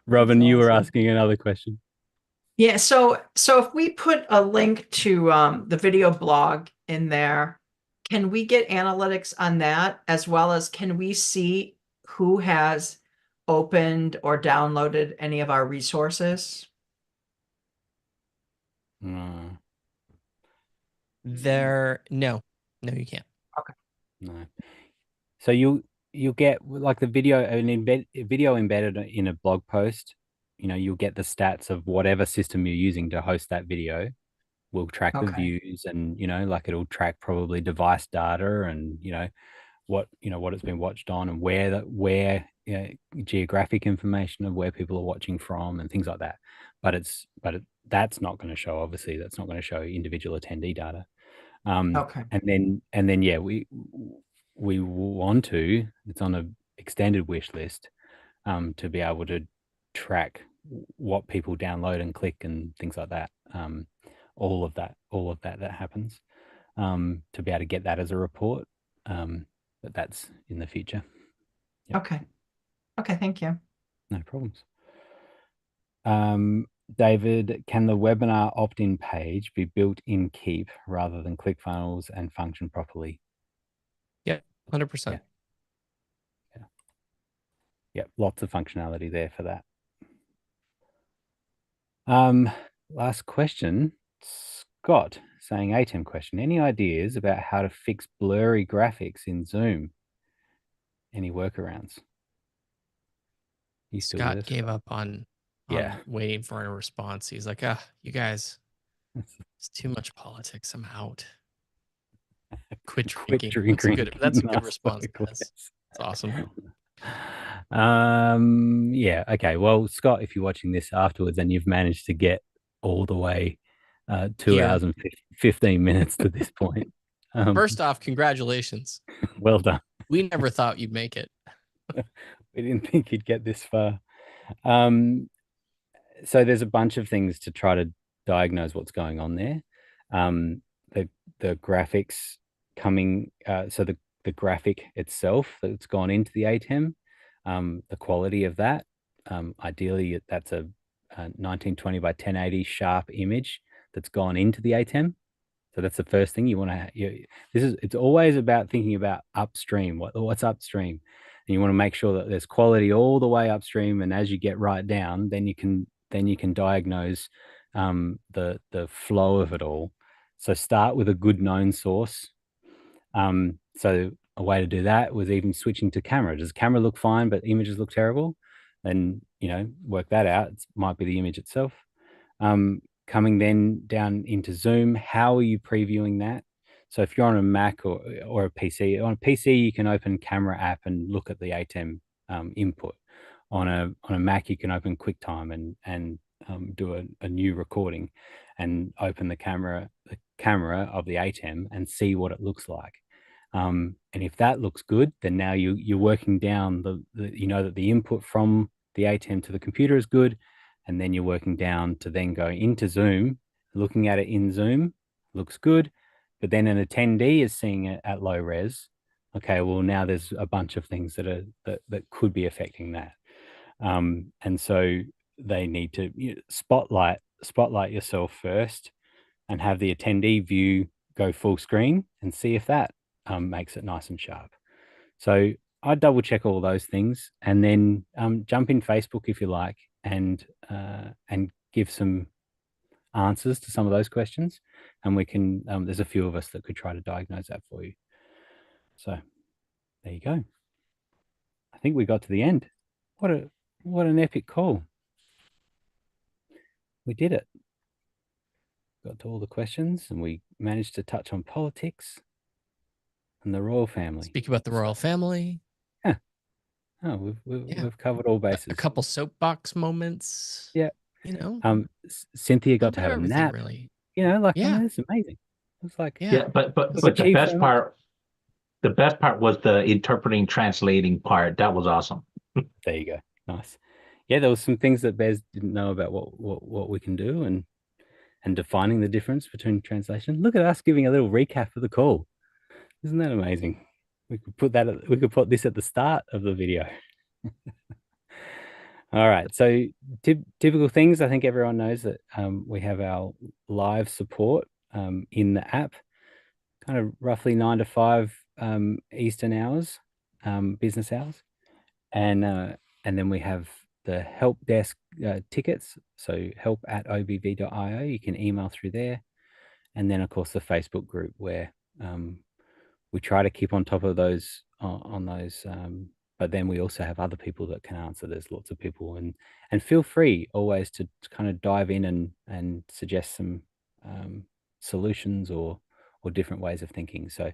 Robin, you were asking another question. Yeah, so if we put a link to the video blog in there, can we get analytics on that, as well as can we see who has opened or downloaded any of our resources? No, you can't. Okay. No. So you'll get like the video, video embedded in a blog post. You know, you'll get the stats of whatever system you're using to host that video. Will track the Okay. views, and like it'll track probably device data, and what it's been watched on, and where geographic information of where people are watching from, and things like that. That's not going to show, obviously, that's not going to show individual attendee data. Okay. And then yeah, we want to, it's on a extended wish list, to be able to track what people download and click and things like that. All of that happens, to be able to get that as a report. But that's in the future. Yep. Okay, thank you. No problems. David, can the webinar opt-in page be built in Keep rather than ClickFunnels and function properly? Yeah, 100%. Yeah, lots of functionality there for that. Last question, Scott saying, ATEM question, any ideas about how to fix blurry graphics in Zoom? Any workarounds? Scott gave up on waiting for a response. He's like, you guys, it's too much politics. I'm out. Quit drinking. That's a good response, guys. It's awesome. Yeah, okay. Well, Scott, if you're watching this afterwards and you've managed to get all the way 2 hours and 15 minutes to this point. First off, congratulations. Well done. We never thought you'd make it. We didn't think you'd get this far. So there's a bunch of things to try to diagnose what's going on there. The graphics coming, so the graphic itself that's gone into the ATEM, the quality of that. Ideally, that's a 1920 by 1080 sharp image that's gone into the ATEM. So that's the first thing you want to. It's always about thinking about upstream. What's upstream, and you want to make sure that there's quality all the way upstream. And as you get right down, then you can diagnose the flow of it all. So start with a good known source. So a way to do that was even switching to camera. Does camera look fine, but images look terrible? Then work that out. It might be the image itself. Coming then down into Zoom, how are you previewing that? So if you're on a Mac or a PC, on a PC you can open Camera app and look at the ATEM input. On a Mac you can open QuickTime and do a new recording and open the camera of the ATEM and see what it looks like. And if that looks good, then now you're working down that the input from the ATEM to the computer is good. And then you're working down to then go into Zoom, looking at it in Zoom, looks good. But then an attendee is seeing it at low res. Okay, well, now there's a bunch of things that could be affecting that. And so they need to spotlight yourself first and have the attendee view go full screen and see if that makes it nice and sharp. So I'd double check all those things, and then jump in Facebook if you like, and give some answers to some of those questions, and we can. There's a few of us that could try to diagnose that for you. So there you go. I think we got to the end. What an epic call. We did it. Got to all the questions, and we managed to touch on politics and the royal family. Speak about the royal family. Yeah. Oh, we've covered all bases. A couple soapbox moments. Yeah. Cynthia got to have a nap. Really. It's amazing. It's like but the best part was the interpreting, translating part. That was awesome. There you go. Nice. Yeah, there was some things that Bez didn't know about what we can do, and defining the difference between translation. Look at us giving a little recap of the call. Isn't that amazing? We could put this at the start of the video. All right. So typical things. I think everyone knows that we have our live support in the app, kind of roughly 9 to 5 Eastern hours, business hours, and then we have the help desk tickets. So help@obv.io. You can email through there. And then, of course, the Facebook group where we try to keep on top of those on those. But then we also have other people that can answer. There's lots of people, and feel free always to kind of dive in and suggest some solutions or different ways of thinking. So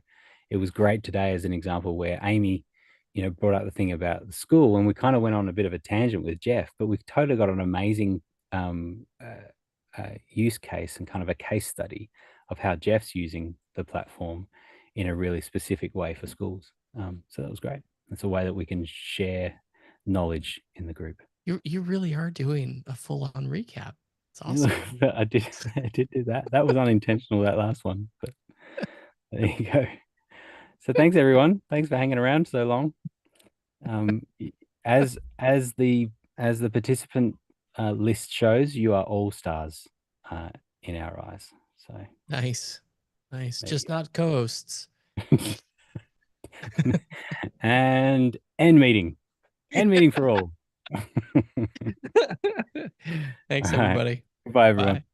it was great today as an example where Amy, brought up the thing about the school, and we kind of went on a bit of a tangent with Jeff, but we've totally got an amazing use case and kind of a case study of how Jeff's using the platform in a really specific way for schools. So that was great. It's a way that we can share knowledge in the group. You really are doing a full-on recap. It's awesome. I did do that. That was unintentional, that last one, but there you go. So thanks everyone. Thanks for hanging around so long. As the participant list shows, you are all stars in our eyes. So nice. Just not co-hosts. And end meeting for all. Thanks, everybody. Bye, everyone. Bye.